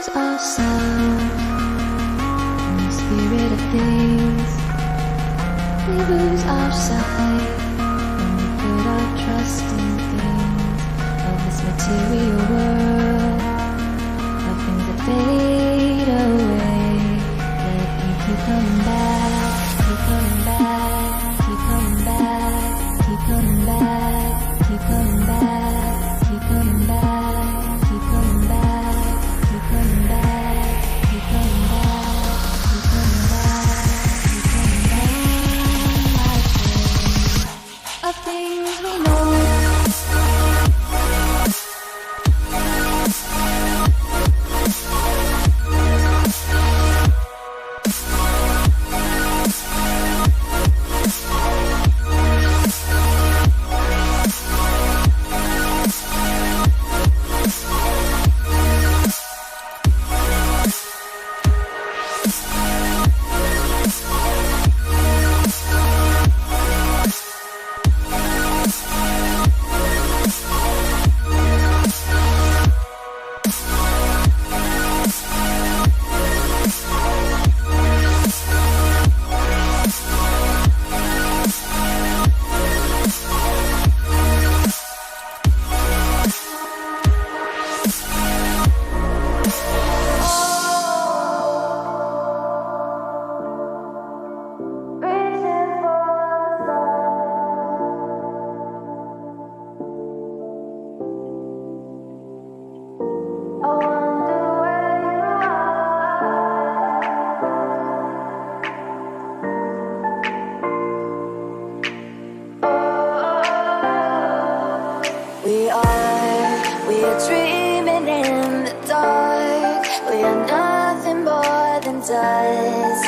lose ourselves in the spirit of things. We lose our sight when we put our trust in things of this material world, of things that fade away. Yet you keep coming back, keep coming back, keep coming back, keep coming back, keep coming back, keep coming back, keep coming back, keep coming back, keep coming back, keep coming back, keep coming back. Of things we know. We are dreaming in the dark. We are nothing more than dust.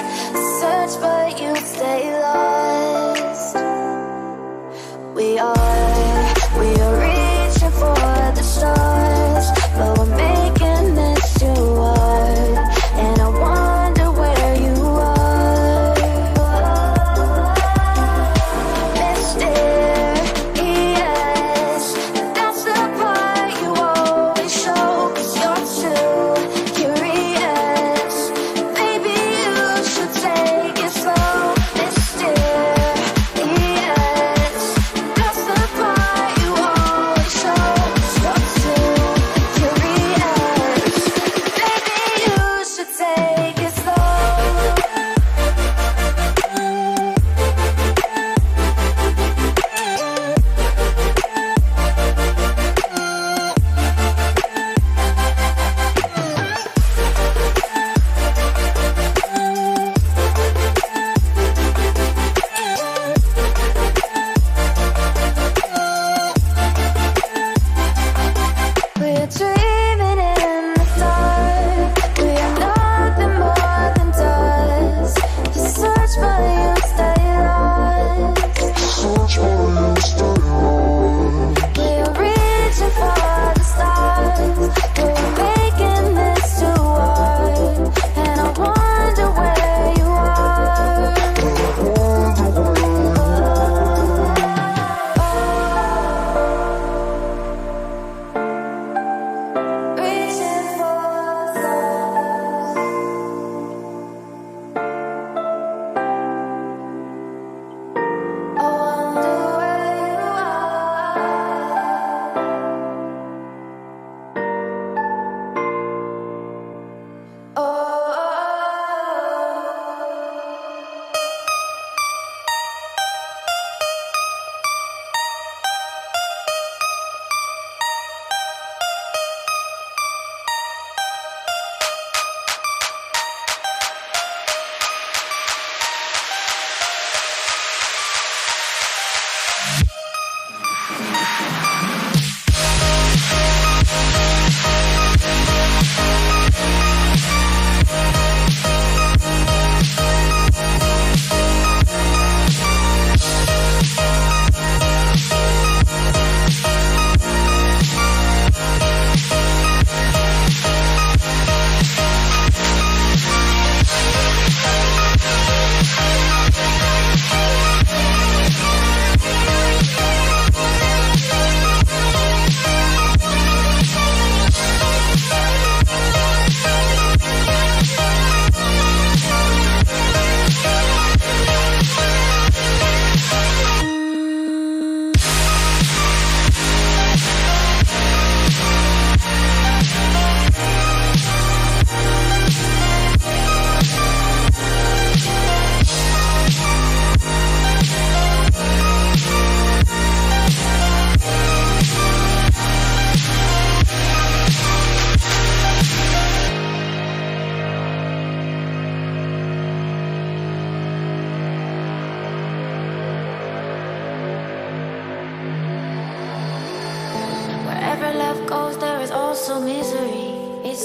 Search but you stay lost. We are reaching for the stars, but we're making this too hard. And I wonder where you are. Mysterious, that's the part you always show. 'Cause you're too curious. Maybe you should take it slow.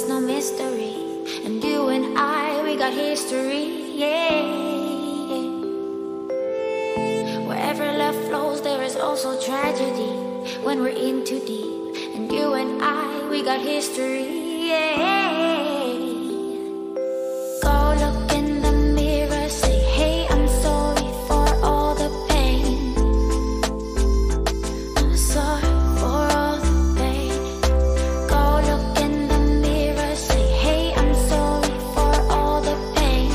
no mystery. And you and I, we got history, yeah. Wherever love flows, there is also tragedy when we're in too deep. And you and I, we got history, yeah. Go look in the mirror, say, hey, I'm sorry for all the pain. I'm sorry for all the pain. Go look in the mirror, say, hey, I'm sorry for all the pain.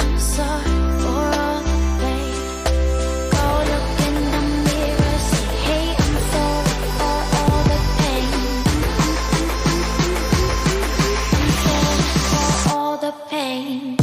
I'm sorry for all the pain. Go look in the mirror, say, hey, I'm sorry for all the pain. I'm sorry for all the pain.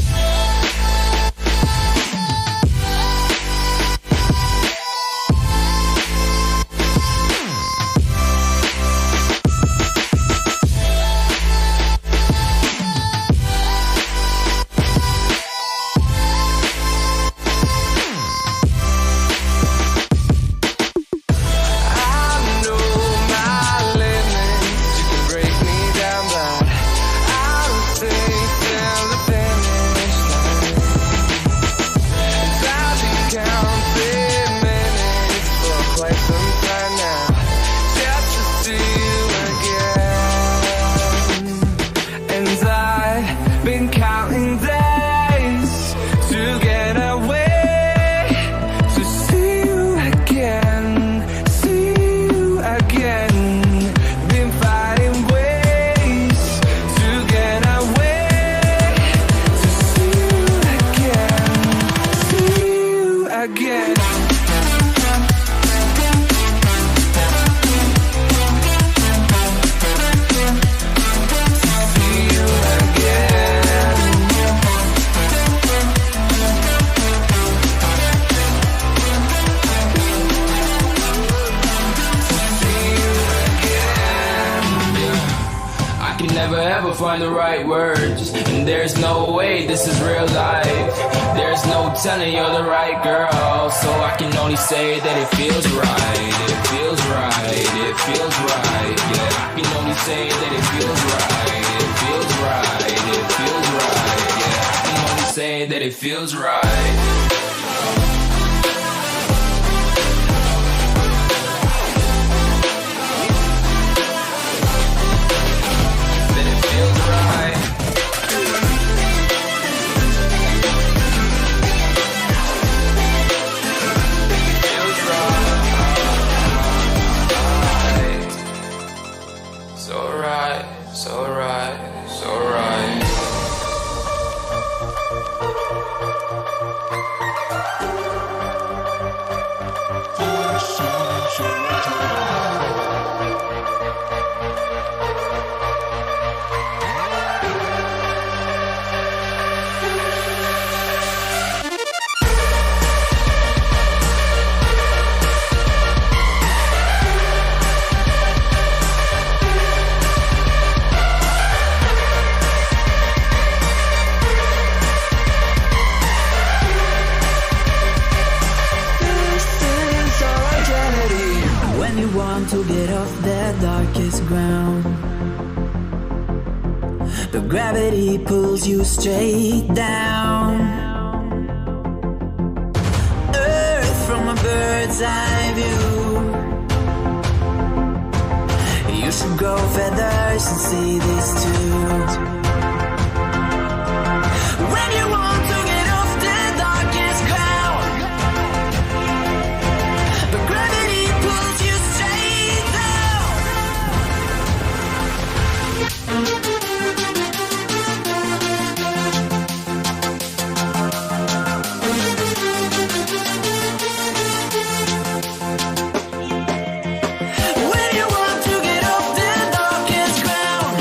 Find the right words, and there's no way this is real life. There's no telling you're the right girl, so I can only say that it feels right. It feels right. It feels right. Yeah, I can only say that it feels right. It feels right. It feels right. Yeah, I can only say that it feels right. To get off the darkest ground, but gravity pulls you straight down. Earth from a bird's eye view. You should grow feathers and see this too. When you want to get off the darkest ground, but gravity pulls you straight down. When you want to get off the darkest ground,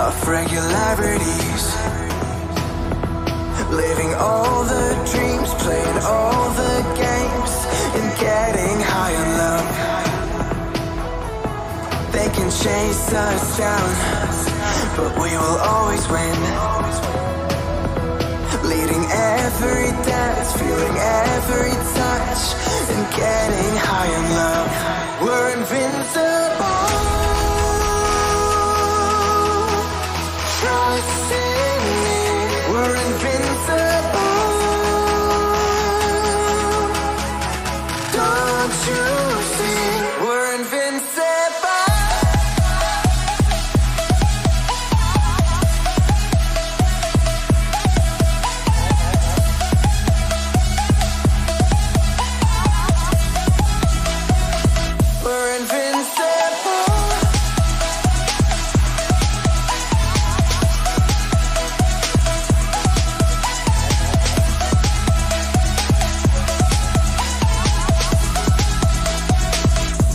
of regularities, living all the dreams, playing all the games, and getting high on love. They can chase us down, but we will always win. Leading every dance, feeling every touch, and getting high on love. We're invincible. Trust in me, we're invincible. Don't you see, we're invincible. We're invincible.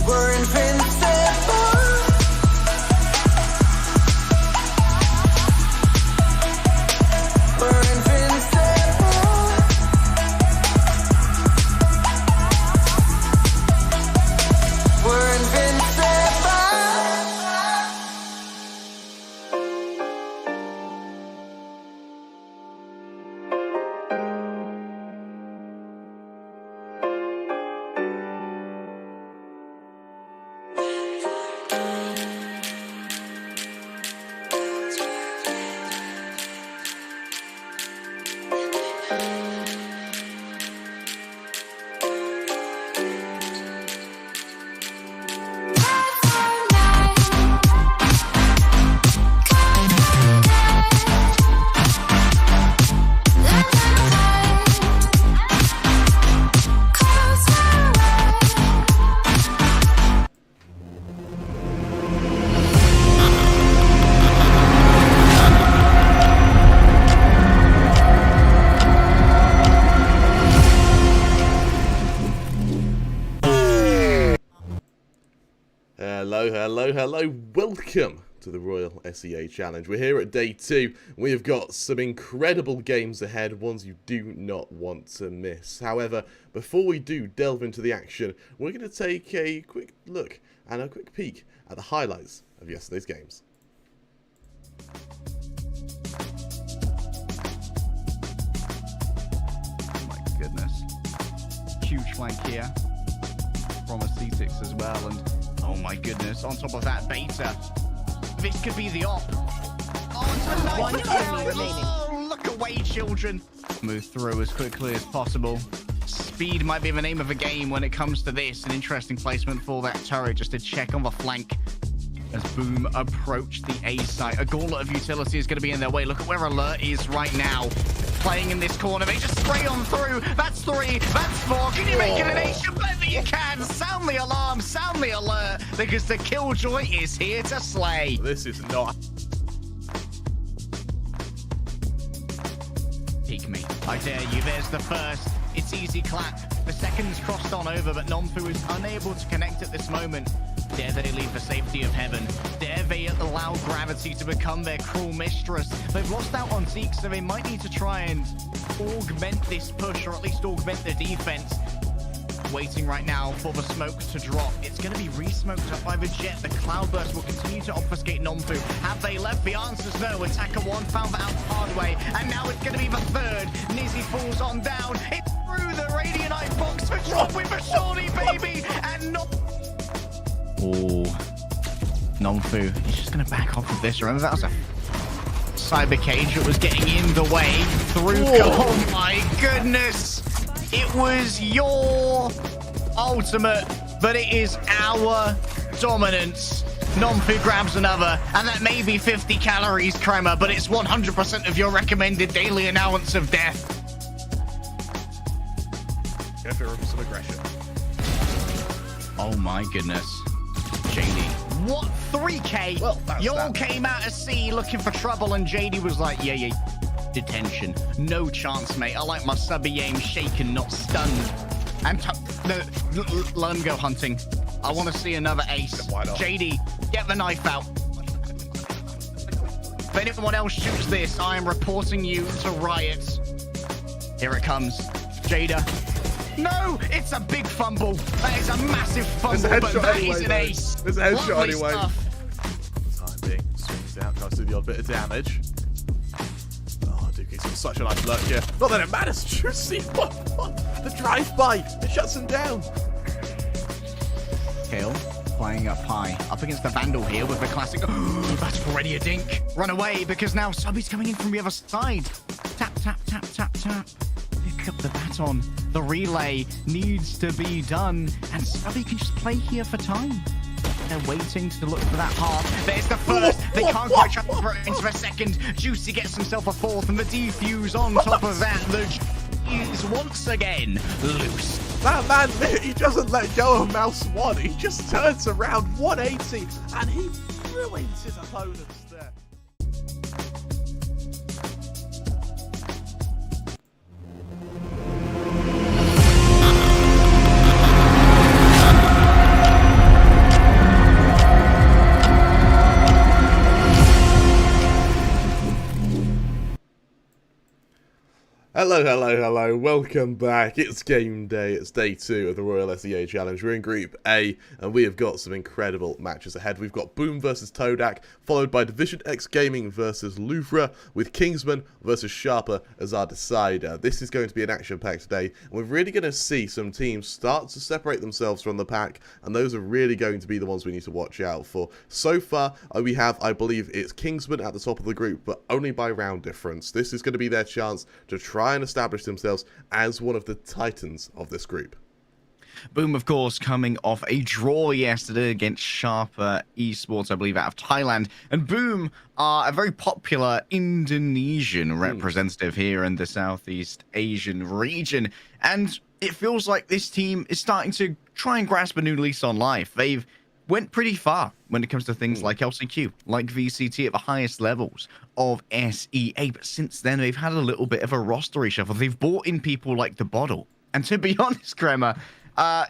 We're invincible. We're invincible. We're invincible. Hello, welcome to the Royal SEA Challenge. We're here at day 2. We have got some incredible games ahead, ones you do not want to miss. However, before we do delve into the action, we're going to take a quick look and a quick peek at the highlights of yesterday's games. Oh my goodness. Huge flank here from a C6 as well, and oh my goodness, on top of that, Beta. This could be the op. Oh, it's a nice One enemy remaining. Oh, look away, children. Move through as quickly as possible. Speed might be the name of the game when it comes to this. An interesting placement for that turret just to check on the flank as Boom approach the A site. A gauntlet of utility is going to be in their way. Look at where Alert is right now. Playing in this corner. They just spray on through. That's 3. That's 4. Can you make it an 8? You bet that you can. Sound the alarm. Sound the alert. Because the Killjoy is here to slay. This is not... Peek me. I dare you. There's the first. It's easy clap. The second's crossed on over, but Nomfu is unable to connect at this moment. Dare they leave the safety of heaven? Dare they allow gravity to become their cruel mistress? They've lost out on Zeke, so they might need to try and augment this push, or at least augment the defense. Waiting right now for the smoke to drop. It's going to be re-smoked up by the Jet. The Cloudburst will continue to obfuscate Nomfu. Have they left? The answer's no. Attacker 1 found that out the hard way. And now it's going to be the third. Nizzy falls on down. It's through the Radiant Icebox for drop with the Shawnee, baby. And not... Oh, Nomfu, he's just going to back off of this. Remember, that was a cyber cage that was getting in the way through. Oh my goodness. It was your ultimate, but it is our dominance. Nomfu grabs another, and that may be 50 calories, Kremer, but it's 100% of your recommended daily allowance of death. Go for some aggression. Oh my goodness. JD. What? 3K? Well, you all came out of sea looking for trouble, and JD was like, yeah. Detention. No chance, mate. I like my subby aim shaken, not stunned. And let him go hunting. I want to see another ace. Why not? JD, get the knife out. If anyone else shoots this, I am reporting you to Riot. Here it comes. Jada. No, it's a big fumble. That is a massive fumble, but that is an ace. There's a headshot Lovely anyway. stuff. For the time being, swings out, tries to do the odd bit of damage. He's got such a nice lurk here. Not that it matters. Juicy. The drive-by. It shuts him down. Kale flying up high. Up against the Vandal here with the classic. That's already a dink. Run away because now Subby's coming in from the other side. Tap, tap, tap, tap, tap. Pick up the baton. The relay needs to be done. And Subby can just play here for time. They're waiting to look for that half. There's the first. They can't quite transfer it into the second. Juicy gets himself a fourth, and the defuse on top of that. The is once again loose. That man, he doesn't let go of mouse 1. He just turns around 180, and he ruins his opponents there. Hello, welcome back. It's game day, it's day 2 of the Royal SEA Challenge. We're in Group A, and we have got some incredible matches ahead. We've got Boom versus Todak, followed by DivisionX Gaming versus Louvre, with Kingsman versus Sharper as our decider. This is going to be an action-packed day, and we're really going to see some teams start to separate themselves from the pack, and those are really going to be the ones we need to watch out for. So far, we have, I believe, it's Kingsman at the top of the group, but only by round difference. This is going to be their chance to try and establish themselves as one of the titans of this group. Boom, of course, coming off a draw yesterday against Sharper Esports, I believe, out of Thailand. And Boom are a very popular Indonesian representative here in the Southeast Asian region. And it feels like this team is starting to try and grasp a new lease on life. They've went pretty far when it comes to things like LCQ, like VCT at the highest levels of SEA. But since then, they've had a little bit of a roster reshuffle. They've brought in people like the Bottle. And to be honest, Kremer,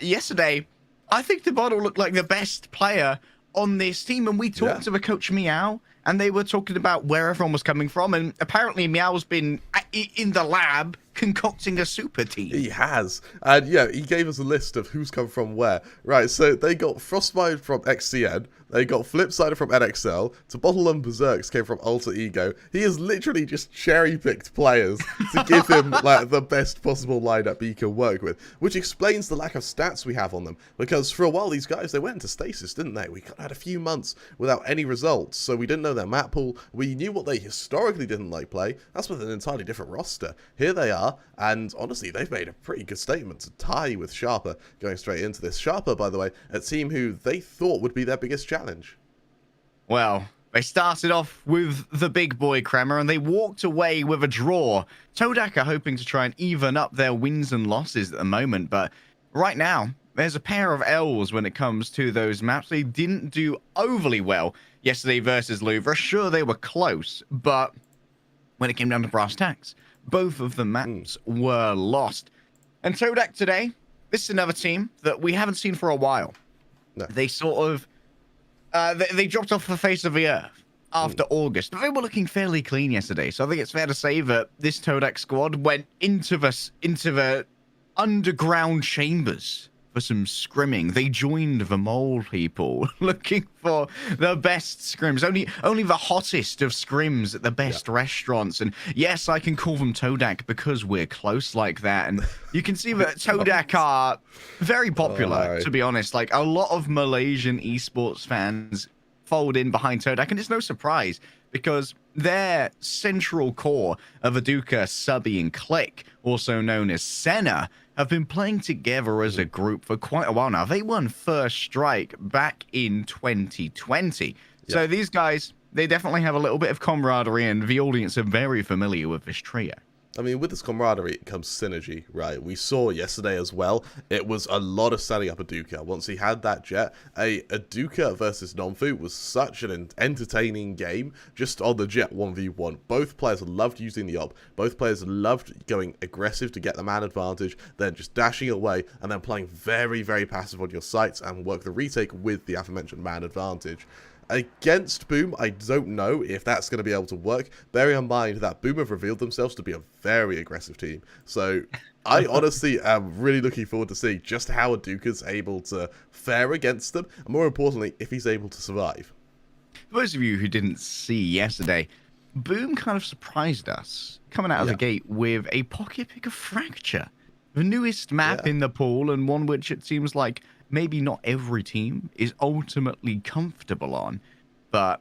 yesterday, I think the Bottle looked like the best player on this team. And we talked to the coach Meow, and they were talking about where everyone was coming from. And apparently Meow's been in the lab concocting a super team. He has. And yeah, he gave us a list of who's come from where. Right, so they got Frostbite from XCN. They got Flipsider from NXL. To Bottle and Berserks came from Alter Ego. He has literally just cherry-picked players to give him like the best possible lineup he can work with, which explains the lack of stats we have on them. Because for a while, these guys, they went into stasis, didn't they? We had a few months without any results, so we didn't know their map pool. We knew what they historically didn't like play. That's with an entirely different roster. Here they are, and honestly, they've made a pretty good statement to tie with Sharper going straight into this. Sharper, by the way, a team who they thought would be their biggest challenge. Well, they started off with the big boy Kremer, and they walked away with a draw. Todak are hoping to try and even up their wins and losses at the moment, but right now, there's a pair of L's when it comes to those maps. They didn't do overly well yesterday versus Louvre. Sure, they were close, but when it came down to brass tacks, both of the maps were lost. And Todak today, this is another team that we haven't seen for a while. They sort of they dropped off the face of the earth after August. They were looking fairly clean yesterday, so I think it's fair to say that this Todak squad went into the underground chambers for some scrimming. They joined the mole people looking for the best scrims, only the hottest of scrims at the best restaurants. And yes, I can call them Todak because we're close like that. And you can see that Todak are very popular, to be honest. Like, a lot of Malaysian esports fans fold in behind Todak, and it's no surprise because their central core of Aduka, Subby, and Click, also known as Senna, have been playing together as a group for quite a while now. They won First Strike back in 2020. So these guys, they definitely have a little bit of camaraderie, and the audience are very familiar with this trio. I mean, with this camaraderie comes synergy, right? We saw yesterday as well, it was a lot of setting up Aduka. Once he had that jet, a Aduka versus Nonfu was such an entertaining game, just on the jet 1v1. Both players loved using the op. Both players loved going aggressive to get the man advantage, then just dashing away, and then playing very, very passive on your sights and work the retake with the aforementioned man advantage. Against Boom, I don't know if that's going to be able to work, bearing in mind that Boom have revealed themselves to be a very aggressive team. So I honestly am really looking forward to seeing just how Aduka's able to fare against them, and more importantly, if he's able to survive. For those of you who didn't see yesterday, Boom kind of surprised us, coming out of the gate with a pocket pick of Fracture. The newest map in the pool, and one which it seems like maybe not every team is ultimately comfortable on, but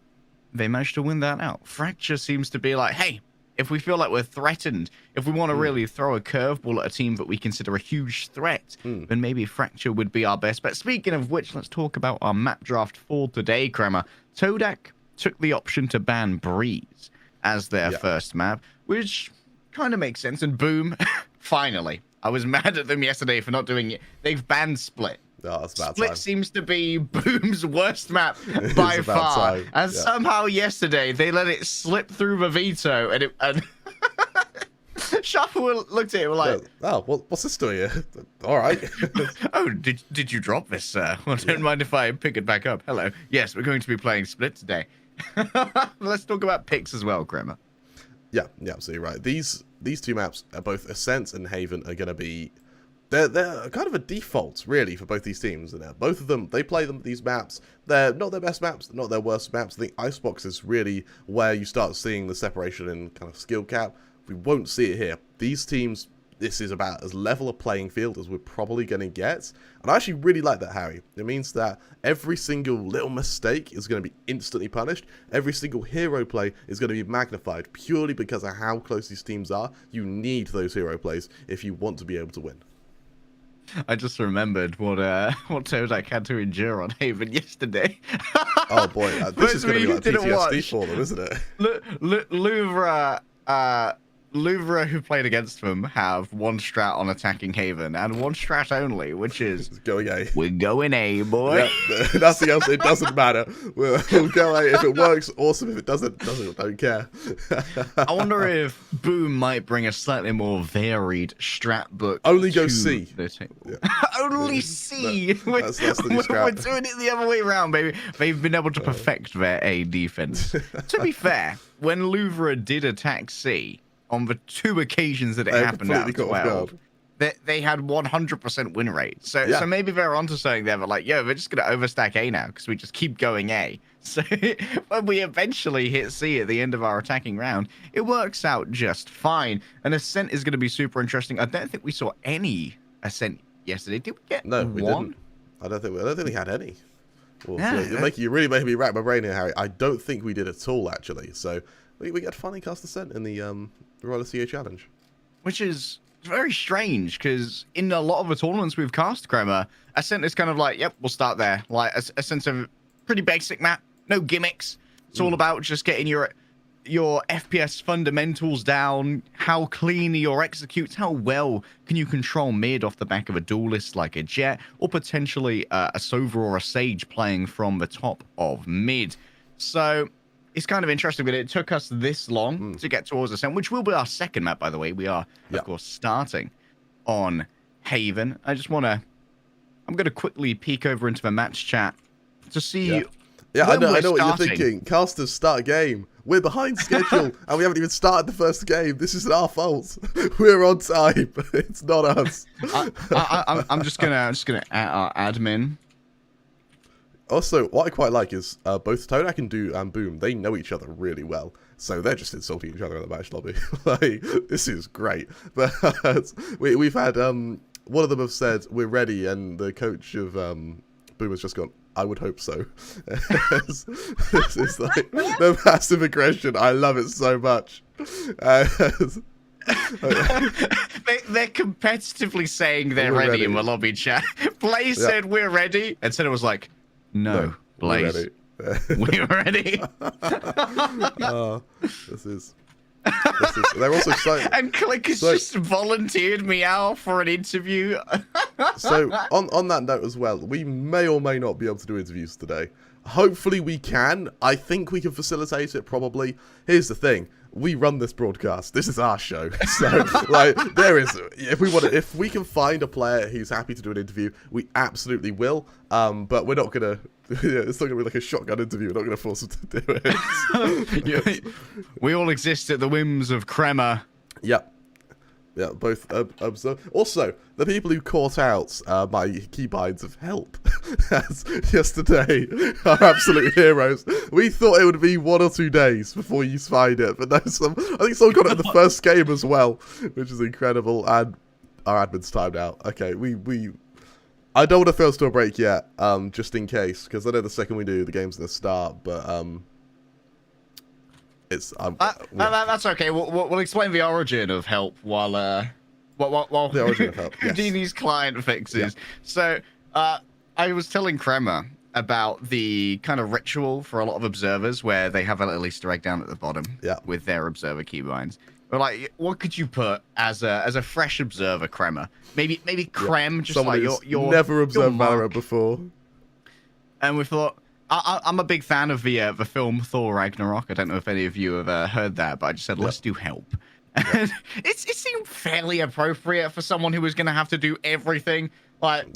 they managed to win that out. Fracture seems to be like, hey, if we feel like we're threatened, if we want to really throw a curveball at a team that we consider a huge threat, then maybe Fracture would be our best bet. Speaking of which, let's talk about our map draft for today, Kremer. Todak took the option to ban Breeze as their first map, which kind of makes sense. And Boom, finally. I was mad at them yesterday for not doing it. They've banned Split. Oh, that's about Split time. Seems to be Boom's worst map by far. Time. And somehow yesterday they let it slip through the veto, and Shuffle looked at it like, oh, what's this doing here? All right. oh, did you drop this, sir? Well, don't mind if I pick it back up. Hello. Yes, we're going to be playing Split today. Let's talk about picks as well, Kremer. Yeah, absolutely right. These two maps, both Ascent and Haven, are going to be they're kind of a default really for both these teams. And both of them, they play these maps. They're not their best maps, not their worst maps. I think Icebox is really where you start seeing the separation in kind of skill cap. We won't see it here. These teams, this is about as level a playing field as we're probably going to get. And I actually really like that, Harry. It means that every single little mistake is going to be instantly punished. Every single hero play is going to be magnified purely because of how close these teams are. You need those hero plays if you want to be able to win. I just remembered what Todak had to endure on Haven yesterday. Oh boy, this is going to be like PTSD for them, isn't it? Louvre, who played against them, have one strat on attacking Haven and one strat only, which is going A. We're going A, boy. Yeah, nothing else. It doesn't matter. We'll go A. If it works, awesome. If it doesn't, don't care. I wonder if Boom might bring a slightly more varied strat book. Only go C. Yeah. Only C. That's the new strat. We're doing it the other way around, baby. They've been able to perfect their A defense. To be fair, when Louvre did attack C, on the two occasions that it happened out of 12, they had 100% win rate. So maybe they're onto something there. But like, yo, we're just going to overstack A now because we just keep going A. So when we eventually hit C at the end of our attacking round, it works out just fine. And Ascent is going to be super interesting. I don't think we saw any Ascent yesterday. Did we get one? We didn't. I don't think we had any. Well, you really made me rack my brain here, Harry. I don't think we did at all, actually. So we got finally cast Ascent in the Royal CA Challenge. Which is very strange, because in a lot of the tournaments we've cast, Kremer, Ascent is kind of like, yep, we'll start there. Like, Ascent's a pretty basic map, no gimmicks. It's all about just getting your FPS fundamentals down, how clean are your executes, how well can you control mid off the back of a duelist like a Jet, or potentially a Sova or a Sage playing from the top of mid. So it's kind of interesting that it took us this long to get towards Ascent, which will be our second map, by the way. We are, of course, starting on Haven. I just want to I'm going to quickly peek over into the match chat to see. Yeah, I know what you're starting. thinking. Casters, start a game. We're behind schedule, and we haven't even started the first game. This isn't our fault. We're on time. It's not us. I'm just gonna add our admin. Also, what I quite like is both Tonak and Boom, they know each other really well. So they're just insulting each other in the match lobby. Like, this is great. But we've had, one of them have said, we're ready, and the coach of Boom has just gone, I would hope so. This is like the passive aggression. I love it so much. They're competitively saying they're ready in the lobby chat. Blaze said we're ready, and Senna was like, no, Blaze, we're ready. This is. They're also saying, and Click has just volunteered me out for an interview. So on that note as well, we may or may not be able to do interviews today. Hopefully we can. I think we can facilitate it probably. Here's the thing. We run this broadcast. This is our show. So like if we can find a player who's happy to do an interview, we absolutely will. But we're not gonna it's not gonna be like a shotgun interview. We're not gonna force them to do it. We all exist at the whims of Crema. Yep. Yeah, both observe. Also, the people who caught out my keybinds of help yesterday are absolute heroes. We thought it would be 1 or 2 days before you find it, but no, I think someone got it in the first game as well, which is incredible. And our admin's timed out. Okay, I don't want to throw us to a break yet, just in case, because I know the second we do, the game's gonna start. But it's that's okay. We'll explain the origin of help while the origin of help. Yes. Houdini's client fixes. Yeah. So I was telling Crema about the kind of ritual for a lot of observers where they have a little Easter egg down at the bottom with their observer keybinds. But like, what could you put as a fresh observer, Crema? Maybe Creme, just someone like your never observed Valorant before. And we thought. I'm a big fan of the film Thor Ragnarok. I don't know if any of you have heard that, but I just said, let's do help. And it seemed fairly appropriate for someone who was going to have to do everything. Like,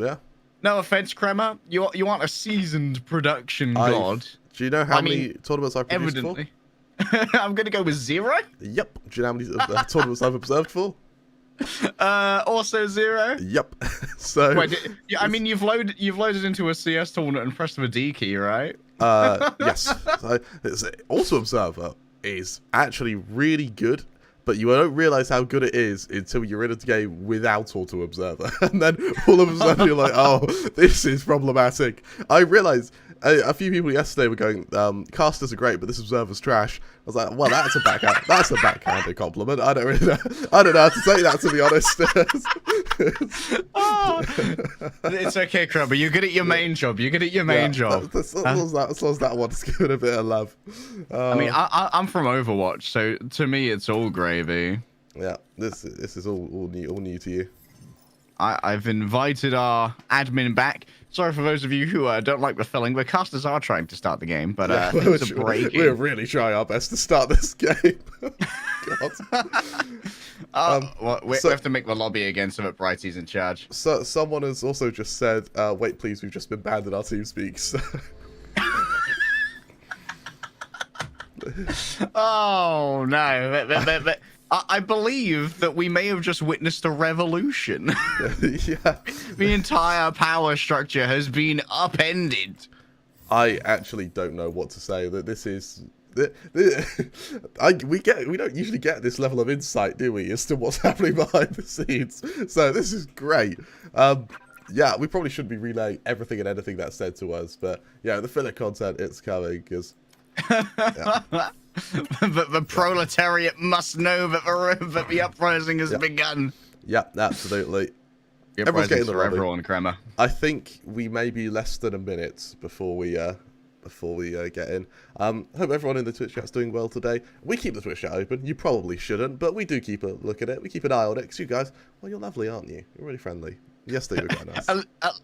no offense, Crema, you aren't a seasoned production god. Do you know how many tournaments I've produced evidently. I'm going to go with 0. Yep. Do you know how many tournaments I've observed for? Also 0. Yep. So wait, you've loaded into a CS tournament and pressed the D key, right? Yes. So, also observer is actually really good, but you don't realize how good it is until you're in a game without auto observer, and then all of a sudden you're like, oh, this is problematic. I realized a few people yesterday were going, casters are great, but this observer's trash. I was like, well, that's a backhanded compliment. I don't know how to say that, to be honest. It's okay, Crabber. You're good at your main job. You're good at your main job. As long as that one's given a bit of love. I mean, I'm from Overwatch, so to me, it's all gravy. Yeah, this is all new to you. I've invited our admin back. Sorry for those of you who don't like the filling. The casters are trying to start the game, but we're really trying our best to start this game. God. We have to make the lobby again so that Brighty's in charge. So someone has also just said, "Wait, please, we've just been banned in our TeamSpeak." So. Oh no! I believe that we may have just witnessed a revolution. Yeah. The entire power structure has been upended. I actually don't know what to say. That this is... we don't usually get this level of insight, do we, as to what's happening behind the scenes. So this is great. Yeah, we probably shouldn't be relaying everything and anything that's said to us, but yeah, the filler content, it's coming, because... Yeah. The proletariat must know that the uprising has begun. Yeah, absolutely. Everyone's getting the everyone, Crema. I think we may be less than a minute before we get in. Hope everyone in the Twitch chat's doing well today. We keep the Twitch chat open. You probably shouldn't, but we do keep a look at it. We keep an eye on it. Because you guys, well, you're lovely, aren't you? You're really friendly. Yesterday we were quite nice.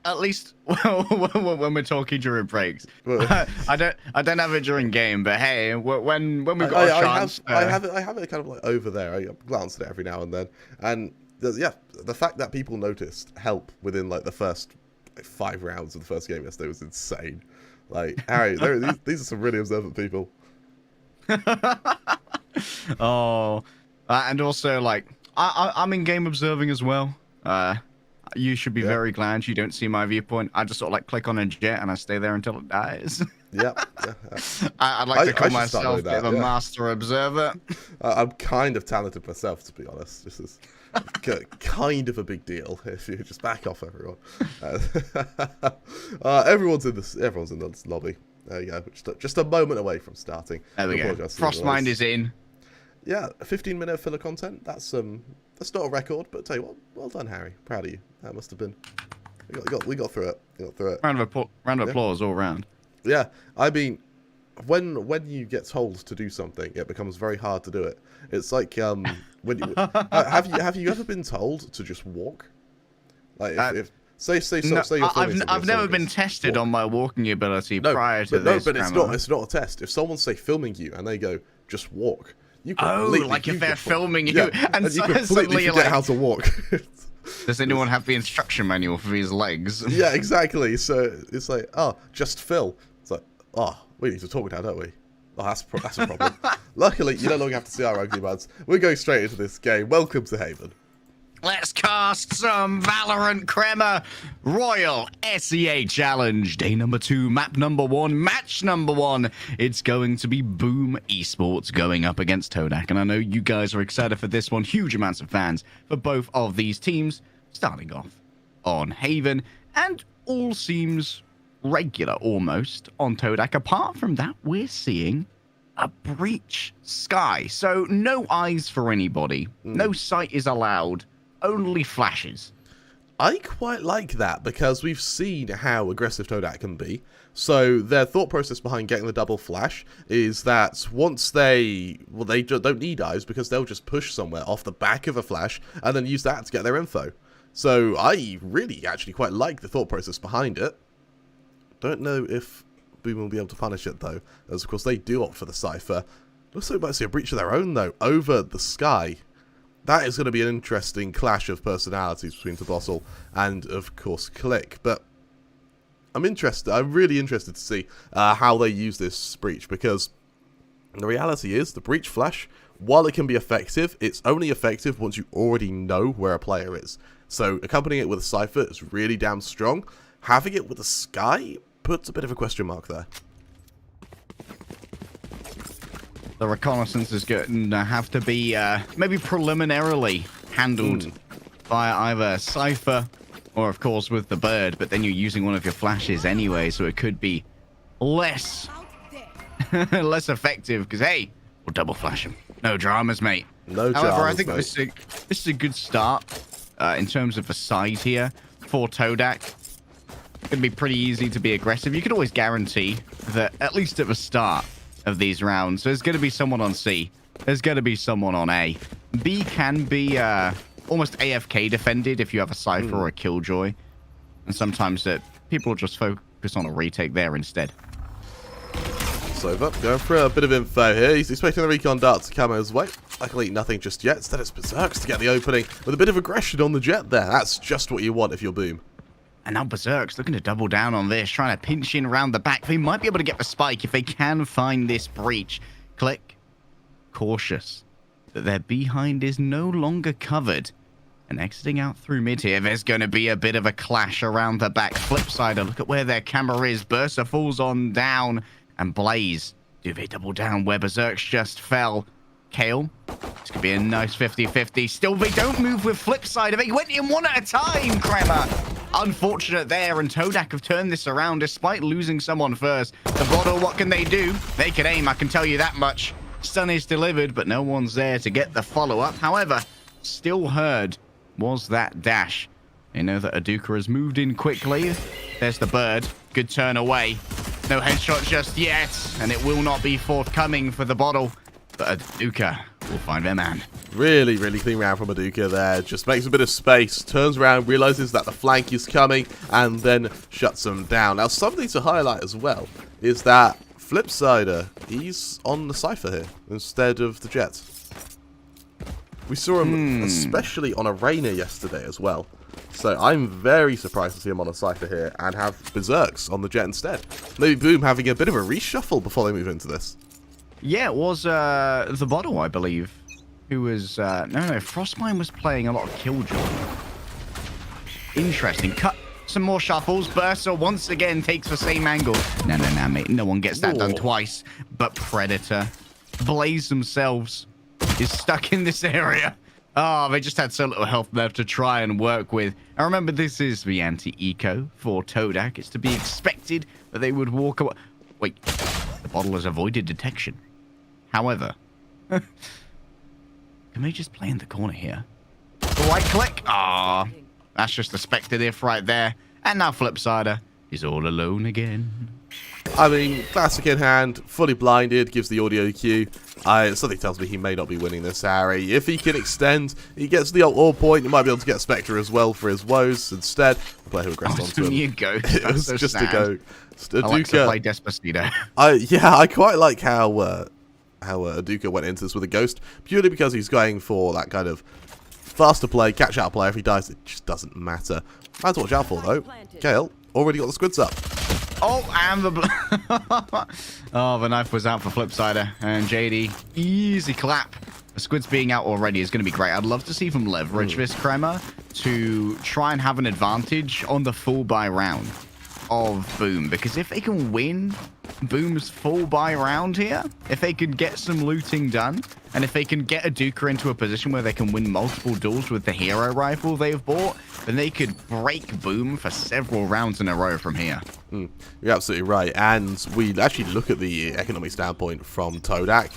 At least when we're talking during breaks. I don't have it during game, but hey, when we've got a chance, I have it kind of like over there. I glance at it every now and then, and yeah, the fact that people noticed help within like the first like 5 rounds of the first game yesterday was insane. Like, Harry, these are some really observant people. Oh, and also, like, I'm in-game observing as well. You should be very glad you don't see my viewpoint. I just sort of, like, click on a jet and I stay there until it dies. Yeah. I'd like to call myself a bit of a yeah. master observer. I'm kind of talented myself, to be honest. This is kind of a big deal if you just back off everyone. Everyone's in this lobby. There you go. Just a moment away from starting. There we go. Frostmind is in. Yeah, a 15-minute filler content. That's not a record, but tell you what, well done, Harry. Proud of you. That must have been. We got through it. Round of applause all round. Yeah, I mean, when you get told to do something, it becomes very hard to do it. It's like when you, have you ever been told to just walk? Like if say you're filming I've never been tested on my walking ability prior to this. No, but it's not a test. If someone's say filming you and they go just walk, you like if they're filming you and you completely forget how to walk. Does anyone have the instruction manual for these legs? Yeah, exactly. So it's like, oh, just fill. It's like, oh, we need to talk now, don't we? Oh, that's a problem. Luckily, you no longer have to see our ugly buds. We're going straight into this game. Welcome to Haven. Let's cast some Valorant Crema Royal SEA Challenge. Day number 2, map number 1, match number 1. It's going to be Boom Esports going up against Todak. And I know you guys are excited for this one. Huge amounts of fans for both of these teams. Starting off on Haven. And all seems regular almost on Todak. Apart from that, we're seeing a breach sky. So no eyes for anybody. No sight is allowed. Only flashes. I quite like that because we've seen how aggressive Todak can be. So their thought process behind getting the double flash is that once they don't need eyes because they'll just push somewhere off the back of a flash and then use that to get their info. So I really actually quite like the thought process behind it. Don't know if Boom will be able to punish it though, as of course they do opt for the Cypher. Looks like we might see a breach of their own though, over the sky. That is going to be an interesting clash of personalities between Tobossel and, of course, Click. But I'm really interested to see how they use this breach, because the reality is the breach flash, while it can be effective, it's only effective once you already know where a player is. So accompanying it with a Cypher is really damn strong. Having it with a Sky puts a bit of a question mark there. The reconnaissance is going to have to be maybe preliminarily handled by either Cypher or, of course, with the bird. But then you're using one of your flashes anyway, so it could be less less effective. Because, hey, we'll double flash him. No dramas, mate. No dramas, However, I think mate. this is a good start in terms of the size here for Todak. It's going to be pretty easy to be aggressive. You can always guarantee that, at least at the start of these rounds, there's going to be someone on C. There's going to be someone on A. B can be almost AFK defended if you have a Cypher or a Killjoy. And sometimes people just focus on a retake there instead. Sova going for a bit of info here. He's expecting the recon dart to come his way. Luckily, nothing just yet. Instead, it's Berserks to get the opening with a bit of aggression on the jet there. That's just what you want if you're Boom. And now Berserk's looking to double down on this, trying to pinch in around the back. They might be able to get the spike if they can find this breach. Click. Cautious that their behind is no longer covered. And exiting out through mid here, there's going to be a bit of a clash around the back. Flipside, look at where their camera is. Bursa falls on down. And Blaze, do they double down where Berserk's just fell? Kale, this could be a nice 50-50. Still, they don't move with Flipside. They went in one at a time, Crema. Unfortunate there, and Todak have turned this around despite losing someone first. The bottle, what can they do? They can aim, I can tell you that much. Stun is delivered, but no one's there to get the follow-up. However, still heard was that dash. You know that Aduka has moved in quickly. There's the bird. Good turn away. No headshot just yet, and it will not be forthcoming for the bottle. But Aduka will find their man. Really, really clean round from Aduka there. Just makes a bit of space, turns around, realizes that the flank is coming, and then shuts them down. Now, something to highlight as well is that Flipsider, he's on the Cypher here instead of the Jet. We saw him especially on Arena yesterday as well. So I'm very surprised to see him on a Cypher here and have Berserks on the Jet instead. Maybe Boom having a bit of a reshuffle before they move into this. Yeah, it was the bottle, I believe, who was... no, Frostmine was playing a lot of Killjoy. Interesting. Cut some more shuffles. Burster once again takes the same angle. No, mate. No one gets that done twice. But Predator, Blaze themselves, is stuck in this area. Oh, they just had so little health left to try and work with. And remember, this is the anti-eco for Todak. It's to be expected that they would walk away. Wait, the bottle has avoided detection. However, can they just play in the corner here? Right click. Ah, that's just the Spectre diff right there. And now Flipsider is all alone again. I mean, classic in hand, fully blinded, gives the audio cue. Something tells me he may not be winning this, Harry. If he can extend, he gets the ult all point. He might be able to get Spectre as well for his woes. Instead, the player who aggressed onto him. You go. It was so just sad. a go. I like to play Despacito. I quite like how Aduka went into this with a Ghost, purely because he's going for that kind of faster play, catch out play. If he dies, it just doesn't matter. Man to watch out for, though. Gale already got the squids up. Oh, and the... oh, the knife was out for Flipsider. And JD, easy clap. The squids being out already is going to be great. I'd love to see them leverage this Crema to try and have an advantage on the full buy round of Boom. Because if they can win Boom's full buy round here, if they could get some looting done, and if they can get Aduka into a position where they can win multiple duels with the hero rifle they've bought, then they could break Boom for several rounds in a row from here. You're absolutely right. And we actually look at the economic standpoint from Todak.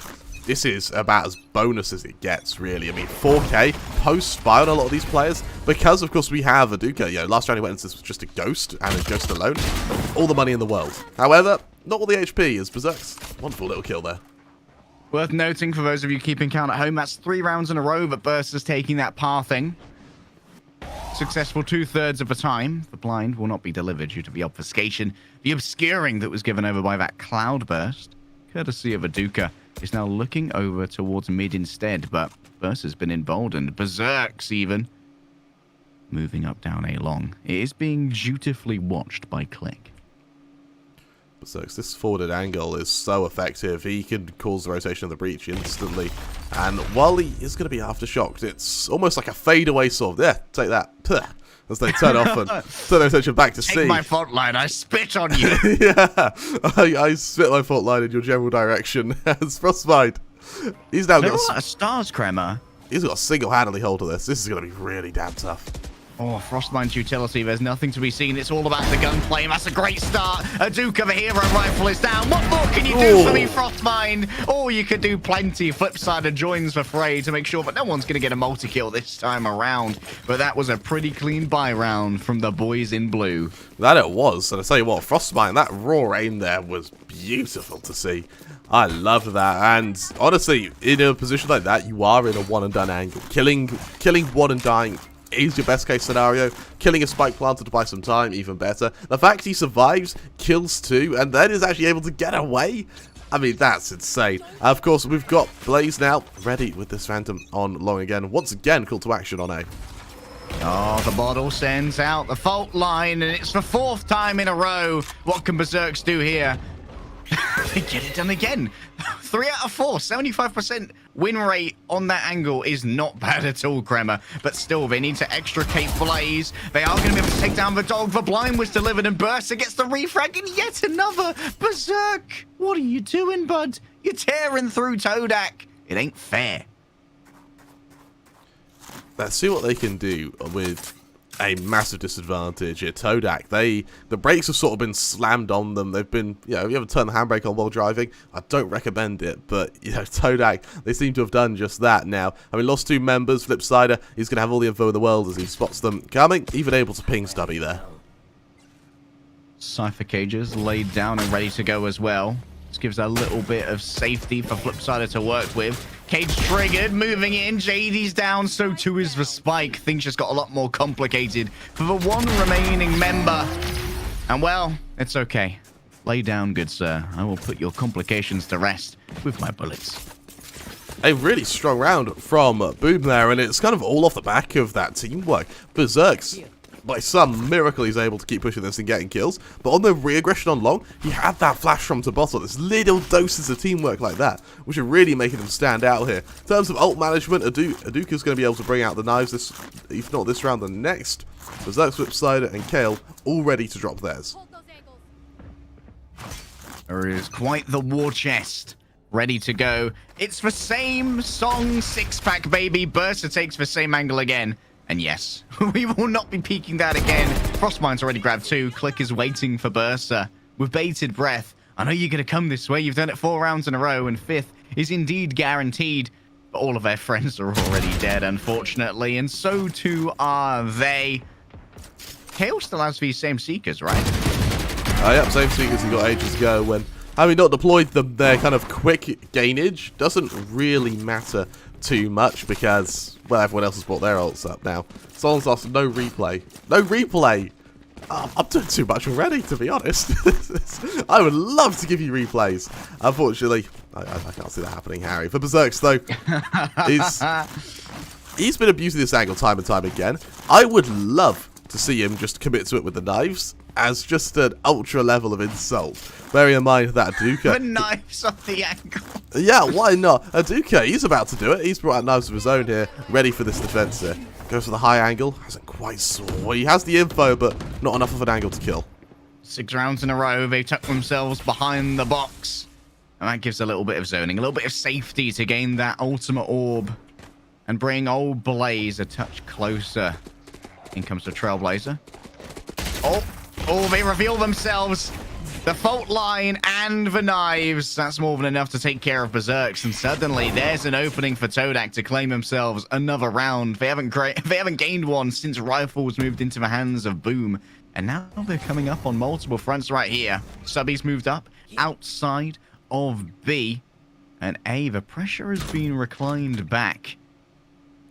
This is about as bonus as it gets, really. I mean, 4K post-buy on a lot of these players, because, of course, we have Aduka. You know, last round he went into this with just a Ghost, and a Ghost alone. All the money in the world. However, not all the HP as Berserk's. Wonderful little kill there. Worth noting, for those of you keeping count at home, that's 3 rounds in a row that Burst is taking that pathing. Successful 2/3 of the time. The blind will not be delivered due to the obfuscation, the obscuring that was given over by that Cloudburst, courtesy of Aduka. Is now looking over towards mid instead, but Burst has been emboldened. Berserks even. Moving up down A long. It is being dutifully watched by Click. Berserks, this forwarded angle is so effective. He can cause the rotation of the breach instantly. And while he is going to be aftershocked, it's almost like a fadeaway sword. Yeah, take that. Puh. As they turn off and turn their attention back to sea. Take my fault line, I spit on you. Yeah, I spit my fault line in your general direction as Frostbite. He's now got a stars, Crema. He's got a single-handedly hold of this. This is going to be really damn tough. Oh, Frostmine's utility, there's nothing to be seen. It's all about the gunplay. That's a great start. Aduka, the hero rifle, is down. What more can you do for me, Frostmine? Oh, you could do plenty. Flipsider joins the fray to make sure that no one's going to get a multi-kill this time around. But that was a pretty clean buy round from the boys in blue. That it was. And I tell you what, Frostmine, that raw aim there was beautiful to see. I loved that. And honestly, in a position like that, you are in a one-and-done angle. Killing one and dying is your best case scenario. Killing a spike planter to buy some time, even better. The fact he survives, kills 2, and then is actually able to get away, I mean, that's insane. Of course, we've got Blaze now ready with this Phantom on long again. Once again, call to action on A. Oh, the bottle sends out the fault line, and it's the 4th time in a row. What can Berserks do here? They get it done again. 3 out of 4, 75% win rate on that angle is not bad at all, Crema. But still, they need to extricate Blaze. They are going to be able to take down the dog. The blind was delivered, and Burster gets the refrag, and yet another Berserk. What are you doing, bud? You're tearing through Todak. It ain't fair. Let's see what they can do with a massive disadvantage here. Todak, the brakes have sort of been slammed on them. They've been, you know, you ever turn the handbrake on while driving? I don't recommend it, but, you know, Todak, they seem to have done just that now. I mean, lost 2 members. Flipsider, he's going to have all the info in the world as he spots them coming, even able to ping Stubby there. Cypher cages laid down and ready to go as well. This gives a little bit of safety for Flipsider to work with. Cage triggered, moving in. JD's down, so too is the spike. Things just got a lot more complicated for the one remaining member. And well, it's okay. Lay down, good sir. I will put your complications to rest with my bullets. A really strong round from Boom there, and it's kind of all off the back of that teamwork. Berserks by some miracle, he's able to keep pushing this and getting kills. But on the re-aggression on long, he had that flash from to bottle. There's little doses of teamwork like that, which are really making him stand out here. In terms of ult management, Aduka's going to be able to bring out the knives, if not this round, the next. Berserk, Flipsider, and Kale all ready to drop theirs. There is quite the war chest ready to go. It's the same song, six-pack, baby. Bursa takes the same angle again. And yes, we will not be peeking that again. Frostmine's already grabbed 2. Click is waiting for Bursa with bated breath. I know you're going to come this way. You've done it 4 rounds in a row, and 5th is indeed guaranteed. But all of their friends are already dead, unfortunately, and so too are they. Kale still has these same Seekers, right? Yep, same Seekers he got ages ago when, having not deployed them, their kind of quick gainage doesn't really matter too much because, well, everyone else has brought their ults up now. Someone's lost no replay. No replay! I'm doing too much already, to be honest. I would love to give you replays. Unfortunately, I can't see that happening, Harry. For Berserks, though, he's been abusing this angle time and time again. I would love to see him just commit to it with the knives as just an ultra level of insult. Bearing in mind that Aduka... The knives on the angle. Yeah, why not? Aduka, he's about to do it. He's brought out knives of his own here, ready for this defense here. Goes for the high angle. Hasn't quite saw. He has the info, but not enough of an angle to kill. 6 rounds in a row, they tuck themselves behind the box. And that gives a little bit of zoning, a little bit of safety to gain that ultimate orb. And bring old Blaze a touch closer. In comes the Trailblazer. Oh, they reveal themselves. The fault line and the knives. That's more than enough to take care of Berserks. And suddenly there's an opening for Todak to claim themselves another round. They haven't gained one since Rifles moved into the hands of Boom. And now they're coming up on multiple fronts right here. Subby's moved up outside of B. And A, the pressure has been reclined back.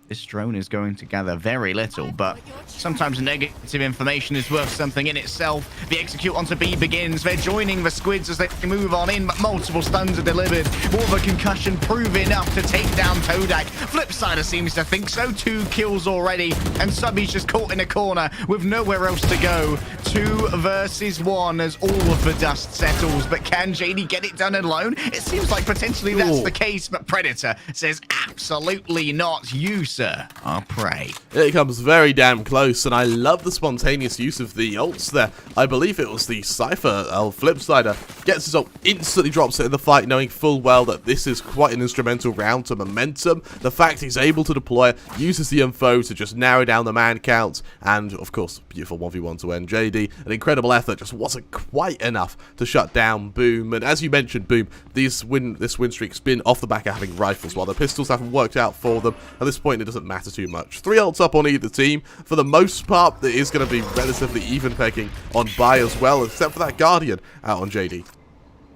This drone is going to gather very little, but sometimes negative information is worth something in itself. The execute onto B begins. They're joining the squids as they move on in, but multiple stuns are delivered. More of a concussion prove enough to take down Todak. Flipsider seems to think so. 2 kills already, and Subby's just caught in a corner with nowhere else to go. 2 versus 1 as all of the dust settles, but can JD get it done alone? It seems like potentially that's the case, but Predator says absolutely not. You, sir, are prey. It comes very damn close, and I love the spontaneous use of the ults there. I believe it was the Cypher, Flipsider, gets his ult, instantly drops it in the fight, knowing full well that this is quite an instrumental round to momentum. The fact he's able to deploy it, uses the info to just narrow down the man count, and of course, beautiful 1v1 to end. JD, an incredible effort, just wasn't quite enough to shut down Boom. And as you mentioned, Boom, this win streak's been off the back of having rifles, while the pistols haven't worked out for them. At this point, it doesn't matter too much. 3 ults up on either team. For the most part, it is going to be relatively even pecking on Bai as well, except for that Guardian out on JD.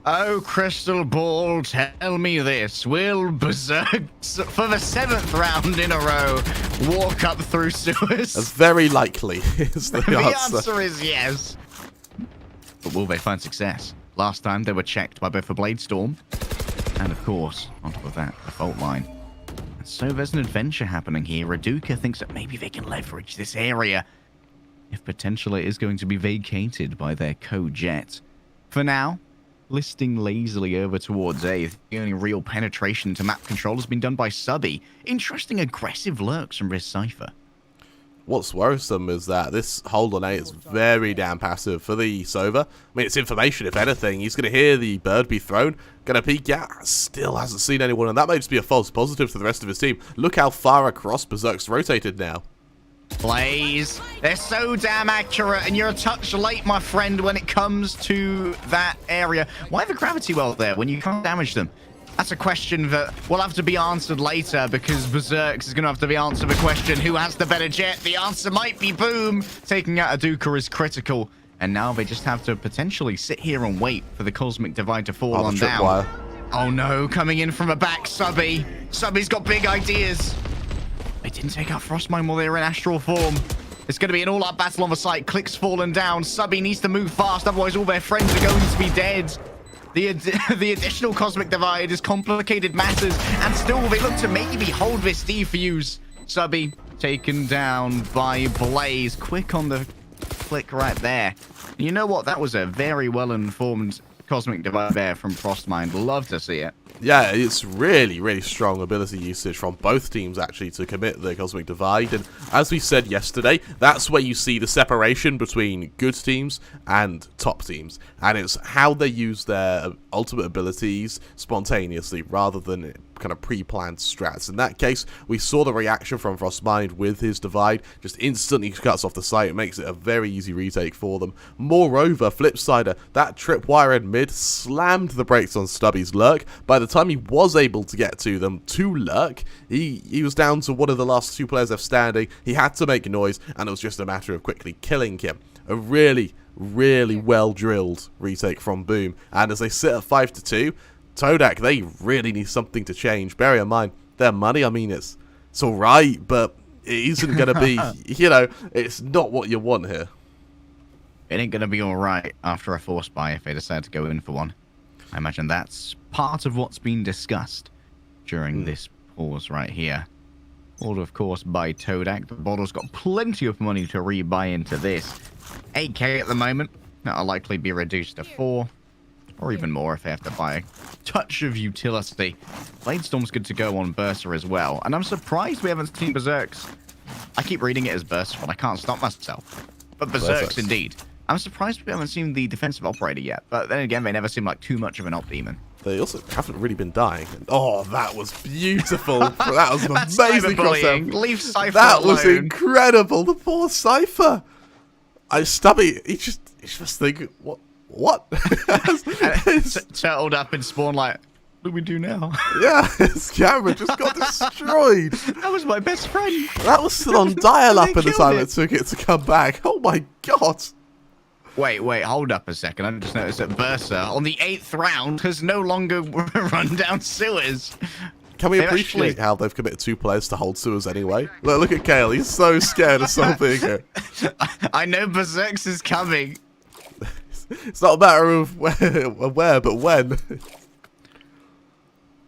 Oh, Crystal Ball, tell me this. Will Berserk, for the 7th round in a row, walk up through sewers? That's very likely is the answer. The answer is yes. But will they find success? Last time, they were checked by both the Blade Storm and, of course, on top of that, the fault line. So there's an adventure happening here. Raduka thinks that maybe they can leverage this area if potentially it is going to be vacated by their co-jet. For now, listing lazily over towards A, the only real penetration to map control has been done by Subby. Interesting aggressive lurks from this Cypher. What's worrisome is that this hold on A is very damn passive for the Sova. I mean, it's information, if anything. He's going to hear the bird be thrown, going to peek out, still hasn't seen anyone, and that may just be a false positive to the rest of his team. Look how far across Berserk's rotated now. Blaze, they're so damn accurate, and you're a touch late, my friend, when it comes to that area. Why the gravity well there when you can't damage them? That's a question that will have to be answered later, because Berserks is going to have to be answered the question, who has the better jet? The answer might be Boom. Taking out Aduka is critical, and now they just have to potentially sit here and wait for the Cosmic Divide to fall on down. Wire. Oh no, coming in from the back, Subby. Subby's got big ideas. They didn't take out Frostmine while they were in astral form. It's going to be an all-out battle on the site. Click's fallen down. Subby needs to move fast, otherwise all their friends are going to be dead. The additional Cosmic Divide is complicated matters, and still they look to maybe hold this defuse. Subby taken down by Blaze. Quick on the click right there. You know what? That was a very well-informed Cosmic Divide there from Frostmind. Love to see it. Yeah, it's really, really strong ability usage from both teams, actually, to commit the Cosmic Divide. And as we said yesterday, that's where you see the separation between good teams and top teams. And it's how they use their ultimate abilities spontaneously, rather than kind of pre-planned strats. In that case, we saw the reaction from Frostmind with his Divide. Just instantly cuts off the site. It makes it a very easy retake for them. Moreover, Flipsider, that tripwire in mid slammed the brakes on Stubby's Lurk. By the time he was able to get to them, to Lurk, he was down to one of the last two players left standing. He had to make noise, and it was just a matter of quickly killing him. A really, really well-drilled retake from Boom. And as they sit at 5-2, Todak, they really need something to change. Bear in mind, their money, I mean, it's alright, but it isn't going to be, you know, it's not what you want here. It ain't going to be alright after a force buy if they decide to go in for one. I imagine that's part of what's been discussed during this pause right here. Order, of course, by Todak. The bottle's got plenty of money to rebuy into this. 8k at the moment. That'll likely be reduced to 4. Or even more if they have to buy a touch of utility. Bladestorm's good to go on Berser as well. And I'm surprised we haven't seen Berserks. I keep reading it as Berser, but I can't stop myself. But Berserks indeed. I'm surprised we haven't seen the defensive operator yet. But then again, they never seem like too much of an op demon. They also haven't really been dying. Oh, that was beautiful. That was an amazing crossover. Leave Cypher That alone. was incredible. The poor Cypher. Stubby, he's just thinking, what? Turtled up and spawned like, what do we do now? Yeah, his camera just got destroyed. That was my best friend. That was still on dial-up at the killed time it. it took it to come back. Oh my god. Wait, hold up a second. I just noticed that Berser, on the 8th round, has no longer run down sewers. Can we appreciate how they've committed 2 players to hold sewers anyway? Look at Kale, he's so scared of something here. I know Berserks is coming. It's not a matter of where but when.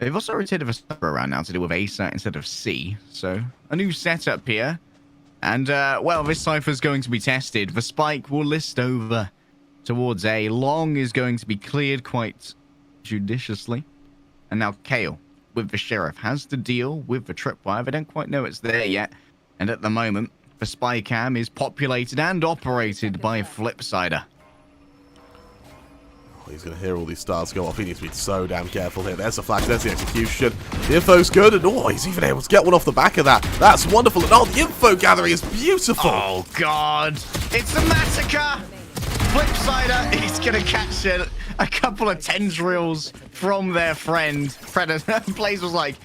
They've also rotated a server around now to deal with Ascent instead of C. So, a new setup here. And, well, this Cypher's going to be tested. The Spike will list over towards A. Long is going to be cleared quite judiciously. And now Kale, with the Sheriff, has to deal with the tripwire. They don't quite know it's there yet. And at the moment, the spy cam is populated and operated by Flipsider. He's going to hear all these stars go off. He needs to be so damn careful here. There's the flash. There's the execution. The info's good. And, oh, he's even able to get one off the back of that. That's wonderful. And, oh, the info gathering is beautiful. Oh, God. It's a massacre. Flipsider, he's going to catch a couple of tendrils from their friend. Predator. Blaze was like,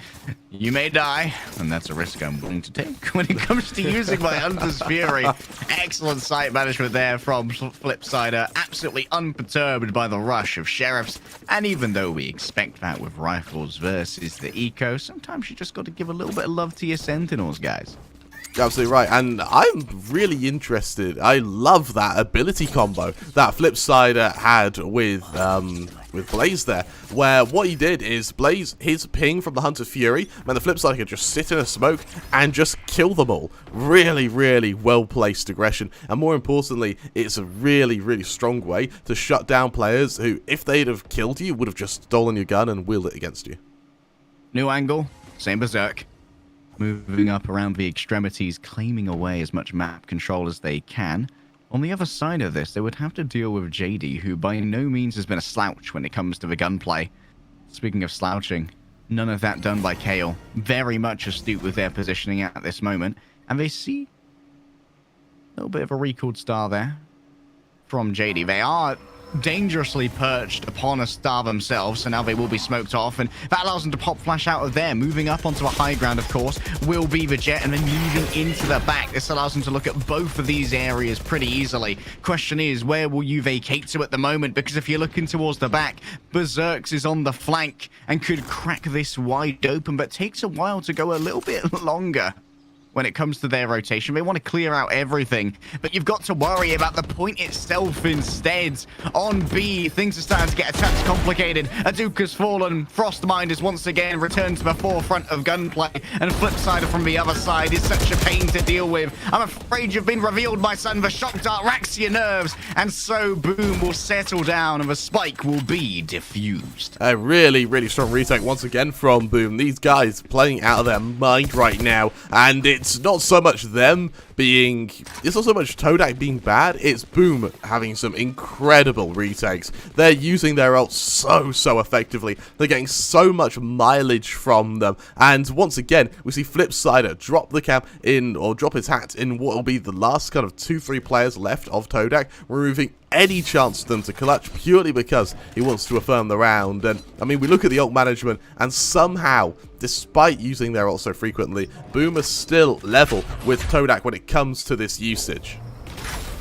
you may die, and that's a risk I'm willing to take when it comes to using my Hunter's Fury. Excellent site management there from Flipsider. Absolutely unperturbed by the rush of sheriffs. And even though we expect that with rifles versus the eco, sometimes you just got to give a little bit of love to your sentinels, guys. Absolutely right, and I'm really interested. I love that ability combo that Flipsider had with Blaze there, where what he did is Blaze, his ping from the Hunter Fury, meant the Flipsider could just sit in a smoke and just kill them all. Really, really well-placed aggression, and more importantly, it's a really, really strong way to shut down players who, if they'd have killed you, would have just stolen your gun and wheeled it against you. New angle, same Berserk. Moving up around the extremities, claiming away as much map control as they can. On the other side of this, they would have to deal with JD, who by no means has been a slouch when it comes to the gunplay. Speaking of slouching, none of that done by Kale. Very much astute with their positioning at this moment. And they see a little bit of a recalled star there from JD. They are dangerously perched upon a star themselves, so now they will be smoked off, and that allows them to pop flash out of there. Moving up onto a high ground, of course, will be the jet, and then moving into the back. This allows them to look at both of these areas pretty easily. Question is, where will you vacate to at the moment? Because if you're looking towards the back, Berserks is on the flank and could crack this wide open, but takes a while to go a little bit longer. when it comes to their rotation. They want to clear out everything, but you've got to worry about the point itself instead. On B, things are starting to get a touch complicated. Aduka's fallen. Frostmind is once again returned to the forefront of gunplay, and Flipsider from the other side is such a pain to deal with. I'm afraid you've been revealed, my son. The shock dart racks your nerves, and so Boom will settle down, and the spike will be diffused. A really, really strong retake once again from Boom. These guys playing out of their mind right now, and it's not so much them being, it's not so much Todak being bad, it's Boom having some incredible retakes. They're using their ults so effectively. They're getting so much mileage from them, and once again we see Flipsider drop the cap in, or drop his hat in what will be the last kind of 2-3 players left of Todak, removing any chance for them to clutch purely because he wants to affirm the round. And I mean, we look at the ult management, and somehow, despite using their ult so frequently, Boom is still level with Todak when it comes to this usage.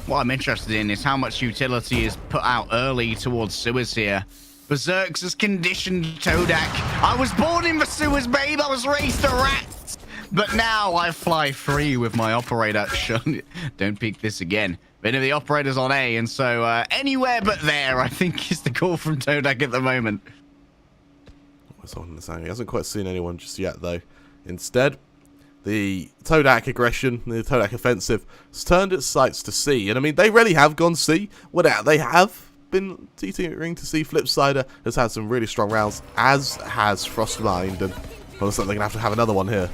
What I'm interested in is how much utility is put out early towards sewers here. Berserks has conditioned Todak. I was born in the sewers, babe. I was raised to rats. But now I fly free with my operator. Don't peek this again. But the operator's on A, and so anywhere but there, I think, is the call from Todak at the moment. He hasn't quite seen anyone just yet, though. Instead, the Todak aggression, the Todak offensive, has turned its sights to C. And I mean, they really have gone C. They have been teetering to C. Flipsider has had some really strong rounds, as has Frostmind, and well, looks like they're going to have another one here.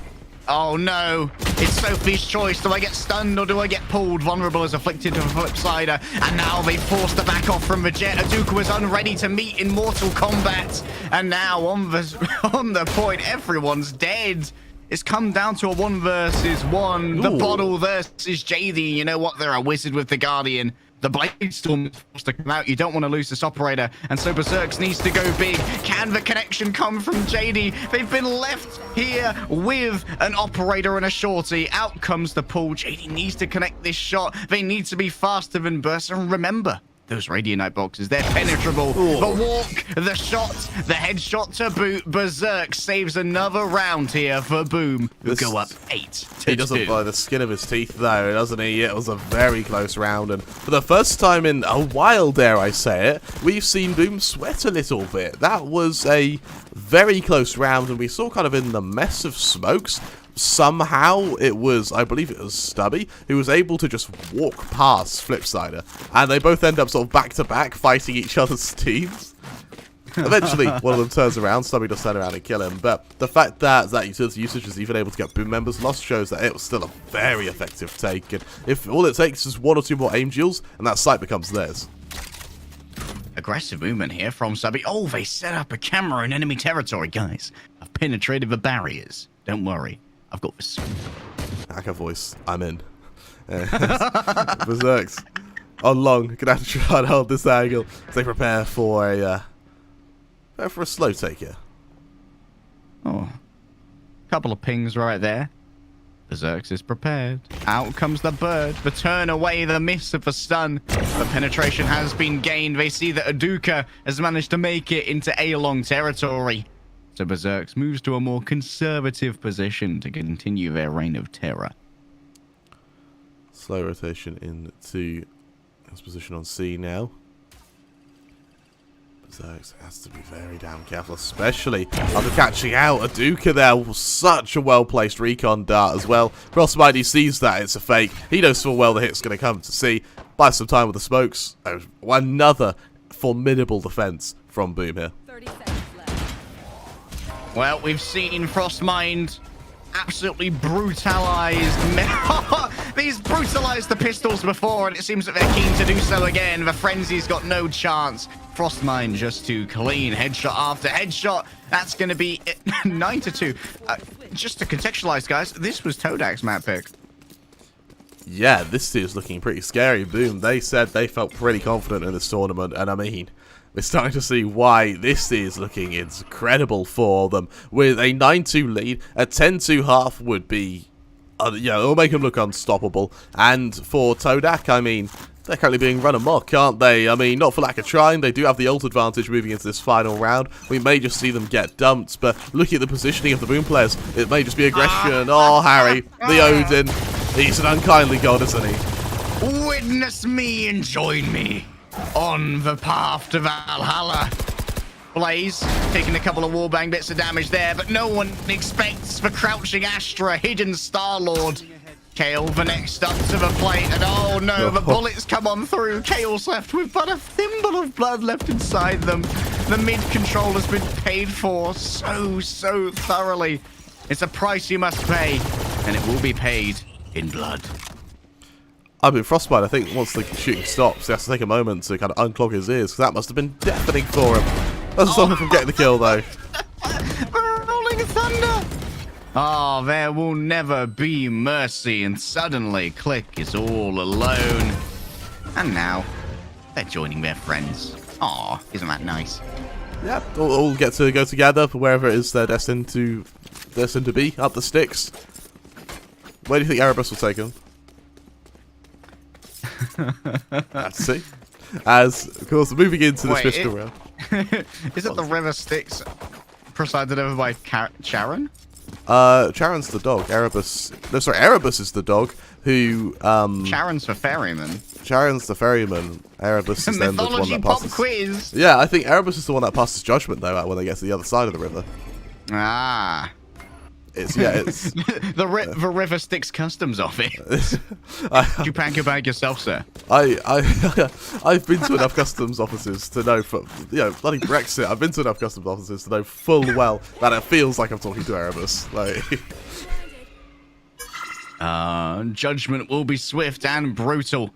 Oh no, it's Sophie's choice. Do I get stunned or do I get pulled? Vulnerable is afflicted to Flipsider, and now they forced the back off from the jet. Aduka was unready to meet in Mortal Kombat, and now on the point, everyone's dead. It's come down to a 1 versus 1. The bottle versus JD. You know what? They're a wizard with the Guardian. The Bladestorm is forced to come out. You don't want to lose this operator, and so Berserks needs to go big. Can the connection come from JD? They've been left here with an operator and a shorty. Out comes the pull. JD needs to connect this shot. They need to be faster than Burst. And remember, those Radiant boxes, they're penetrable. Ooh. The walk, the shot, the headshot to boot. Berserk saves another round here for Boom, who go up 8-2. He doesn't by the skin of his teeth, though, doesn't he? It was a very close round, and for the first time in a while, dare I say it, we've seen Boom sweat a little bit. That was a very close round, and we saw kind of in the mess of smokes, somehow it was, I believe it was Stubby, who was able to just walk past Flipsider, and they both end up sort of back-to-back fighting each other's teams. Eventually, one of them turns around, Stubby does turn around and kill him, but the fact that utility usage is even able to get Boom members lost shows that it was still a very effective take, and if all it takes is 1 or 2 more aim duels, and that site becomes theirs. Aggressive movement here from Stubby. Oh, they set up a camera in enemy territory, guys. I've penetrated the barriers. Don't worry. I've got this. Hacker voice. I'm in. Berserks on long. Gonna have to try and hold this angle as they prepare for a slow take here. Oh, couple of pings right there. Berserks is prepared. Out comes the bird. The turn away, the miss of the stun. The penetration has been gained. They see that Aduka has managed to make it into A-long territory. So Berserks moves to a more conservative position to continue their reign of terror. Slow rotation into his position on C now. Berserks has to be very damn careful, especially after catching out Aduka there. Such a well-placed recon dart as well. Frostmind sees that it's a fake. He knows full well the hit's going to come to C. Buys some time with the smokes. Another formidable defense from Boom here. 30 seconds. Well, we've seen Frostmind absolutely brutalized. He's brutalized the pistols before, and it seems that they're keen to do so again. The Frenzy's got no chance. Frostmind just too clean. Headshot after headshot. That's going to be 9-2. Just to contextualize, guys, this was Todak's map pick. Yeah, this is looking pretty scary. Boom, they said they felt pretty confident in this tournament, and I mean, we're starting to see why this is looking incredible for them. With a 9-2 lead, a 10-2 half would be, it'll make them look unstoppable. And for Todak, I mean, They're currently being run amok, aren't they? I mean, not for lack of trying. They do have the ult advantage moving into this final round. We may just see them get dumped, but looking at the positioning of the Boom players, it may just be aggression. Oh, Harry, the Odin. He's an unkindly god, isn't he? Witness me and join me on the path to Valhalla. Blaze taking a couple of wallbang bits of damage there, but no one expects the crouching Astra, hidden Star-Lord. Kale, the next up to the plate, and oh no, the bullets come on through. Kale's left with but a thimble of blood left inside them. The mid control has been paid for so thoroughly. It's a price you must pay, and it will be paid in blood. I mean, Frostbite, I think once the shooting stops, he has to take a moment to kind of unclog his ears, because that must have been deafening for him. Doesn't stop him from getting the kill, though. Rolling thunder. Oh, there will never be mercy, and suddenly Click is all alone. And now, they're joining their friends. Aw, isn't that nice? Yeah, all get to go together for wherever it is they're destined to be, up the sticks. Where do you think Erebus will take him? Let's see. As, of course, moving into this fiscal round. Is it the River Styx presided over by Charon? Charon's the dog. Erebus... No, sorry, Erebus is the dog who... Charon's the ferryman. Charon's the ferryman. Erebus is then the one that passes... quiz! Yeah, I think Erebus is the one that passes judgment, though, when they get to the other side of the river. Ah. It's the River Styx Customs Office. You pack your bag yourself, sir. I've been to enough customs offices to know, bloody Brexit. I've been to enough customs offices to know full well that it feels like I'm talking to Erebus. Judgment will be swift and brutal.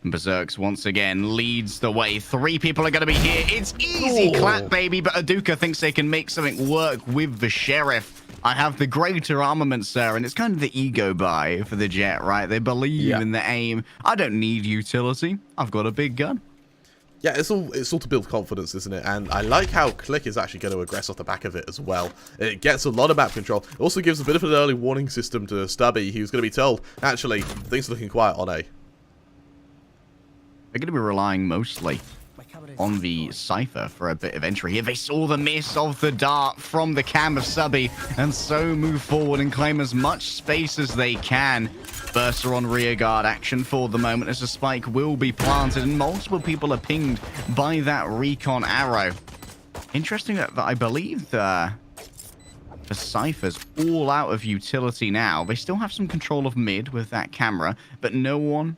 Berserks once again leads the way. 3 people are going to be here. It's easy clap, baby, but Aduka thinks they can make something work with the Sheriff. I have the greater armament, sir, and it's kind of the ego buy for the Jet, right? They believe in the aim. I don't need utility. I've got a big gun. Yeah, it's all to build confidence, isn't it? And I like how Click is actually going to aggress off the back of it as well. It gets a lot of map control. It also gives a bit of an early warning system to Stubby. He was going to be told, actually, things are looking quiet on A. They're going to be relying mostly on the Cypher for a bit of entry here. They saw the miss of the dart from the cam of Subby, and so move forward and claim as much space as they can. Burster on rear guard action for the moment as a spike will be planted, and multiple people are pinged by that recon arrow. Interesting that I believe the Cypher's all out of utility now. They still have some control of mid with that camera, but no one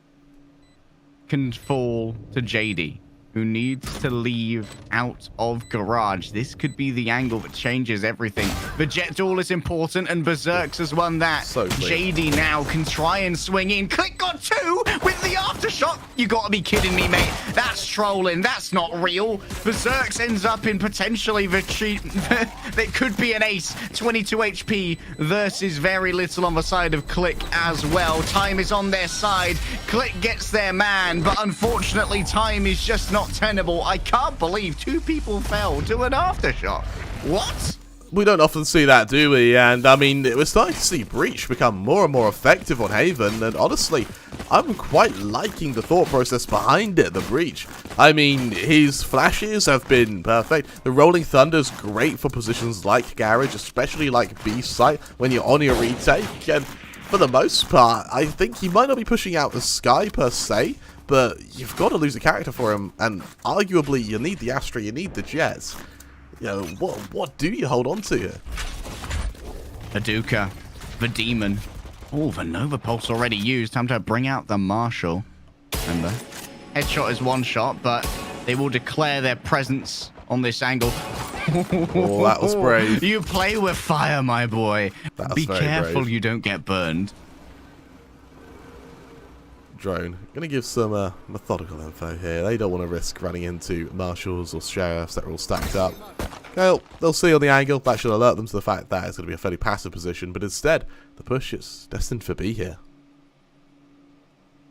can fall to JD, who needs to leave out of garage. This could be the angle that changes everything. The jet duel is important, and Berserks has won that. So JD now can try and swing in. Click got 2 with the aftershock. You gotta be kidding me, mate. That's trolling. That's not real. Berserks ends up in potentially the cheat. That could be an ace. 22 HP versus very little on the side of Click as well. Time is on their side. Click gets their man, but unfortunately, time is just not tenable. I can't believe 2 people fell to an aftershock. What? We don't often see that, do we? And I mean, we're starting to see Breach become more and more effective on Haven, and honestly, I'm quite liking the thought process behind it, the Breach. I mean, his flashes have been perfect. The Rolling Thunder's great for positions like Garage, especially like B-Site, when you're on your retake, and for the most part, I think he might not be pushing out the Sky per se, but you've got to lose a character for him, and arguably you need the Astra, you need the Jets. You know, what do you hold on to here? Aduka, the Demon. Oh, the Nova Pulse already used. Time to bring out the Marshal. Remember, headshot is one shot, but they will declare their presence on this angle. Oh, that was brave. You play with fire, my boy. Be careful brave. You don't get burned. Drone. Gonna give some methodical info here. They don't want to risk running into marshals or sheriffs that are all stacked up. Well, they'll see on the angle. That should alert them to the fact that it's going to be a fairly passive position, but instead, the push is destined for B here.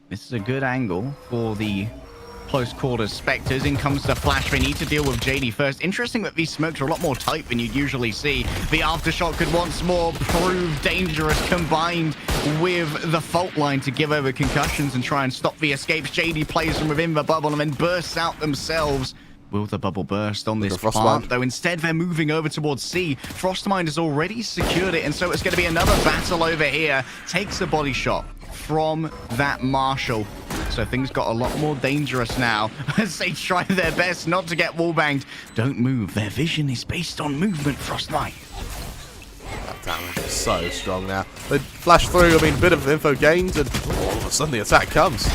This is a good angle for the close quarters Spectres. In comes the flash. They need to deal with JD first. Interesting that these smokes are a lot more tight than you'd usually see. The aftershock could once more prove dangerous, combined with the fault line to give over concussions and try and stop the escapes. JD plays from within the bubble and then bursts out themselves. Will the bubble burst on this plant, though? Instead, they're moving over towards C. Frostmind has already secured it, and so it's going to be another battle over here. Takes a body shot from that Marshal. So things got a lot more dangerous now as they try their best not to get wallbanged. Don't move. Their vision is based on movement, Frostmind. That damage is so strong now. They flash through, I mean, a bit of info gained, and all of a sudden the attack comes.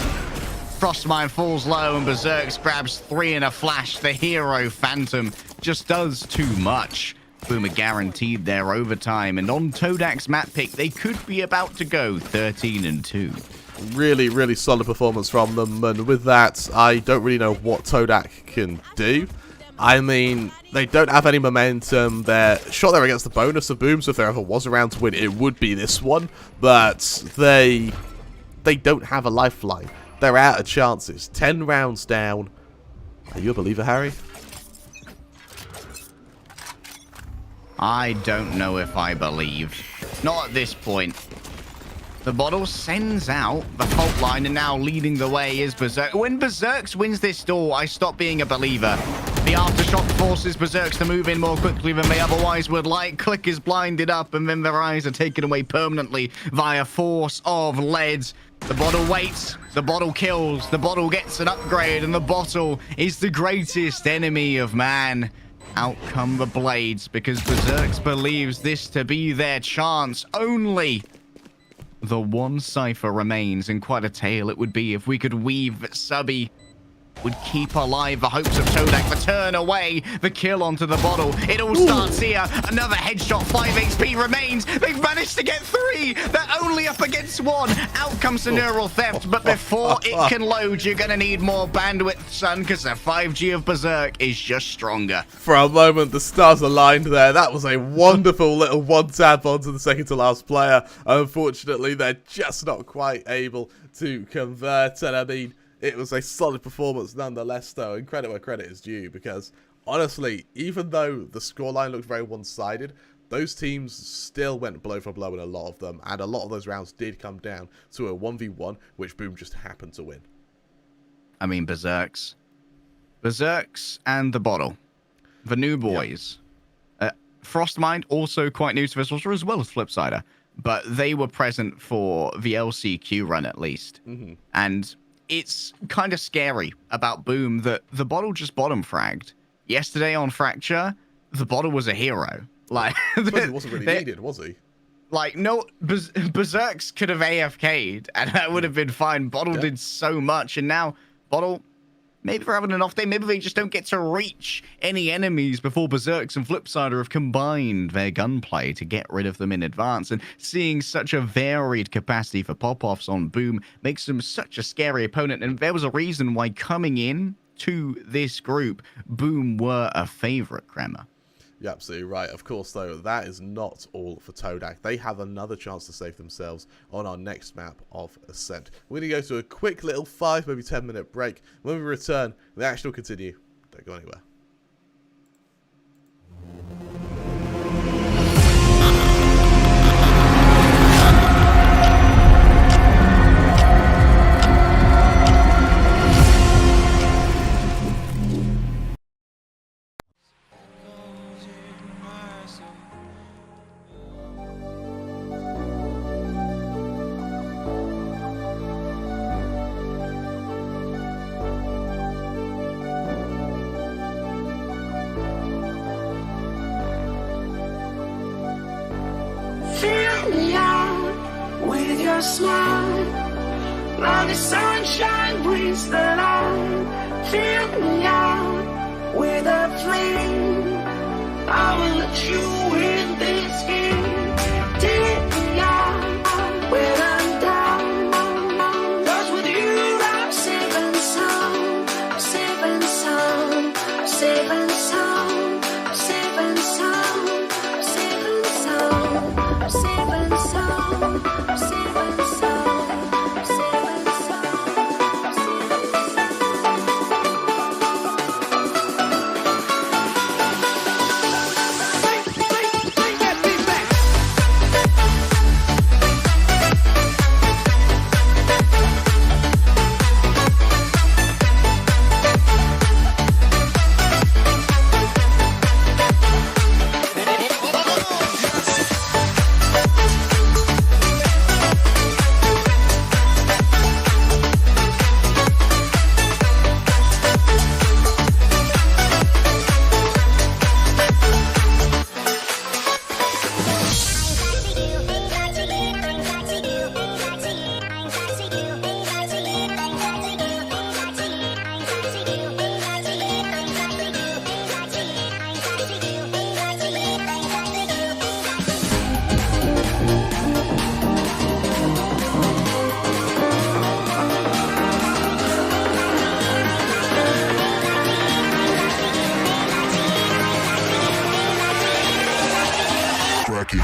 Frostmind falls low and Berserks grabs 3 in a flash. The hero Phantom just does too much. Boomer guaranteed their overtime, and on Todak's map pick, they could be about to go 13-2. Really, really solid performance from them, and with that, I don't really know what Todak can do. I mean, they don't have any momentum. They're sure they're against the bonus of Boom, so if there ever was a round to win, it would be this one, but they don't have a lifeline. They're out of chances. 10 rounds down. Are you a believer, Harry? I don't know if I believe. Not at this point. The bottle sends out the fault line, and now leading the way is Berserk. When Berserks wins this duel, I stop being a believer. The aftershock forces Berserks to move in more quickly than they otherwise would like. Click is blinded up, and then their eyes are taken away permanently via force of lead. The bottle waits, the bottle kills, the bottle gets an upgrade, and the bottle is the greatest enemy of man. Out come the blades, because Berserks believes this to be their chance. Only the one cipher remains, and quite a tale it would be if we could weave that Subby would keep alive the hopes of Todak. The turn away, the kill onto the bottle. It all starts here. Another headshot, 5 HP remains. They've managed to get 3. They're only up against 1. Out comes the neural theft, but before it can load, you're going to need more bandwidth, son, because the 5G of Berserk is just stronger. For a moment, the stars aligned there. That was a wonderful little one-tap onto the second-to-last player. Unfortunately, they're just not quite able to convert, and I mean, it was a solid performance nonetheless, though, and credit where credit is due, because, honestly, even though the scoreline looked very one-sided, those teams still went blow for blow in a lot of them, and a lot of those rounds did come down to a 1v1, which Boom just happened to win. I mean, Berserks and the bottle. The new boys. Yep. Frostmind, also quite new to this roster, as well as Flipsider, but they were present for the LCQ run, at least. Mm-hmm. And it's kind of scary about Boom that the bottle just bottom fragged. Yesterday on Fracture, the bottle was a hero. Like, he wasn't really needed, was he? Like, no, Berserks could have AFK'd, and that would have been fine. Bottle did so much, and now Bottle, maybe they're having an off day. Maybe they just don't get to reach any enemies before Berserks and Flipsider have combined their gunplay to get rid of them in advance. And seeing such a varied capacity for pop-offs on Boom makes them such a scary opponent. And there was a reason why coming in to this group, Boom were a favorite, Kremer. You're absolutely right. Of course, though, that is not all for Todak. They have another chance to save themselves on our next map of Ascent. We're going to go to a quick little 5, maybe 10-minute break. When we return, the action will continue. Don't go anywhere. Fill me out with your smile. Now the sunshine brings the light. Fill me out with a flame. I will let you in this game. Take me out when I'm down. 'Cause with you I'm safe and sound. I'm safe and sound. I'm safe and sound. I'm safe and sound. I'm safe and sound. I'm safe and sound. I'm safe and sound. I'm safe and sound. I'm safe and sound. Taxi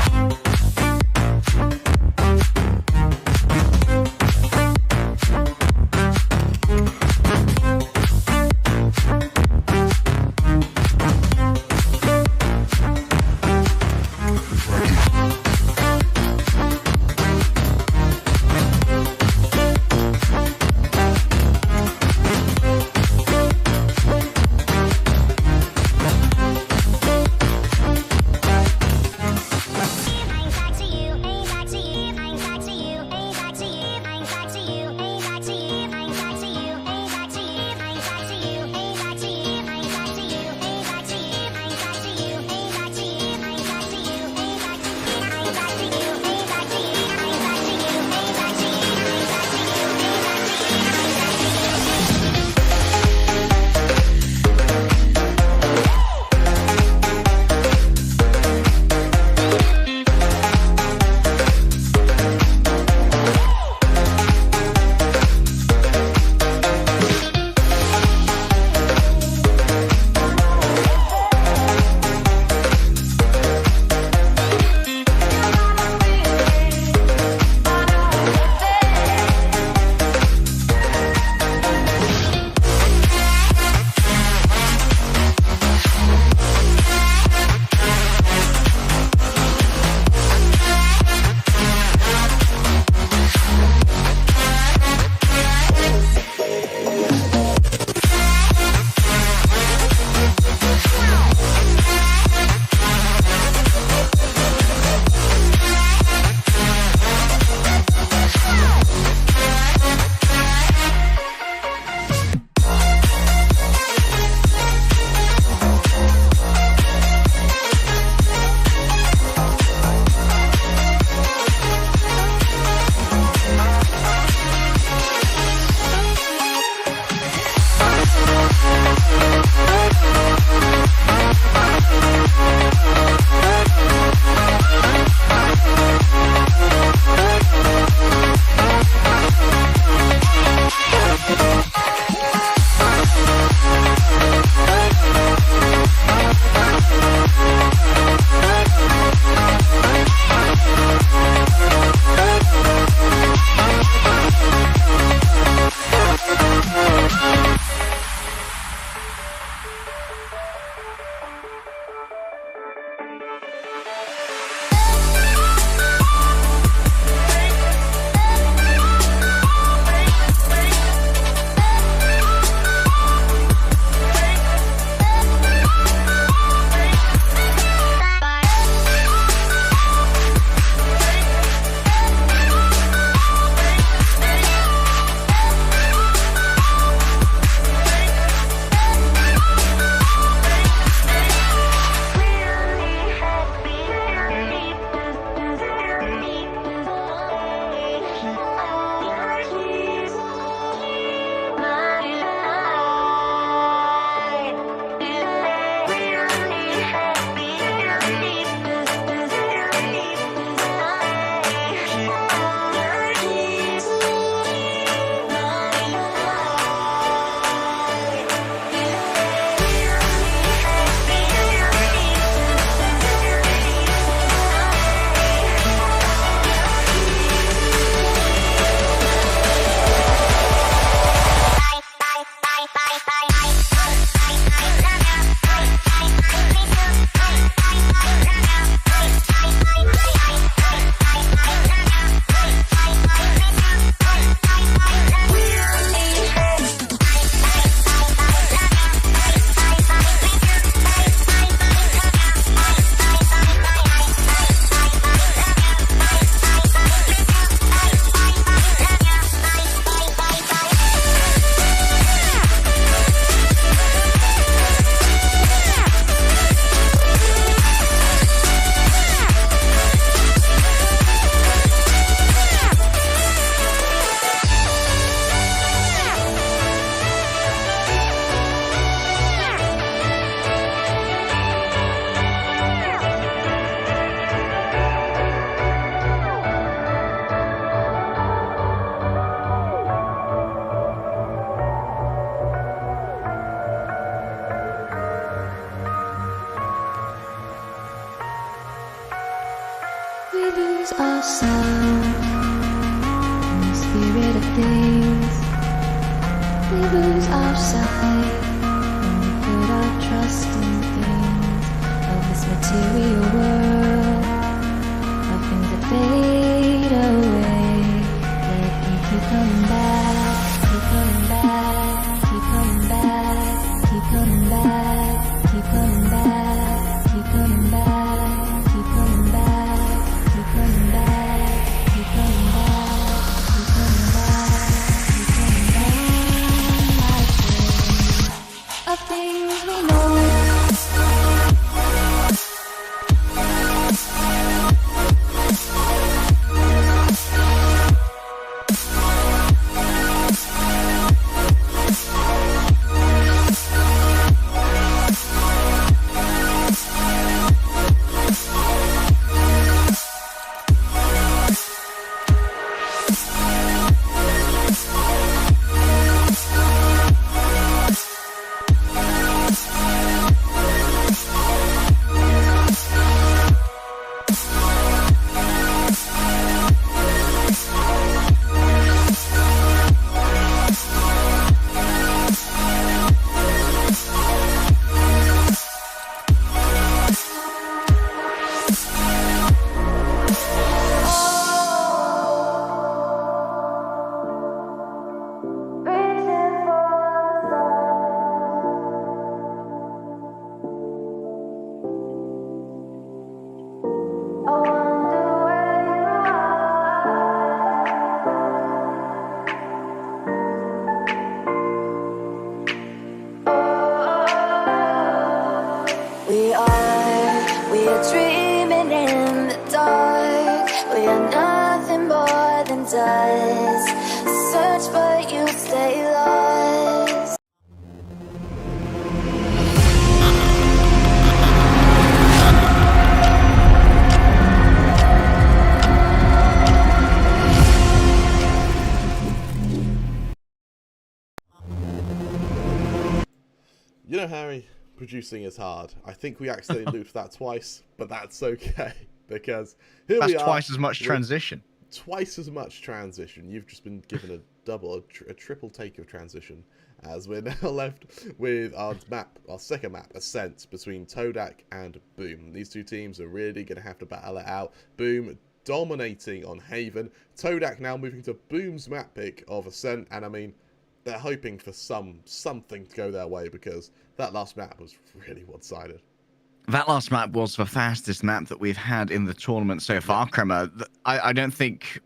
We lose ourselves in the spirit of things. We lose our sight when we put our trust in things of this material world, of things that fade away. Let me keep coming back, keep coming back, keep coming back, keep coming back, keep coming back, keep coming back, keep coming back, keep coming back, keep coming back, keep coming back, keep coming back. Of things we know. We're dreaming in the dark. We are nothing more than dust. Search but you stay lost. You know, Harry, producing is hard. I think we accidentally looped that twice, but that's okay, because here we are. That's twice as much transition. Twice as much transition. You've just been given a double, a triple take of transition, as we're now left with our map, our second map, Ascent, between Todak and Boom. These two teams are really going to have to battle it out. Boom dominating on Haven. Todak now moving to Boom's map pick of Ascent, and I mean, they're hoping for something to go their way, because that last map was really one-sided. That last map was the fastest map that we've had in the tournament so far, Kremer. I don't think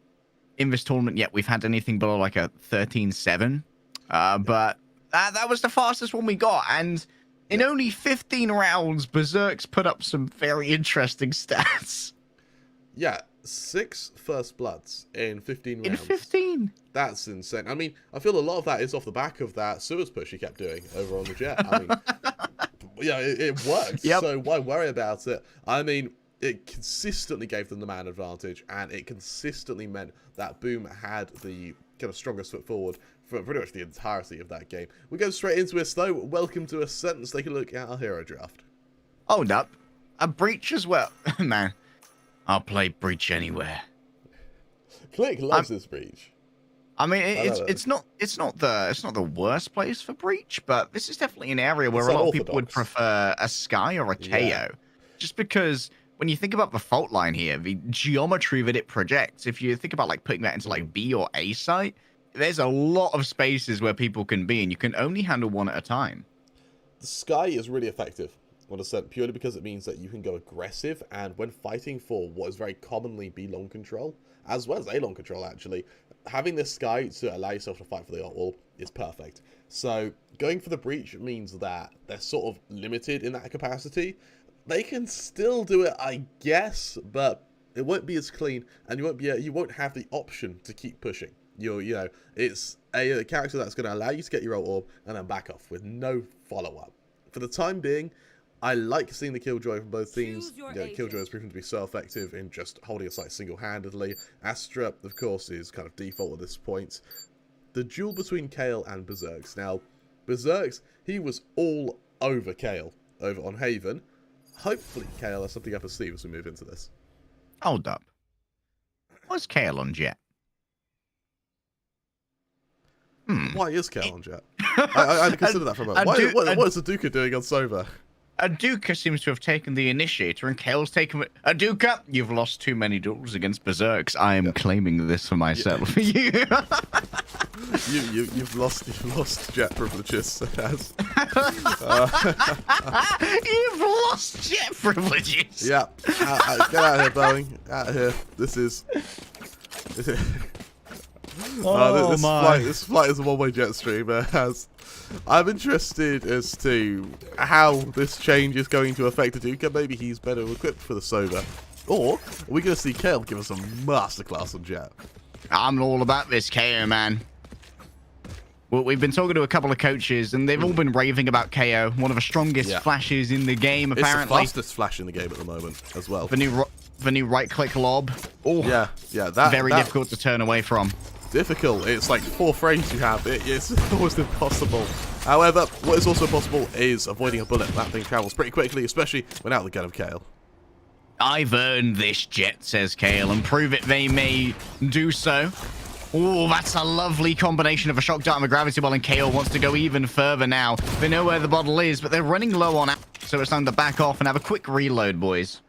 in this tournament yet we've had anything below like a 13-7. But that was the fastest one we got. And in only 15 rounds, Berserk's put up some very interesting stats. Yeah, 6 first bloods in 15 rounds. In 15? That's insane. I mean, I feel a lot of that is off the back of that sewers push he kept doing over on the jet. I mean, yeah, it works. Yep. So why worry about it? I mean, it consistently gave them the man advantage, and it consistently meant that Boom had the kind of strongest foot forward for pretty much the entirety of that game. We go straight into it, though. Welcome to Ascent. Let's take a look at our hero draft. Hold up. A Breach as well. Man, I'll play Breach anywhere. Click loves this Breach. I mean, it's not the worst place for Breach, but this is definitely an area where a lot of people would prefer a Sky or a KO. Yeah. Just because when you think about the fault line here, the geometry that it projects, if you think about like putting that into like B or A site, there's a lot of spaces where people can be, and you can only handle one at a time. The Sky is really effective on Ascent purely because it means that you can go aggressive, and when fighting for what is very commonly B long control, as well as A long control actually, having this Sky to allow yourself to fight for the wall is perfect. So going for the Breach means that they're sort of limited in that capacity. They can still do it, I guess, but it won't be as clean, and you won't have the option to keep pushing. You know, it's a character that's going to allow you to get your ult orb and then back off with no follow-up. For the time being, I like seeing the Killjoy from both teams. Killjoy has proven to be so effective in just holding a site single-handedly. Astra, of course, is kind of default at this point. The duel between Kale and Berserks. Now, Berserks, he was all over Kale over on Haven. Hopefully, Kale has something up his sleeve as we move into this. Hold up. was Kale on Jet? Why is Kale on Jet? I had to consider that for a moment. What is Aduka doing on Sova? Aduka seems to have taken the initiator, and Kale's taken it. Aduka, you've lost too many duels against Berserks. I am claiming this for myself. You've lost Jet privileges. You've lost Jet privileges. Yeah. Get out of here, Boeing. Out of here. This flight is a one-way jet stream. I'm interested as to how this change is going to affect Aduka. Maybe he's better equipped for the Sova. Or are we going to see Kale give us a masterclass on Jet? I'm all about this KO, man. Well, we've been talking to a couple of coaches, and they've all been raving about KO. One of the strongest flashes in the game, apparently. It's the fastest flash in the game at the moment, as well. The new right-click lob. Oh, yeah. Very difficult to turn away from. Difficult. It's like 4 frames you have. It's almost impossible. However, what is also possible is avoiding a bullet. That thing travels pretty quickly, especially when out of the gun of Kale. I've earned this, Jet, says Kale, and prove it they may do so. Oh, that's a lovely combination of a shock dart and a gravity ball, and Kale wants to go even further now. They know where the bottle is, but they're running low on ammo, so it's time to back off and have a quick reload, boys.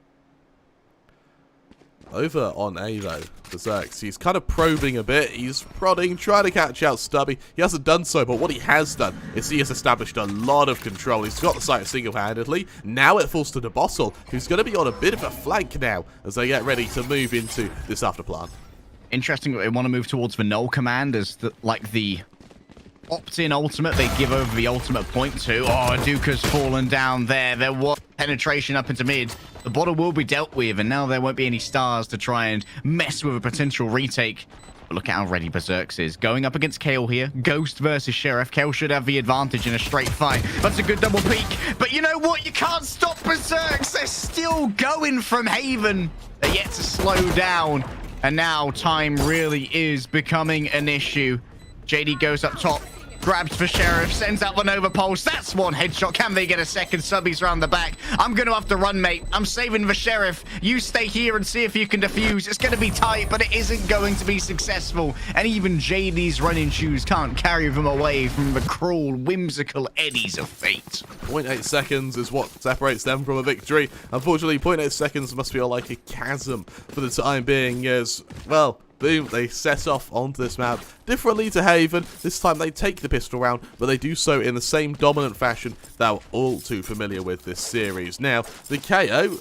Over on A, though, Berserks, he's kind of probing a bit. He's prodding, trying to catch out Stubby. He hasn't done so, but what he has done is he has established a lot of control. He's got the site single-handedly. Now it falls to the Bottle, who's going to be on a bit of a flank now as they get ready to move into this afterplan. Interesting that they want to move towards the null command as the opt-in ultimate they give over the ultimate point to. Oh, Aduka's fallen down there. There was penetration up into mid. The bottle will be dealt with, and now there won't be any stars to try and mess with a potential retake. But look at how ready Berserks is. Going up against Kale here. Ghost versus Sheriff. Kale should have the advantage in a straight fight. That's a good double peek. But you know what? You can't stop Berserks. They're still going from Haven. They're yet to slow down. And now time really is becoming an issue. JD goes up top. Grabs for Sheriff, sends out the Nova Pulse. That's one headshot. Can they get a second? Subbies round the back. I'm going to have to run, mate. I'm saving the Sheriff. You stay here and see if you can defuse. It's going to be tight, but it isn't going to be successful. And even JD's running shoes can't carry them away from the cruel, whimsical eddies of fate. 0.8 seconds is what separates them from a victory. Unfortunately, 0.8 seconds must feel like a chasm for the time being as, well, boom, they set off onto this map. Differently to Haven, this time they take the pistol round, but they do so in the same dominant fashion that we're all too familiar with this series. Now, the KO,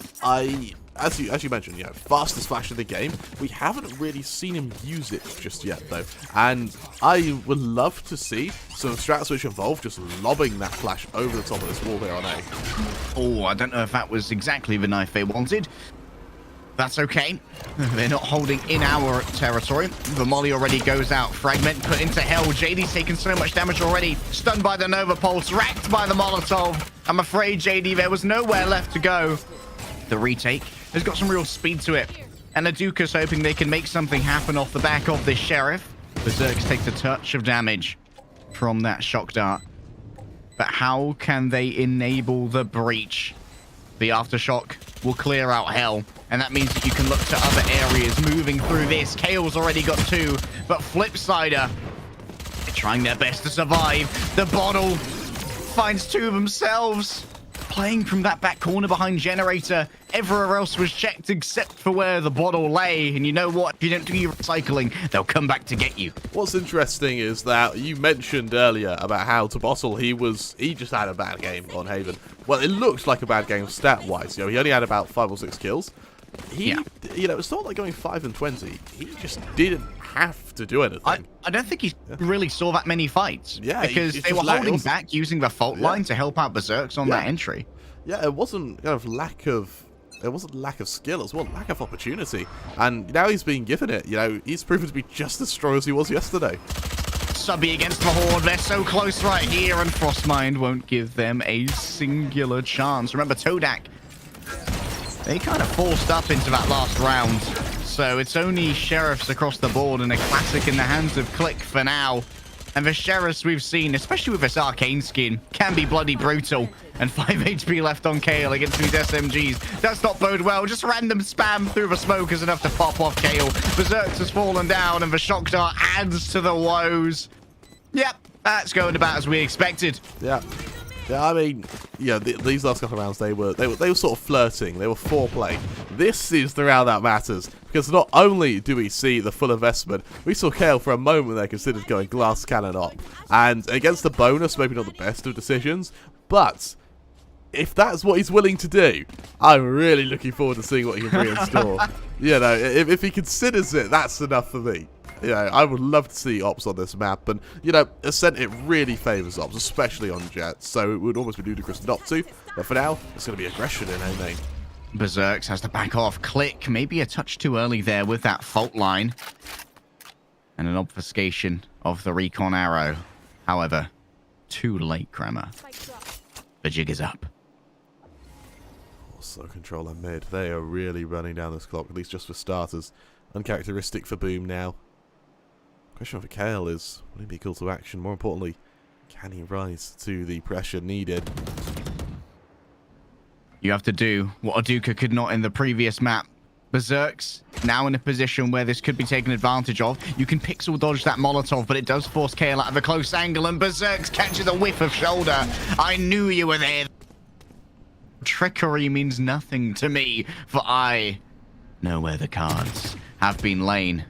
as you mentioned, fastest flash in the game. We haven't really seen him use it just yet, though. And I would love to see some strats which involve just lobbing that flash over the top of this wall here on A. Oh, I don't know if that was exactly the knife they wanted. That's okay. They're not holding in our territory. The molly already goes out. Fragment put into hell. JD's taken so much damage already. Stunned by the Nova Pulse. Racked by the Molotov. I'm afraid, JD, there was nowhere left to go. The retake has got some real speed to it. And Aduka's hoping they can make something happen off the back of this Sheriff. Berserks takes a touch of damage from that shock dart. But how can they enable the breach? The aftershock will clear out hell, and that means that you can look to other areas moving through this. Kale's already got 2, but Flipsider, they're trying their best to survive. The bottle finds 2 themselves. Playing from that back corner behind Generator. Everywhere else was checked except for where the bottle lay. And you know what? If you don't do your recycling, they'll come back to get you. What's interesting is that you mentioned earlier about how to Bottle, he just had a bad game on Haven. Well, it looked like a bad game stat-wise. He only had about 5 or 6 kills. It's not like going 5 and 20. He just didn't have to do anything. I don't think he really saw that many fights. Yeah, because they were holding back using the fault line to help out Berserks on that entry. Yeah, it wasn't lack of skill as well, lack of opportunity. And now he's being given it. He's proven to be just as strong as he was yesterday. Subby against the Horde. They're so close right here, and Frostmind won't give them a singular chance. Remember, Todak, they kind of forced up into that last round. So it's only Sheriffs across the board and a classic in the hands of Click for now. And the Sheriffs we've seen, especially with this arcane skin, can be bloody brutal. And 5 HP left on Kale against these SMGs. That's not bode well. Just random spam through the smoke is enough to pop off Kale. Berserks has fallen down, and the shock dart adds to the woes. Yep, that's going about as we expected. Yeah. Yeah, I mean, yeah, these last couple of rounds, they were sort of flirting. They were foreplay. This is the round that matters, because not only do we see the full investment, we saw Kale for a moment there considered going glass cannon up, and against the bonus, maybe not the best of decisions, but if that's what he's willing to do, I'm really looking forward to seeing what he can bring in store. You know, if he considers it, that's enough for me. You know, I would love to see Ops on this map, and, you know, Ascent, it really favours Ops, especially on Jets, so it would almost be ludicrous not to, but for now, it's going to be aggression in A-Main. Berserks has to back off. Click, maybe a touch too early there with that fault line. And an obfuscation of the recon arrow. However, too late, Kramer. The jig is up. Also, controller mid, they are really running down this clock, at least just for starters. Uncharacteristic for Boom now. Question for Kale is, will he be called to action? More importantly, can he rise to the pressure needed? You have to do what Aduka could not in the previous map. Berserks now in a position where this could be taken advantage of. You can pixel dodge that Molotov, but it does force Kale out of a close angle, and Berserks catches a whiff of shoulder. I knew you were there. Trickery means nothing to me, for I know where the cards have been laid.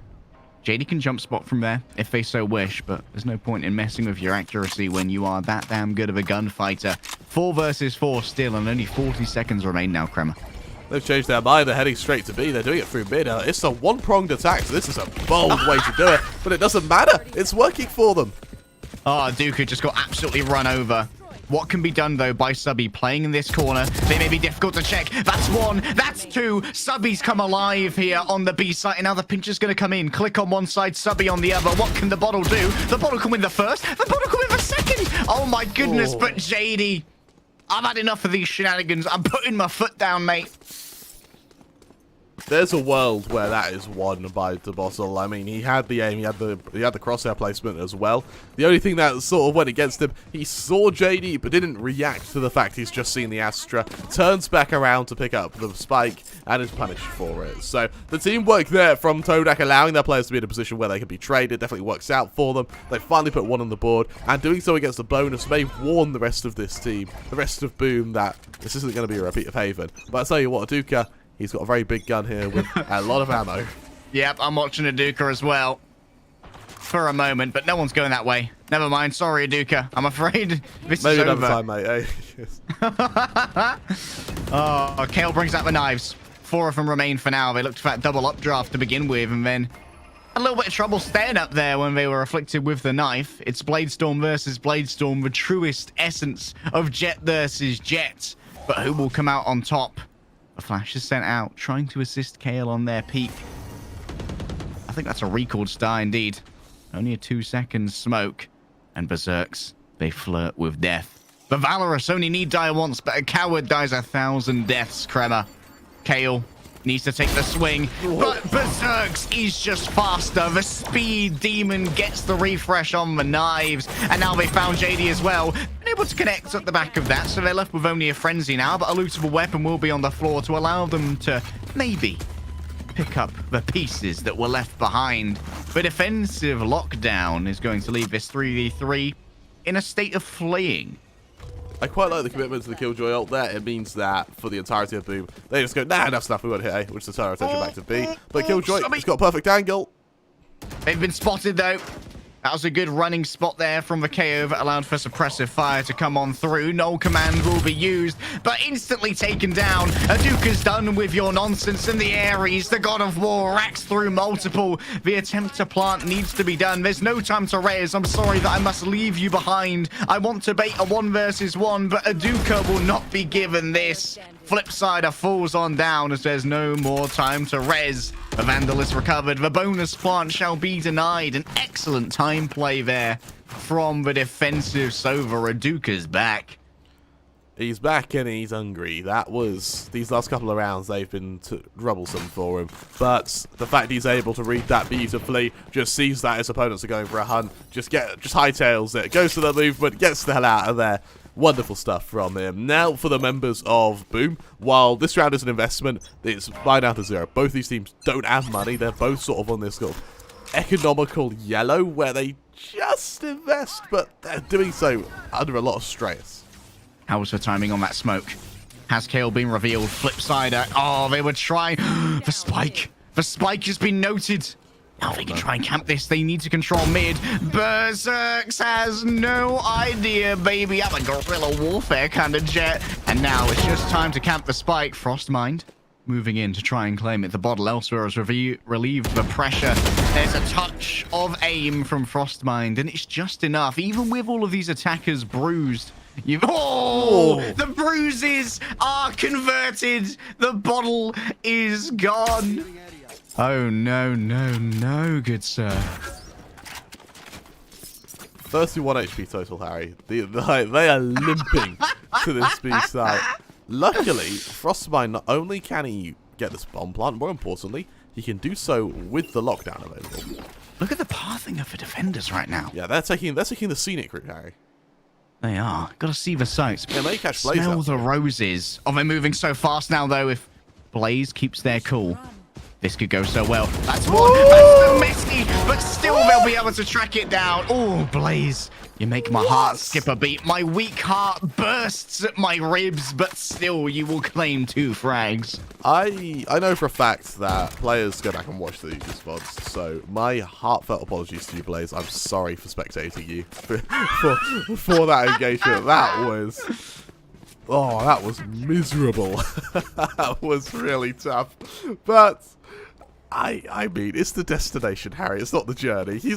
JD can jump spot from there if they so wish, but there's no point in messing with your accuracy when you are that damn good of a gunfighter. 4 versus 4 still, and only 40 seconds remain now, Kremer. They've changed their mind. They're heading straight to B. They're doing it through mid. It's a one-pronged attack, so this is a bold way to do it, but it doesn't matter. It's working for them. Oh, Dooku just got absolutely run over. What can be done, though, by Subby playing in this corner? They may be difficult to check. That's 1. That's 2. Subby's come alive here on the B site, and now the pincher's going to come in. Click on one side, Subby on the other. What can the bottle do? The bottle can win the first. The bottle can win the second. Oh, my goodness, but JD, I've had enough of these shenanigans. I'm putting my foot down, mate. There's a world where that is won by Debostle. I mean, he had the aim, he had the crosshair placement as well. The only thing that sort of went against him, he saw JD but didn't react to the fact he's just seen the Astra, turns back around to pick up the spike, and is punished for it. So the teamwork there from Todak, allowing their players to be in a position where they can be traded, definitely works out for them. They finally put 1 on the board, and doing so against a bonus may warn the rest of this team, the rest of Boom, that this isn't going to be a repeat of Haven. But I tell you what, Aduka, he's got a very big gun here with a lot of ammo. Yep, I'm watching Aduka as well for a moment, but no one's going that way. Never mind. Sorry, Aduka. I'm afraid this Maybe is over. Maybe another time, mate. Oh, Kale brings out the knives. 4 of them remain for now. They looked for that double updraft to begin with, and then a little bit of trouble staying up there when they were afflicted with the knife. It's Bladestorm versus Bladestorm, the truest essence of Jet versus Jet. But who will come out on top? A flash is sent out, trying to assist Kale on their peak. I think that's a record star indeed. Only a 2-second smoke. And Berserks, they flirt with death. The Valorous only need die once, but a coward dies 1,000 deaths, Kremer. Kale needs to take the swing, but Berserks is just faster. The speed demon gets the refresh on the knives, and now they found JD as well. Able to connect at the back of that, so they're left with only a frenzy now, but a lootable weapon will be on the floor to allow them to maybe pick up the pieces that were left behind. The defensive lockdown is going to leave this 3v3 in a state of fleeing. I quite like the commitment to the Killjoy ult there. It means that for the entirety of Boom, they just go, nah, enough stuff, we won't hit A, which is to turn our attention back to B. But Killjoy, he's got a perfect angle. They've been spotted, though. That was a good running spot there from the KO that allowed for suppressive fire to come on through. No command will be used, but instantly taken down. Aduka's done with your nonsense, and the Ares, the god of war, racks through multiple. The attempt to plant needs to be done. There's no time to res. I'm sorry that I must leave you behind. I want to bait a 1 versus 1, but Aduka will not be given this. Flipsider falls on down as there's no more time to res. The Vandal is recovered. The bonus plant shall be denied. An excellent time play there from the defensive Sova. Aduka's back. He's back and he's hungry. These last couple of rounds, they've been troublesome for him. But the fact he's able to read that beautifully, just sees that his opponents are going for a hunt, just hightails it, goes to the movement, gets the hell out of there. Wonderful stuff from him. Now for the members of Boom. While this round is an investment, it's buy down to 0. Both these teams don't have money. They're both sort of on this sort of economical yellow where they just invest, but they're doing so under a lot of stress. How was the timing on that smoke? Has Kale been revealed? Flipsider. Oh, they were trying. The spike. The spike has been noted. Now they can try and camp this. They need to control mid. Berserks has no idea, baby. I'm a guerrilla warfare kind of jet. And now it's just time to camp the spike. Frostmind moving in to try and claim it. The bottle elsewhere has relieved the pressure. There's a touch of aim from Frostmind, and it's just enough. Even with all of these attackers bruised, the bruises are converted. The bottle is gone. Oh, no, no, no, good sir. 31 HP total, Harry. They are limping to this B side. Luckily, Frostmind, not only can he get this bomb plant, more importantly, he can do so with the lockdown available. Look at the pathing of the defenders right now. Yeah, they're taking the scenic route, Harry. They are. Got to see the sights. Yeah, they catch Blaze. Smell the roses. Oh, they're moving so fast now, though. If Blaze keeps their cool, this could go so well. That's one. That's still messy, but still they'll be able to track it down. Oh, Blaze. You make my heart skip a beat. My weak heart bursts at my ribs, but still you will claim 2 frags. I know for a fact that players go back and watch the VODs, so my heartfelt apologies to you, Blaze. I'm sorry for spectating you for that engagement. That was miserable. That was really tough. But I mean, it's the destination, Harry. It's not the journey. He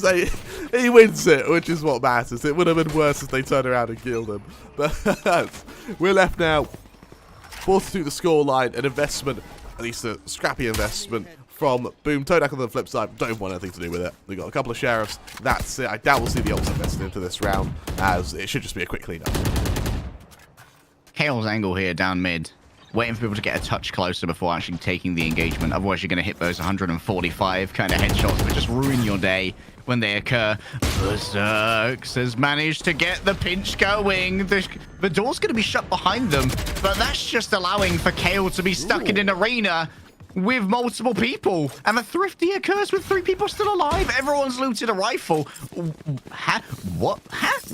wins it, which is what matters. It would have been worse if they turned around and killed him. But we're left now. 4-2 the scoreline, an investment, at least a scrappy investment from Boom. Todak on the flip side, don't want anything to do with it. We've got a couple of sheriffs. That's it. I doubt we'll see the ults invested into this round, as it should just be a quick cleanup. Kale's angle here down mid. Waiting for people to get a touch closer before actually taking the engagement. Otherwise, you're going to hit those 145 kind of headshots that just ruin your day when they occur. Berserks has managed to get the pinch going. The door's going to be shut behind them, but that's just allowing for Kale to be stuck in an arena with multiple people. And the thrifty occurs with 3 people still alive. Everyone's looted a rifle. What?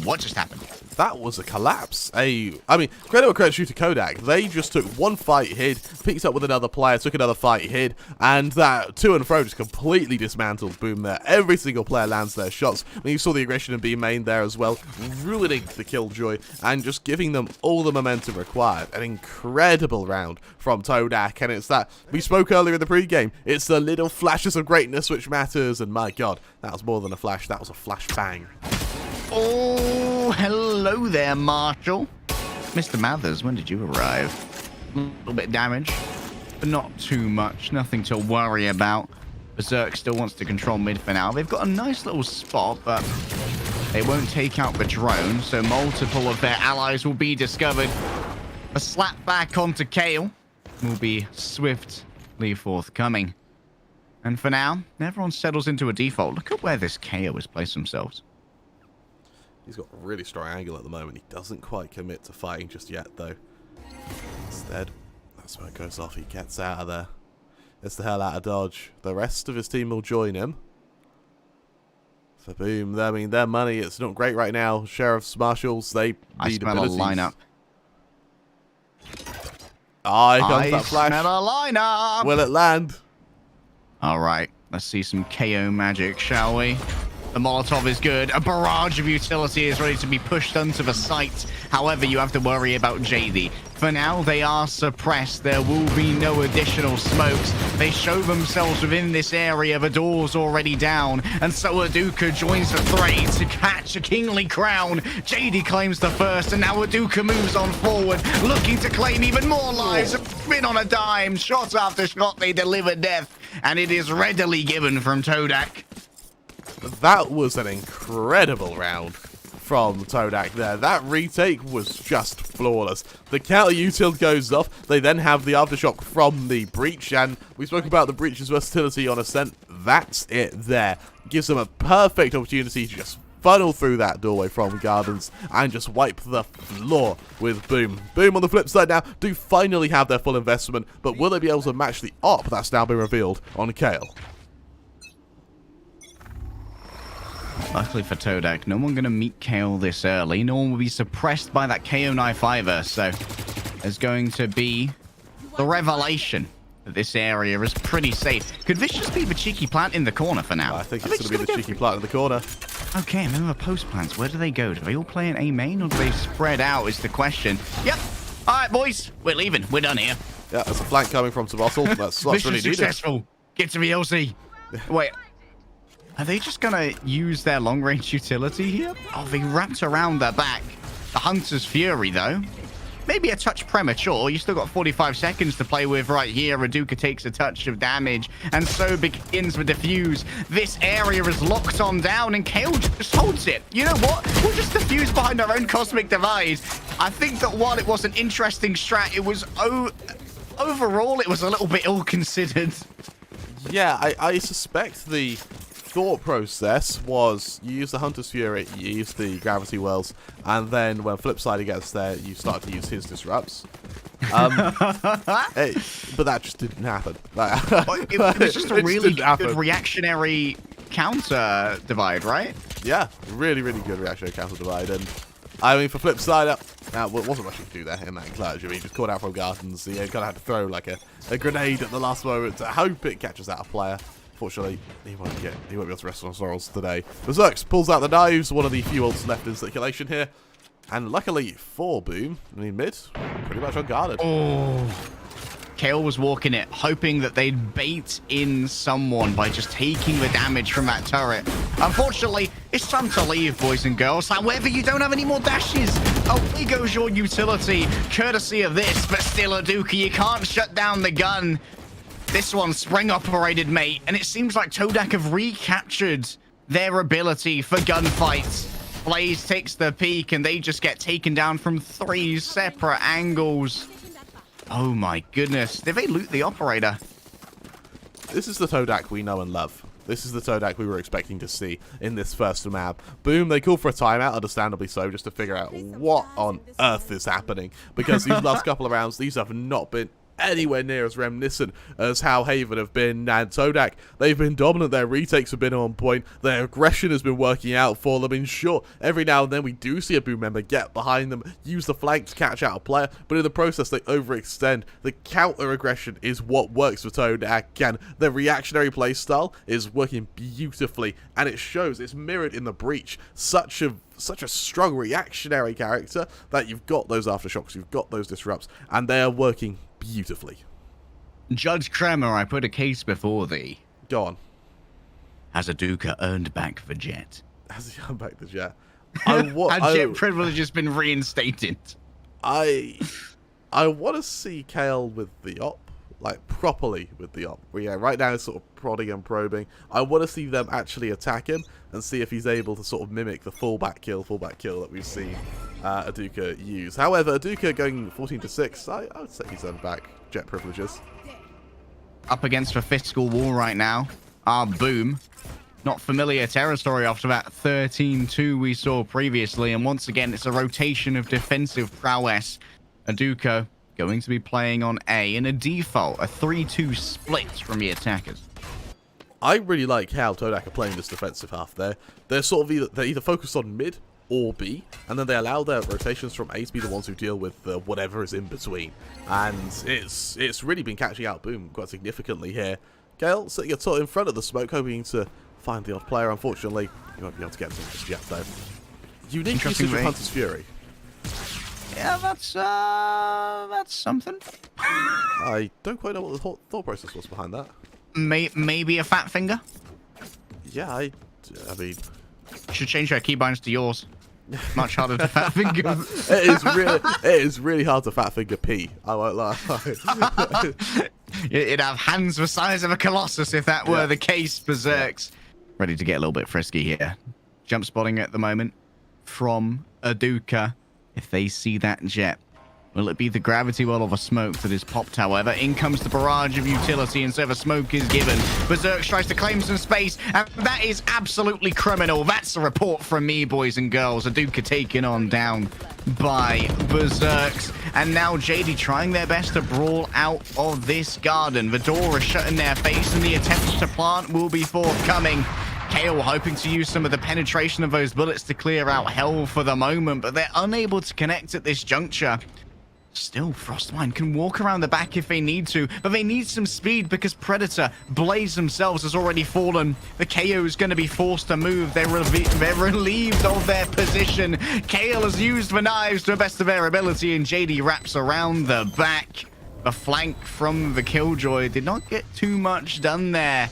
What just happened? That was a collapse. I mean, credit shooter Kodak. They just took one fight, hid, picked up with another player, took another fight, hid, and that to and fro just completely dismantled Boom there. Every single player lands their shots. I mean, you saw the aggression in B main there as well, ruining the killjoy and just giving them all the momentum required. An incredible round from Todak, and it's that we spoke earlier in the pregame. It's the little flashes of greatness which matters, and my God, that was more than a flash. That was a flash bang. Oh, hello there, Marshall. Mr. Mathers, when did you arrive? A little bit of damage, but not too much. Nothing to worry about. Berserk still wants to control mid for now. They've got a nice little spot, but they won't take out the drone, so multiple of their allies will be discovered. A slap back onto Kale will be swiftly forthcoming. And for now, everyone settles into a default. Look at where this KO has placed themselves. He's got a really strong angle at the moment. He doesn't quite commit to fighting just yet, though. Instead, that smoke goes off. He gets out of there. Gets the hell out of Dodge. The rest of his team will join him. So Boom, I mean, their money, it's not great right now. Sheriffs, marshals, they need abilities. I smell a lineup. Ah, here comes that flash. I smell a lineup. Will it land? All right, let's see some KO magic, shall we? The Molotov is good. A barrage of utility is ready to be pushed onto the site. However, you have to worry about JD. For now, they are suppressed. There will be no additional smokes. They show themselves within this area. The door's already down. And so Aduka joins the fray to catch a kingly crown. JD claims the first, and now Aduka moves on forward, looking to claim even more lives. Spin on a dime. Shot after shot, they deliver death. And it is readily given from Todak. That was an incredible round from Todak there. That retake was just flawless. The counter util goes off. They then have the aftershock from the breach, and we spoke about the breach's versatility on Ascent. That's it there. Gives them a perfect opportunity to just funnel through that doorway from Gardens and just wipe the floor with Boom. Boom on the flip side now do finally have their full investment, but will they be able to match the op that's now been revealed on Kale? Luckily for Todak, no one going to meet Kale this early. No one will be suppressed by that KO knife either, so there's going to be the revelation that this area is pretty safe. Could this just be the cheeky plant in the corner for now? I think it's going to be the cheeky plant in the corner. Okay, and then the post plants, where do they go? Do they all play in A main or do they spread out is the question. Yep. All right, boys, we're leaving. We're done here. Yeah, there's a flank coming from Tabottle. That's really needed. Successful. Get to the LC. Wait. Are they just going to use their long-range utility here? Oh, they wrapped around their back. The Hunter's Fury, though. Maybe a touch premature. You still got 45 seconds to play with right here. Raduka takes a touch of damage, and so begins the defuse. This area is locked on down, and Kale just holds it. You know what? We'll just defuse behind our own Cosmic Divide. I think that while it was an interesting strat, it was... overall, it was a little bit ill-considered. Yeah, I suspect the thought process was you use the Hunter's Fury, you use the Gravity Wells, and then when Flipside gets there, you start to use his Disrupts. But that just didn't happen. It was just a really good reactionary counter divide, right? Yeah, really, really good reactionary counter divide. And I mean, for Flipside, wasn't much you could do there in that clutch. I mean, just caught out from Gardens. You kind of had to throw like a grenade at the last moment to hope it catches out a player. Fortunately, he won't be able to rest on his laurels today. Berserks pulls out the knives, one of the few ults left in circulation here. And luckily for Boom, I mean, mid, pretty much unguarded. Oh, Kale was walking it, hoping that they'd bait in someone by just taking the damage from that turret. Unfortunately, it's time to leave, boys and girls. However, you don't have any more dashes. Away goes your utility, courtesy of this, but still Aduka, you can't shut down the gun. This one's spring-operated, mate, and it seems like Todak have recaptured their ability for gunfights. Blaze takes the peak, and they just get taken down from 3 separate angles. Oh my goodness. Did they loot the operator? This is the Todak we know and love. This is the Todak we were expecting to see in this first map. Boom, they call for a timeout, understandably so, just to figure out what on earth is happening. Because these last couple of rounds, these have not been anywhere near as reminiscent as how Haven have been, and Todak, they've been dominant. Their retakes have been on point, their aggression has been working out for them. In short, every now and then we do see a Boom member get behind them, use the flank to catch out a player, but in the process they overextend. The counter aggression is what works for Todak, and their reactionary playstyle is working beautifully, and it shows. It's mirrored in the breach. Such a strong reactionary character that you've got those aftershocks, you've got those disrupts, and they are working beautifully. Judge Kremer, I put a case before thee. Go on. Has Aduka earned back the jet? Has he earned back the jet? Has jet privilege has been reinstated? I want to see Kale with the op, like properly with the op. Yeah, right now it's sort of prodding and probing. I want to see them actually attack him and see if he's able to sort of mimic the fullback kill that we've seen Aduka use. However, Aduka going 14-6, I would say he's earned back jet privileges. Up against a fiscal wall right now. Boom. Not familiar territory after that 13-2 we saw previously, and once again it's a rotation of defensive prowess. Aduka going to be playing on A in a default, a 3-2 split from the attackers. I really like how Todak are playing this defensive half there. They're sort of either focused on mid or B, and then they allow their rotations from A to be the ones who deal with whatever is in between. And it's really been catching out Boom quite significantly here. Gale sitting sort of in front of the smoke, hoping to find the odd player. Unfortunately, you won't be able to get him just yet, though. Unique usage of Hunter's Fury. Yeah, that's something. I don't quite know what the thought process was behind that. Maybe a fat finger? Yeah, I mean... Should change our keybinds to yours. Much harder to fat finger. It is really hard to fat finger P. I won't lie. It'd have hands the size of a colossus if that were the case, Berserks. Ready to get a little bit frisky here. Jump spotting at the moment. from Aduka if they see that jet. Will it be the gravity well of a smoke that is popped, however? In comes the barrage of utility, and so the smoke is given. Berserk tries to claim some space, and that is absolutely criminal. That's a report from me, boys and girls. Aduka taken on down by Berserks. And now JD trying their best to brawl out of this garden. The door is shut in their face, and the attempts to plant will be forthcoming. Kale hoping to use some of the penetration of those bullets to clear out hell for the moment, but they're unable to connect at this juncture. Still, Frostmine can walk around the back if they need to, but they need some speed because Predator, Blaze themselves, has already fallen. The KO is going to be forced to move. They're relieved of their position. Kale has used the knives to the best of their ability, and JD wraps around the back. The flank from the Killjoy did not get too much done there.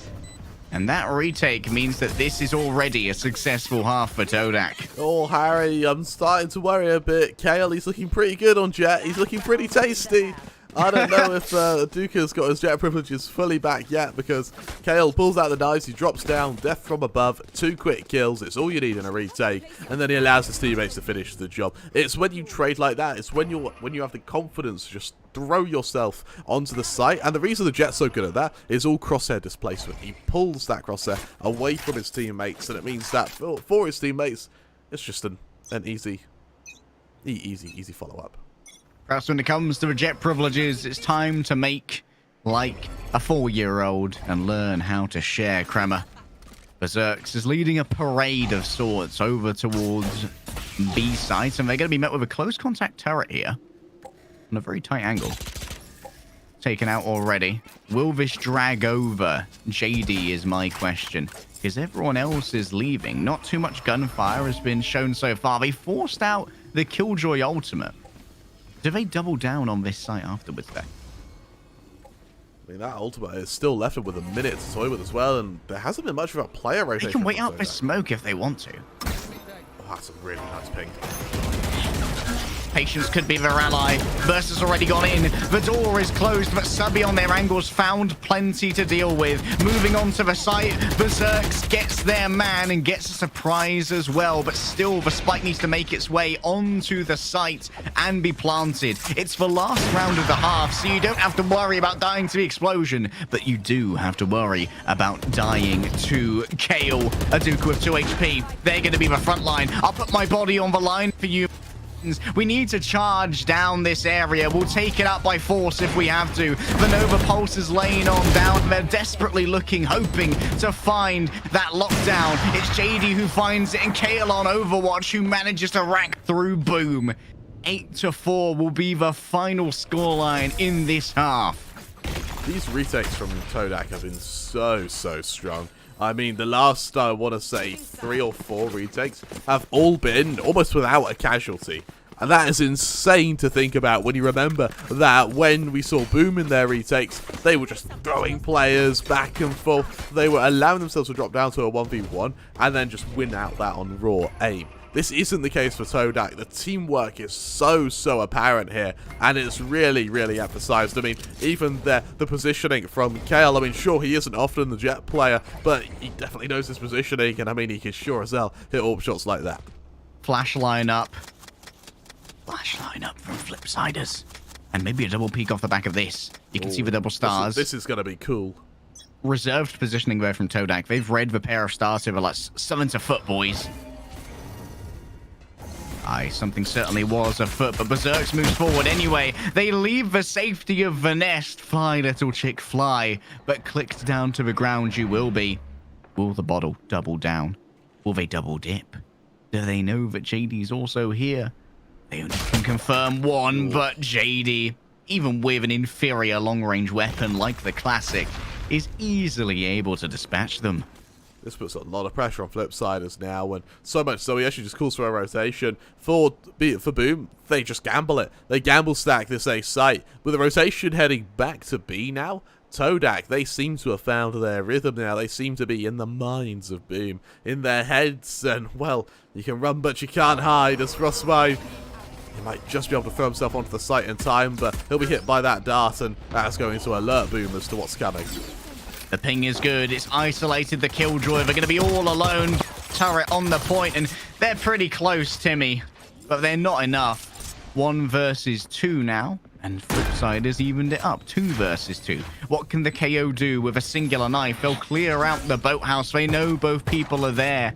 And that retake means that this is already a successful half for Todak. Oh, Harry, I'm starting to worry a bit. Kale, he's looking pretty good on Jet. He's looking pretty tasty. I don't know if Duka's got his Jet privileges fully back yet, because Kale pulls out the knives, he drops down, death from above, 2 quick kills. It's all you need in a retake, and then he allows his teammates to finish the job. It's when you trade like that, it's when you have the confidence to just throw yourself onto the site. And the reason the Jet's so good at that is all crosshair displacement. He pulls that crosshair away from his teammates, and it means that for his teammates, it's just an easy follow-up. Perhaps when it comes to the Jet privileges, it's time to make like a 4-year-old and learn how to share Kremer. Berserks is leading a parade of sorts over towards B site, and they're going to be met with a close contact turret here on a very tight angle. Taken out already. Will this drag over JD is my question, because everyone else is leaving. Not too much gunfire has been shown so far. They forced out the Killjoy ultimate. Do they double down on this site afterwards then? I mean, that ultimate is still left with a minute to toy with as well, and there hasn't been much of a player rotation. They can wait out for smoke if they want to. Oh, that's a really nice ping. Patience could be their ally. Burst has already gone in. The door is closed, but Subby on their angles found plenty to deal with. Moving on to the site, Berserks gets their man and gets a surprise as well, but still the spike needs to make its way onto the site and be planted. It's the last round of the half, so you don't have to worry about dying to the explosion, but you do have to worry about dying to Kale. Aduka with 2 HP. They're going to be the front line. I'll put my body on the line for you. We need to charge down this area. We'll take it out by force if we have to. The Nova Pulse is laying on down. They're desperately looking, hoping to find that lockdown. It's JD who finds it, and Kale on Overwatch who manages to rack through Boom. 8-4 will be the final scoreline in this half. These retakes from Todak have been so strong. I mean, the last, I want to say, 3 or 4 retakes have all been almost without a casualty. And that is insane to think about when you remember that when we saw Boom in their retakes, they were just throwing players back and forth. They were allowing themselves to drop down to a 1v1 and then just win out that on raw aim. This isn't the case for Todak. The teamwork is so apparent here, and it's really emphasized. I mean, even the positioning from Kale, I mean, sure, he isn't often the Jet player, but he definitely knows his positioning, and I mean, he can sure as hell hit AWP shots like that. Flash line up. Flash line up from Flipsiders. And maybe a double peek off the back of this. You can see the double stars. This is going to be cool. Reserved positioning there from Todak. They've read the pair of stars over like summons afoot, boys. Something certainly was afoot, but Berserks moves forward anyway. They leave the safety of the nest. Fly, little chick, fly. But clicked down to the ground you will be. Will the bottle double down? Will they double dip? Do they know that JD's also here? They only can confirm one, but JD, even with an inferior long-range weapon like the Classic, is easily able to dispatch them. This puts a lot of pressure on Flipsiders now, and so much so he actually just calls for a rotation. For Boom, they just gamble it. They gamble stack this A site. With the rotation heading back to B now, Todak, they seem to have found their rhythm now. They seem to be in the minds of Boom, in their heads, and, well, you can run but you can't hide as Frostmine. He might just be able to throw himself onto the site in time, but he'll be hit by that dart, and that's going to alert Boom as to what's coming. The ping is good. It's isolated the Killjoy. They're going to be all alone. Turret on the point, and They're pretty close, Timmy, but they're not enough. 1 versus 2 now, and Flipside has evened it up. 2 versus 2. What can the KO do with a singular knife? They'll clear out the boathouse. They know both people are there.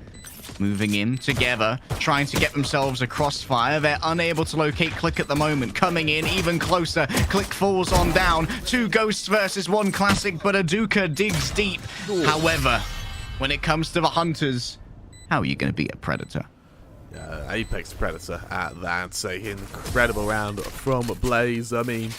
Moving in together, trying to get themselves a crossfire. They're unable to locate Click at the moment. Coming in even closer. Click falls on down. 2 ghosts versus 1 classic, but Aduka digs deep. Ooh. However, when it comes to the hunters, how are you going to beat a predator? Apex Predator at that. An incredible round from Blaze. I mean,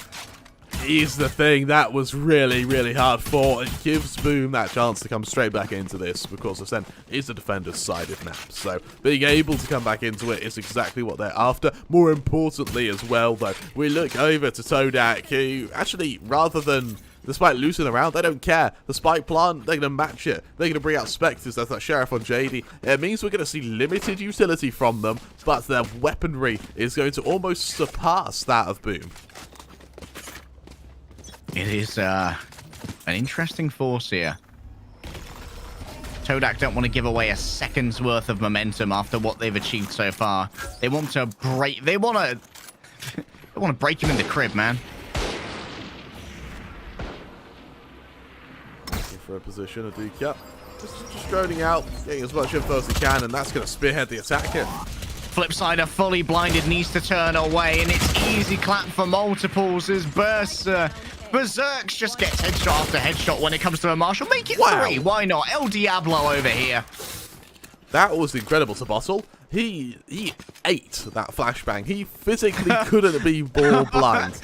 here's the thing, that was really, really hard fought. It gives Boom that chance to come straight back into this, because Ascent is the defender's side of map. So being able to come back into it is exactly what they're after. More importantly as well, though, we look over to Todak, who actually, rather than, despite losing around, they don't care. The spike plant, they're going to match it. They're going to bring out Spectres. That's that Sheriff on JD. It means we're going to see limited utility from them, but their weaponry is going to almost surpass that of Boom. It is an interesting force here. Todak don't want to give away a second's worth of momentum after what they've achieved so far. They want to break. They want to break him in the crib, man. For a position, Aduka just droning out, getting as much info as he can, and that's going to spearhead the attack here. Flipside, fully blinded, needs to turn away, and it's easy clap for multiples as Berserks just gets headshot after headshot when it comes to a Marshall. Make it 3. Why not? El Diablo over here. That was incredible to Bottle. He ate that flashbang. He physically couldn't be more blind.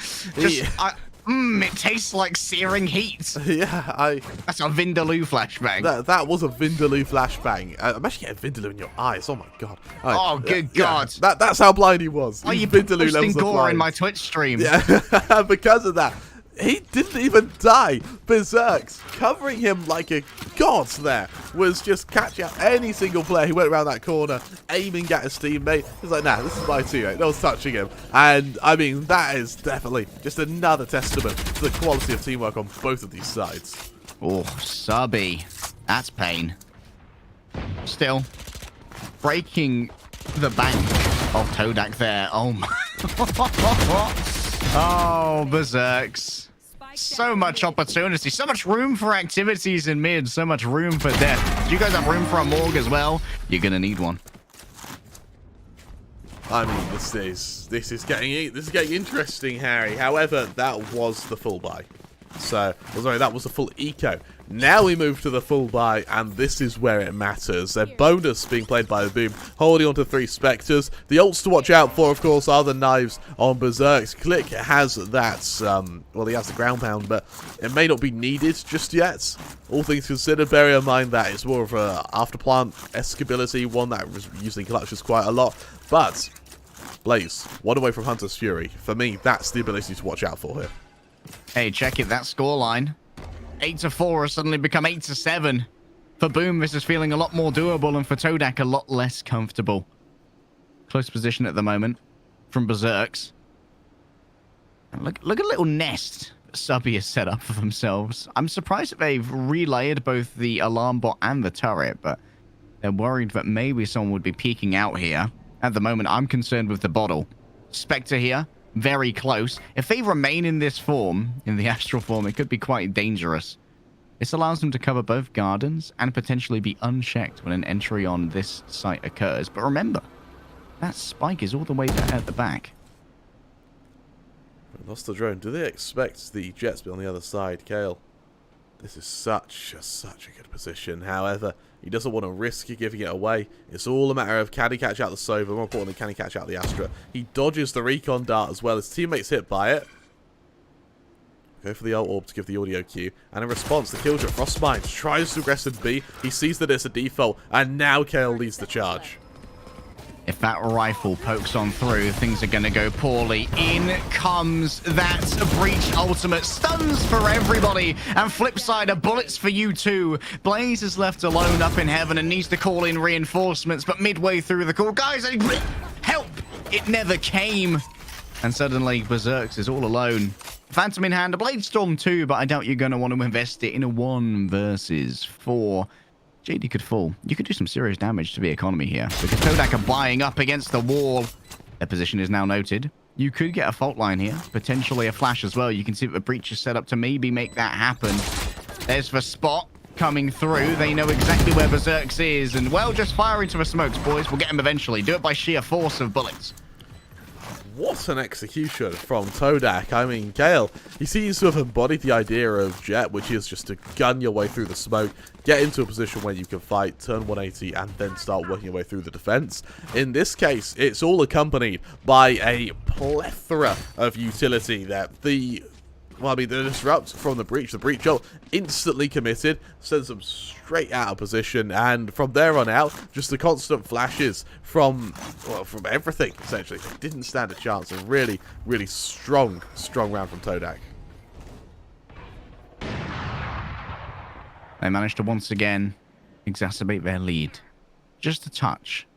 It tastes like searing heat. Yeah, That's a Vindaloo flashbang. That was a Vindaloo flashbang. I'm actually getting Vindaloo in your eyes. Oh my god. Oh, good god. That's how blind he was. Oh, you Vindaloo levels of gore in my Twitch stream. Yeah, because of that. He didn't even die. Berserks covering him like a god there was just catching out any single player who went around that corner, aiming at his teammate. He's like, nah, this is my teammate. No one's touching him. And, I mean, that is definitely just another testament to the quality of teamwork on both of these sides. Oh, subby. That's pain. Still, breaking the bank of Todak there. Oh, my. Oh, Berserks. So much opportunity, so much room for activities in mid, so much room for death. Do you guys have room for a morgue as well? You're gonna need one. I mean, this is getting interesting, Harry. However, that was the full buy. So, sorry, that was the full eco. Now we move to the full buy, and this is where it matters. A bonus being played by the Boom, holding on to 3 Spectres. The ults to watch out for, of course, are the knives on Berserks. Click has that, well, he has the ground pound, but it may not be needed just yet. All things considered, bear in mind that it's more of a afterplant-esque ability, one that usually clutches quite a lot. But, Blaze, 1 away from Hunter's Fury. For me, that's the ability to watch out for here. Hey, check it, that scoreline. 8-4 has suddenly become 8-7. For Boom, this is feeling a lot more doable, and for Todak, a lot less comfortable. Close position at the moment from Berserks. And look at a little nest that Subby has set up for themselves. I'm surprised that they've relayered both the alarm bot and the turret, but they're worried that maybe someone would be peeking out here. At the moment, I'm concerned with the bottle. Spectre here. Very close. If they remain in this form, in the astral form, it could be quite dangerous. This allows them to cover both gardens and potentially be unchecked when an entry on this site occurs. But remember, that spike is all the way there at the back. Lost the drone. Do they expect the jets to be on the other side, Kale? This is such a good position. However, he doesn't want to risk giving it away. It's all a matter of can he catch out the Sova, more importantly, can he catch out the Astra. He dodges the recon dart as well. His teammates hit by it. Go for the ult orb to give the audio cue. And in response, the Killjoy Frostbind tries to aggress B. He sees that it's a default, and now Kale leads the charge. If that rifle pokes on through, things are going to go poorly. In comes that breach ultimate. Stuns for everybody. And Flipside, bullets for you too. Blaze is left alone up in heaven and needs to call in reinforcements. But midway through the call, guys, help! It never came. And suddenly, Berserks is all alone. Phantom in hand, a Blade Storm too, but I doubt you're going to want to invest it in a 1 versus 4. JD could fall. You could do some serious damage to the economy here because Todak are buying up against the wall. Their position is now noted. You could get a fault line here, potentially a flash as well. You can see that the breach is set up to maybe make that happen. There's the spot coming through. They know exactly where Berserk's is, and well, just fire into the smokes, boys. We'll get him eventually. Do it by sheer force of bullets. What an execution from Todak. I mean, Gale, he seems to have embodied the idea of Jet, which is just to gun your way through the smoke, get into a position where you can fight, turn 180, and then start working your way through the defense. In this case, it's all accompanied by a plethora of utility that the disrupt from the breach. The breach ult instantly committed, sends them straight out of position, and from there on out, just the constant flashes from everything, essentially. They didn't stand a chance. A really, really strong round from Todak. They managed to once again exacerbate their lead. Just a touch.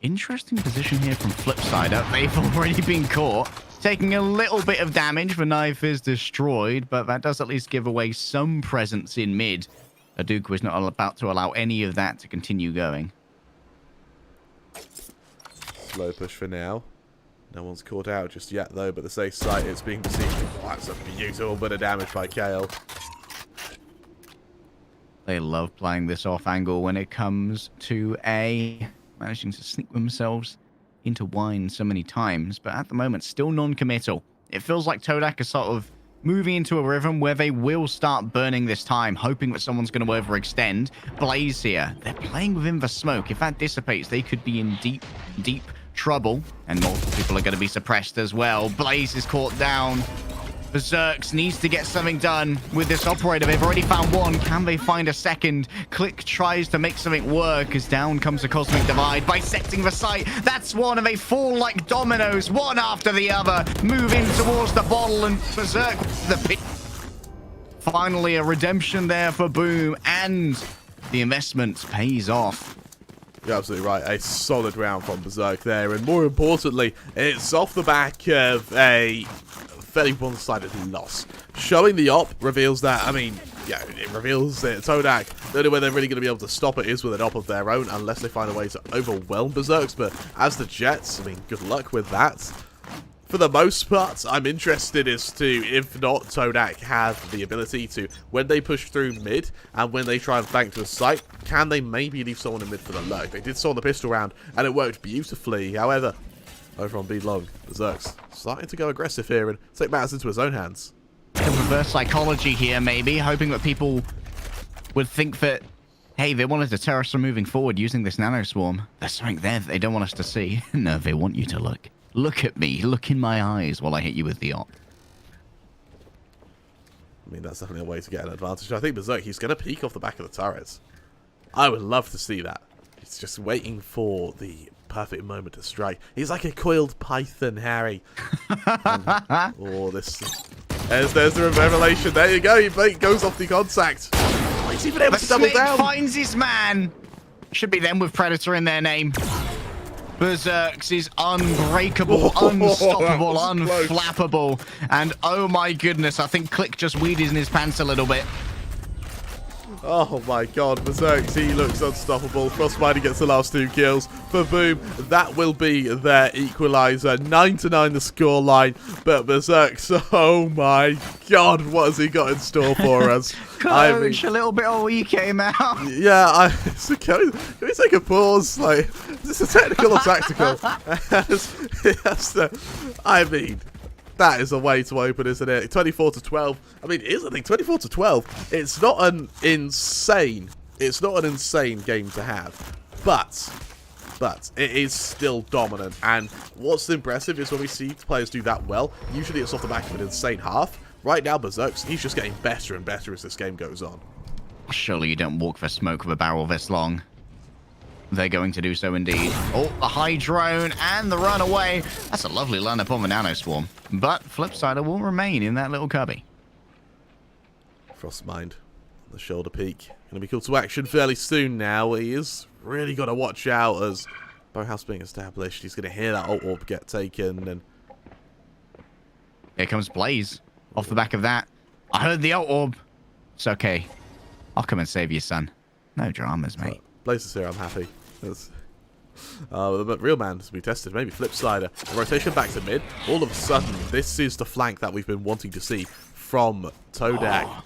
Interesting position here from Flipside. They've already been caught. Taking a little bit of damage. The knife is destroyed, but that does at least give away some presence in mid. Aduku is not about to allow any of that to continue going. Slow push for now. No one's caught out just yet, though, but the safe site is being besieged. Oh, that's a beautiful bit of damage by Kale. They love playing this off angle when it comes to A. Managing to sneak themselves into wine so many times, but at the moment, still non-committal. It feels like Todak is sort of moving into a rhythm where they will start burning this time, hoping that someone's going to overextend. Blaze here. They're playing within the smoke. If that dissipates, they could be in deep, deep trouble, and multiple people are going to be suppressed as well. Blaze is caught down. Berserks needs to get something done with this operator. They've already found one. Can they find a second? Click tries to make something work as down comes the Cosmic Divide, bisecting the site. That's one, and they fall like dominoes, one after the other, moving towards the bottle, and Berserk the pit. Finally, a redemption there for Boom, and the investment pays off. You're absolutely right. A solid round from Berserk there, and more importantly, it's off the back of a fairly one-sided loss. Showing the op reveals that, I mean, yeah, it reveals that Todak, the only way they're really going to be able to stop it is with an op of their own, unless they find a way to overwhelm Berserks. But as the Jets, I mean, good luck with that. For the most part, I'm interested as to, if not, Todak have the ability to, when they push through mid, and when they try and flank to a site, can they maybe leave someone in mid for the lurk? They did so on the pistol round, and it worked beautifully. However, over on B long, Berserk's starting to go aggressive here and take matters into his own hands. A reverse psychology here, maybe, hoping that people would think that, hey, they wanted to deter us from moving forward using this nano swarm. There's something there that they don't want us to see. No, they want you to look. Look at me. Look in my eyes while I hit you with the op. I mean, that's definitely a way to get an advantage. I think Berserk, he's going to peek off the back of the turrets. I would love to see that. He's just waiting for the perfect moment to strike. He's like a coiled python, Harry. Oh, this... There's the revelation. There you go. He goes off the contact. Oh, he's even able to double down. Finds his man. Should be them with Predator in their name. Berserks is unbreakable, unstoppable, unflappable. And oh my goodness, I think Click just weeded in his pants a little bit. Oh my god, Berserks, he looks unstoppable. Frostbite gets the last 2 kills. For Boom, that will be their equaliser. 9-9 the scoreline. But Berserks, oh my god, what has he got in store for us? Coach, a little bit all you came out. Yeah, so can we take a pause? Like, is this a technical or tactical? I mean... That is a way to open, isn't it? 24-12. I mean, it is, I think, 24-12. It's not an insane game to have. But it is still dominant. And what's impressive is when we see players do that well, usually it's off the back of an insane half. Right now, Berserk's, he's just getting better and better as this game goes on. Surely you don't walk for smoke with a barrel this long. They're going to do so indeed. Oh, the high drone and the runaway. That's a lovely lineup on the nano swarm. But Flipsider will remain in that little cubby. Frostmind, the shoulder peak. Going to be called to action fairly soon now. He is really got to watch out as Bowhouse being established. He's going to hear that ult orb get taken. And here comes Blaze. Off the back of that. I heard the ult orb. It's okay. I'll come and save you, son. No dramas, mate. Blazers here, I'm happy. The real man has been tested. Maybe flip slider. The rotation back to mid. All of a sudden, this is the flank that we've been wanting to see from Todak.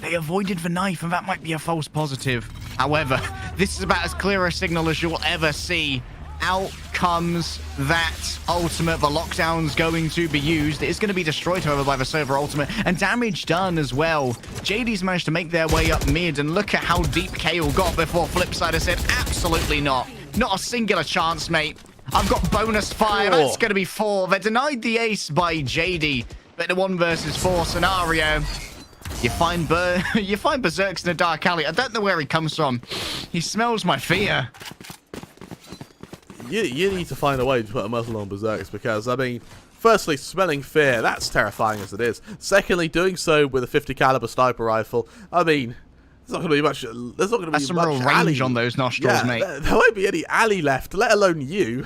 They avoided the knife, and that might be a false positive. However, this is about as clear a signal as you'll ever see. Out comes that ultimate. The lockdown's going to be used. It's going to be destroyed, however, by the server ultimate, and damage done as well. JD's managed to make their way up mid, and look at how deep Kale got before Flipsider said, absolutely not. Not a singular chance, mate. I've got bonus fire. That's going to be 4. They're denied the ace by JD, but in a 1 versus 4 scenario, you find Berserks in a dark alley. I don't know where he comes from. He smells my fear. You need to find a way to put a muzzle on Berserks because, I mean, firstly, smelling fear, that's terrifying as it is. Secondly, doing so with a 50 caliber sniper rifle, I mean, there's not going to be much. There's not going to be some much real range on those nostrils, mate. There won't be any alley left, let alone you.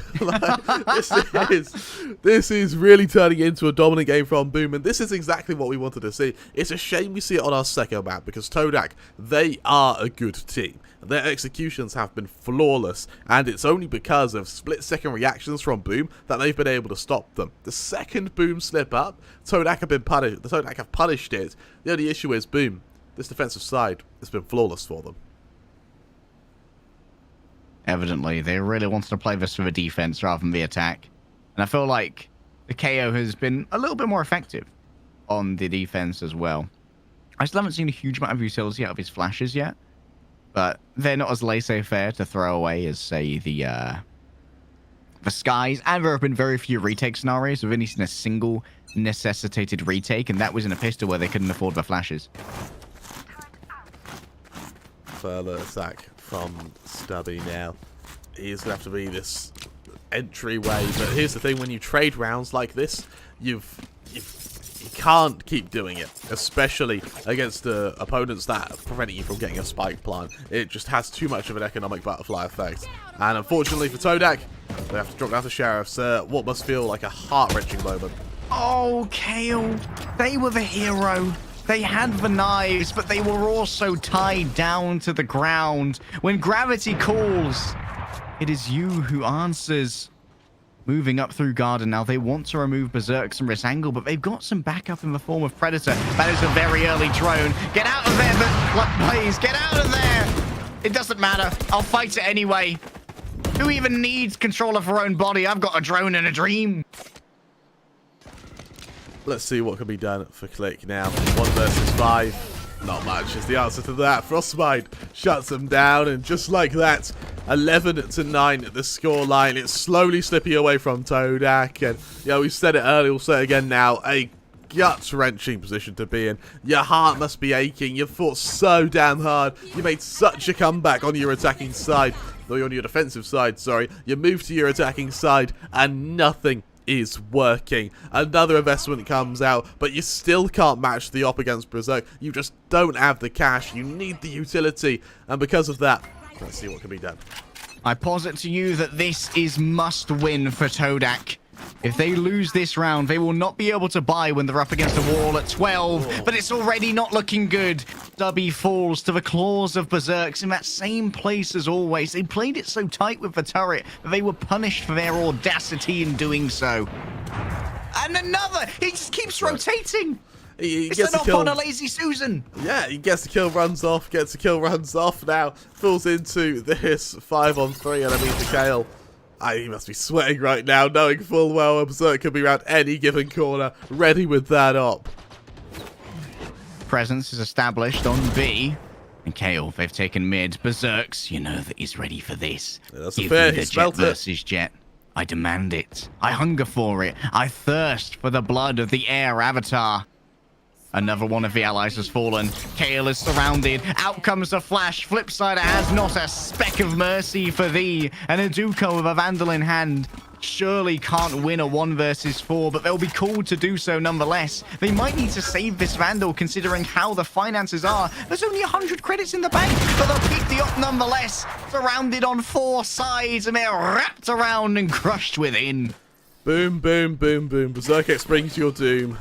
This is really turning into a dominant game from Boom, and this is exactly what we wanted to see. It's a shame we see it on our second map because Todak, they are a good team. Their executions have been flawless, and it's only because of split-second reactions from Boom that they've been able to stop them. The second Boom slip up, Todak have been punished. The Todak have punished it. The only issue is Boom. This defensive side has been flawless for them. Evidently, they really wanted to play this for the defense rather than the attack, and I feel like the KO has been a little bit more effective on the defense as well. I still haven't seen a huge amount of utility out of his flashes yet, but they're not as laissez-faire to throw away as, say, the skies. And there have been very few retake scenarios. We've only seen a single necessitated retake, and that was in a pistol where they couldn't afford the flashes. Further attack from Stubby now. He's going to have to be this entryway, but here's the thing, when you trade rounds like this, you can't keep doing it, especially against opponents that are preventing you from getting a spike plant. It just has too much of an economic butterfly effect. And unfortunately for Todak, they have to drop down to Sheriff's, what must feel like a heart-wrenching moment. Oh, Kale, they were the hero. They had the knives, but they were also tied down to the ground. When gravity calls, it is you who answers. Moving up through Garden now, they want to remove Berserks from this angle, but they've got some backup in the form of Predator. That is a very early drone. Get out of there, but please, get out of there. It doesn't matter. I'll fight it anyway. Who even needs control of her own body? I've got a drone and a dream. Let's see what can be done for Click now. 1 versus 5. Not much is the answer to that. Frostbite shuts them down, and just like that, 11-9 at the scoreline. It's slowly slipping away from Todak, and yeah, we said it earlier, we'll say it again now. A gut-wrenching position to be in. Your heart must be aching. You've fought so damn hard. You made such a comeback on your attacking side. No, on your defensive side, sorry. You moved to your attacking side, and nothing is working. Another investment comes out, but you still can't match the op against Berserk. You just don't have the cash. You need the utility, and because of that, let's see what can be done. I posit to you that this is must win for Todak. If they lose this round, they will not be able to buy when they're up against a wall at 12, but it's already not looking good. Stubby falls to the claws of Berserks in that same place as always. They played it so tight with the turret that they were punished for their audacity in doing so. And another! He just keeps rotating! He it's gets an a kill on a lazy Susan. Yeah, he gets the kill, runs off, gets the kill, runs off. Now falls into this 5-on-3, and I mean, Mikhail, he must be sweating right now, knowing full well Berserk could be around any given corner, ready with that op. Presence is established on B. And Kale, they've taken mid. Berserks, you know that he's ready for this. Yeah, that's Give fair. me the jet versus jet. I demand it. I hunger for it. I thirst for the blood of the air avatar. Another one of the allies has fallen. Kale is surrounded. Out comes the flash. Flipsider has not a speck of mercy for thee. And Aduko with a Vandal in hand surely can't win a 1 versus 4, but they'll be called to do so nonetheless. They might need to save this Vandal considering how the finances are. There's only 100 credits in the bank, but they'll keep the op nonetheless. Surrounded on 4 sides, and they're wrapped around and crushed within. Boom, boom, boom, boom. Berserk X brings your doom.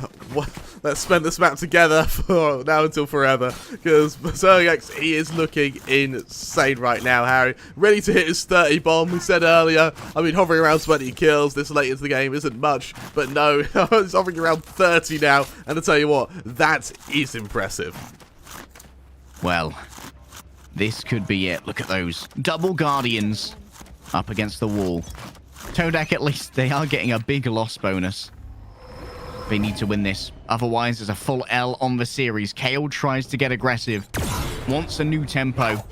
let's spend this map together for now until forever. Because DivisionX, he is looking insane right now, Harry. Ready to hit his 30 bomb. We said earlier, I mean, hovering around 20 kills this late into the game isn't much. But no, he's hovering around 30 now. And I tell you what, that is impressive. Well, this could be it. Look at those double Guardians up against the wall. Todak, at least, they are getting a big loss bonus. They need to win this. Otherwise, there's a full L on the series. Kale tries to get aggressive. Wants a new tempo.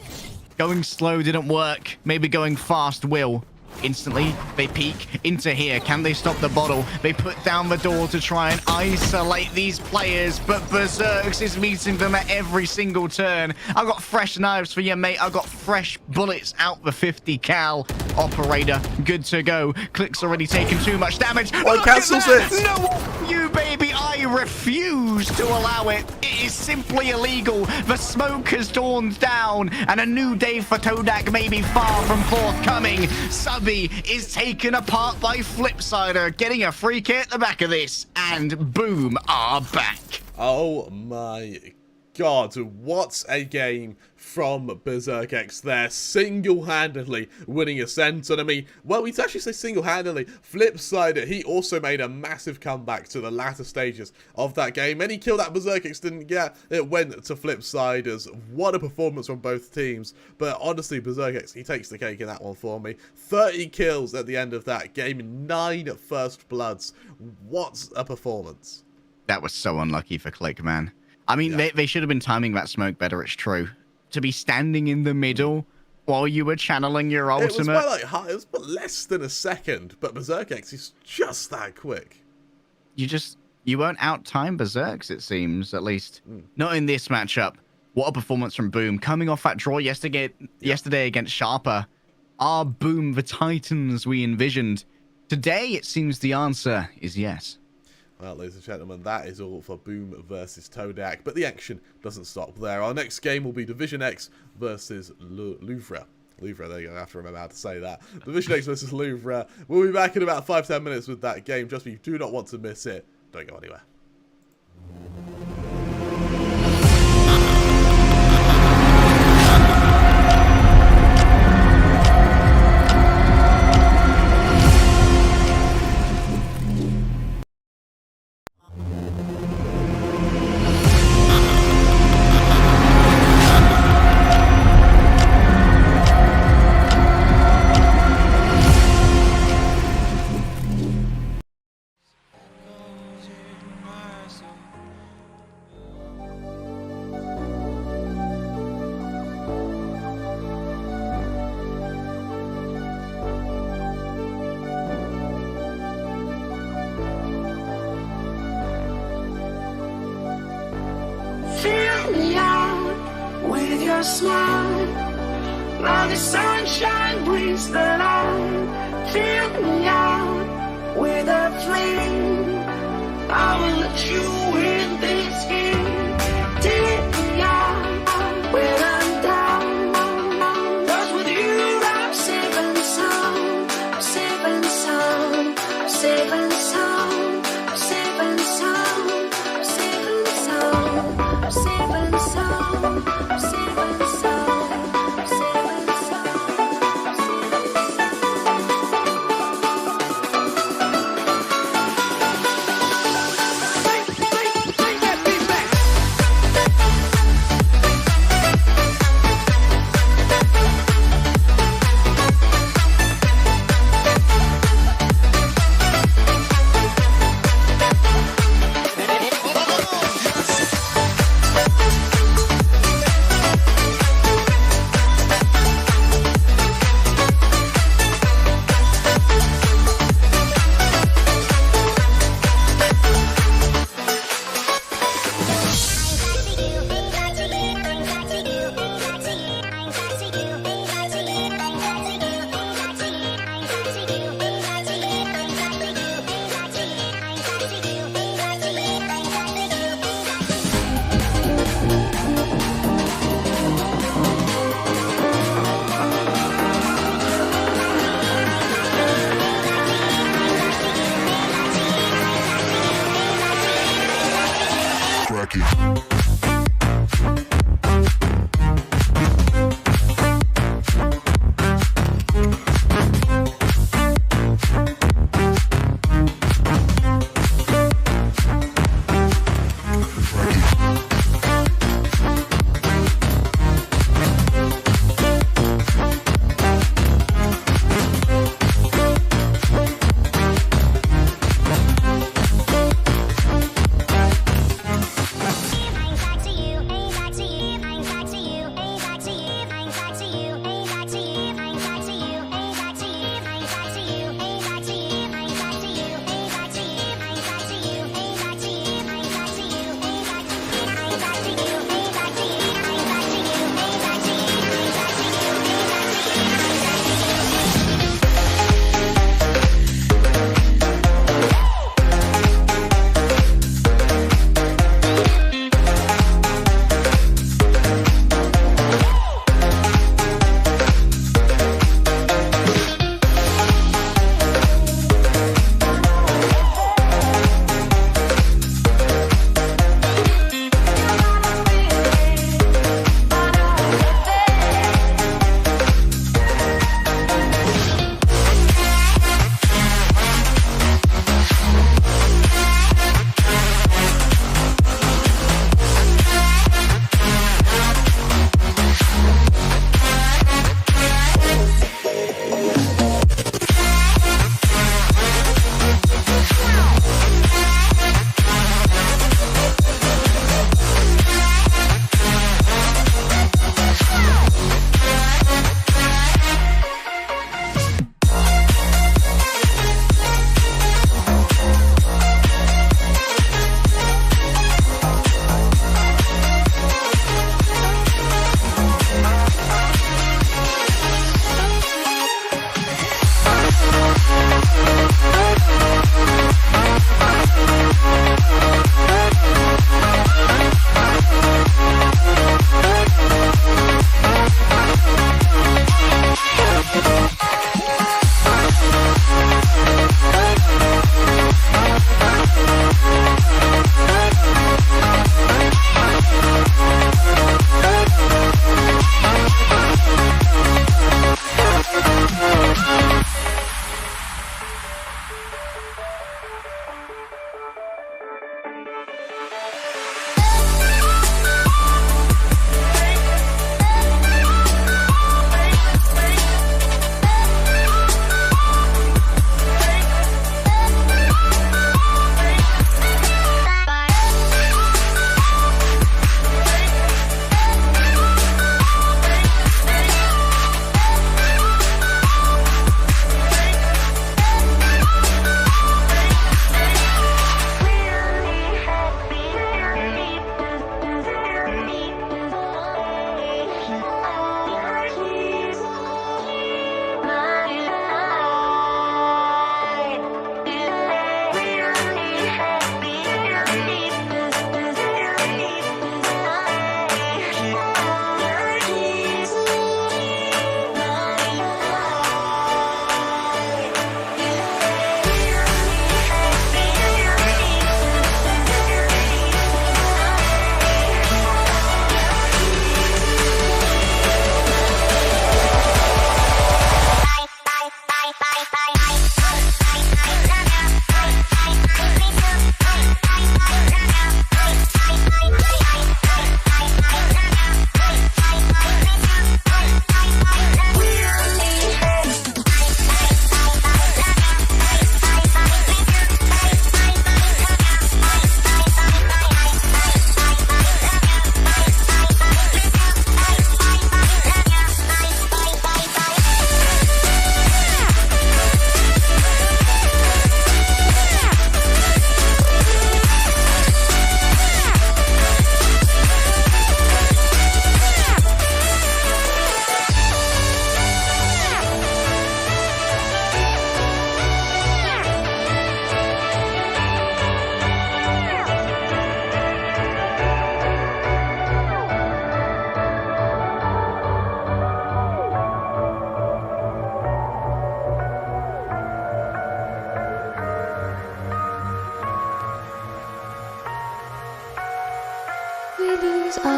Going slow didn't work. Maybe going fast will. Instantly, they peek into here. Can they stop the bottle? They put down the door to try and isolate these players, but Berserks is meeting them at every single turn. I've got fresh knives for you, mate. I've got fresh bullets out the 50 cal. Operator, good to go. Click's already taken too much damage. Oh, it cancels it. No, you baby, I refuse to allow it. It is simply illegal. The smoke has dawned down, and a new day for Todak may be far from forthcoming. Subby is taken apart by Flipsider, getting a free kick at the back of this, and Boom are back. Oh my god, what a game from DivisionX there, single-handedly winning Ascent. And I mean, well, we'd actually say single-handedly. Flipsider, he also made a massive comeback to the latter stages of that game. Any kill that DivisionX didn't get, it went to Flipsiders. What a performance from both teams. But honestly, DivisionX, he takes the cake in that one for me. 30 kills at the end of that game, 9 first bloods. What a performance. That was so unlucky for Click, man. I mean, they should have been timing that smoke better, it's true. To be standing in the middle while you were channeling your ultimate. It was by it was less than a second, but DivisionX is just that quick. You won't out-time Berserks, it seems, at least. Not in this matchup. What a performance from Boom. Coming off that draw yesterday against Sharper. Are Boom the Titans we envisioned? Today, it seems the answer is yes. Well, ladies and gentlemen, that is all for Boom versus Todak, but the action doesn't stop there. Our next game will be DivisionX versus Louvre. Louvre, there you go, I have to remember how to say that. DivisionX versus Louvre. We'll be back in about 5-10 minutes with that game. Just if you do not want to miss it, don't go anywhere. Fill me out with your smile. Now the sunshine brings the light. Fill me out with a flame. I will let you in this game. Take me out when I'm down. 'Cause with you I'm safe and sound. I'm safe and sound. I'm safe and sound. I'm safe and sound. I'm safe and sound. I'm safe and sound. I'm safe and sound. I'm safe and sound.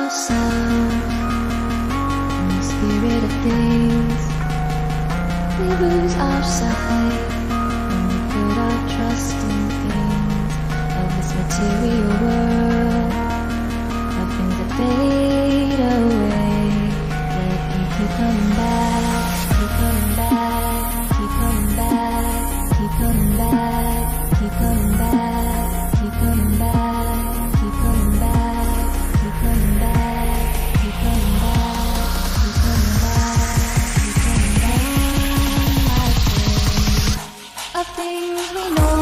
ourselves in the spirit of things. We lose our sight when we put our trust in things of this material world, of things that fade away. Let them keep coming back, keep coming back, keep coming back, keep coming back, keep coming back, keep coming back, keep coming back, keep coming back, keep coming back, keep coming back, keep coming back. Of things we know.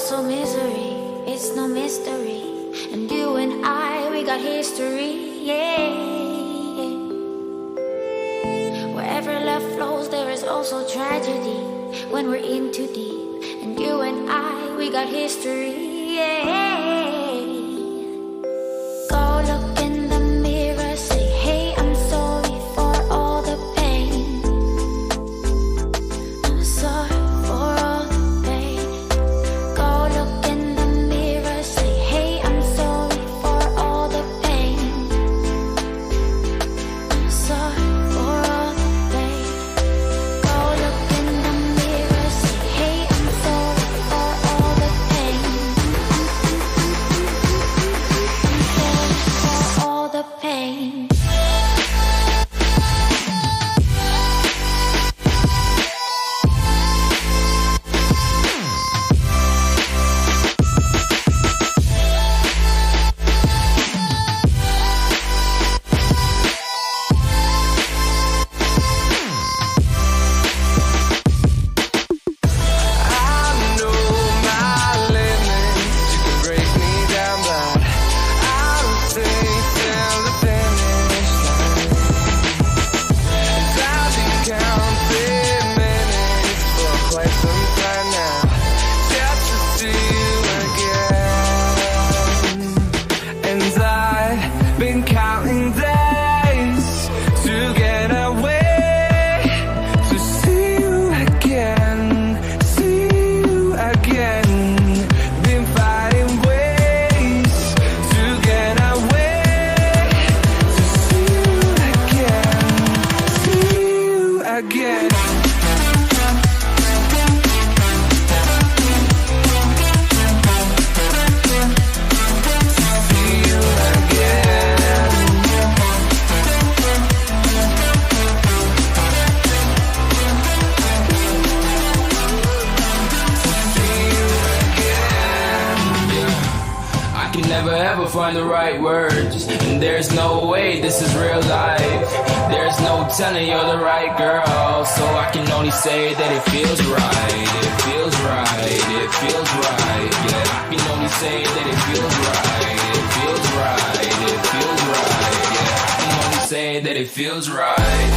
also misery, it's no mystery. And you and I, we got history, yeah. Wherever love flows, there is also tragedy when we're in too deep. And you and I, we got history, yeah. Go look in the mirror, say, hey, I'm sorry for all the pain. I'm sorry for all the pain. Go look in the mirror, say, hey, I'm sorry for all the pain. I'm sorry for all the pain. Go look in the mirror, say, hey, I'm sorry for all the pain. I'm sorry for all the pain. Find the right words, and there's no way this is real life. There's no telling you're the right girl, so I can only say that it feels right. It feels right. It feels right. Yeah, I can only say that it feels right. It feels right. It feels right. Yeah, I can only say that it feels right.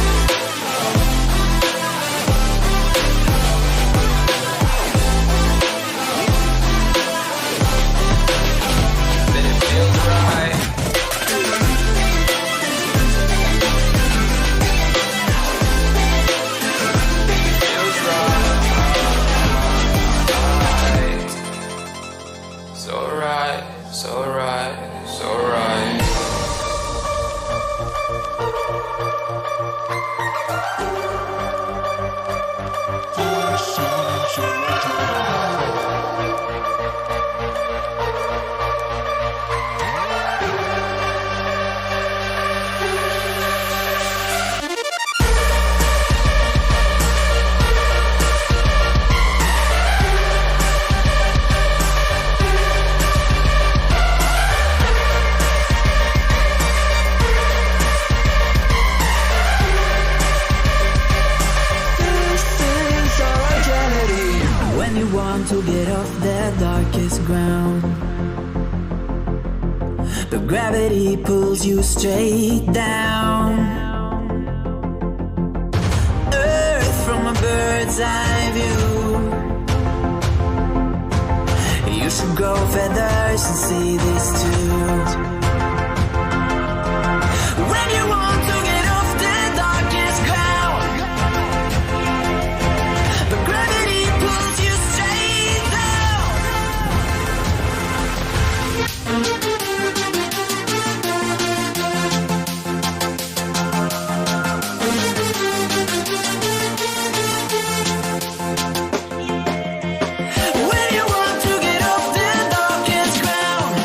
To get off the darkest ground, but gravity pulls you straight down. Earth from a bird's eye view. You should grow feathers and see this too. When you want to get off the darkest ground, but gravity pulls you straight down. When you want to get off the darkest ground,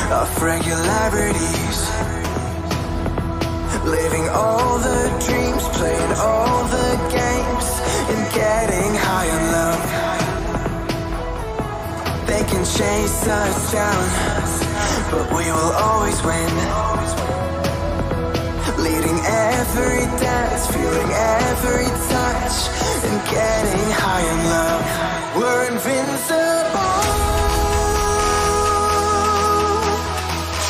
of regularities, living all the dreams, playing all the games, and getting high on love. They can chase us down, but we will always win. Leading every dance, feeling every touch, and getting high on love. We're invincible.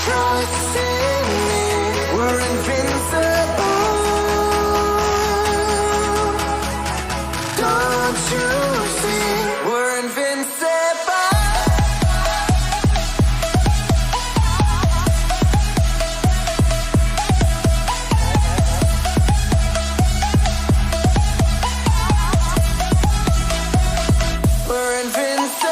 Trust in me. We're invincible. Don't you see? We're invincible. We're invincible.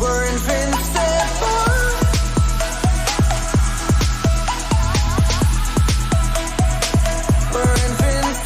We're invincible. We're invincible.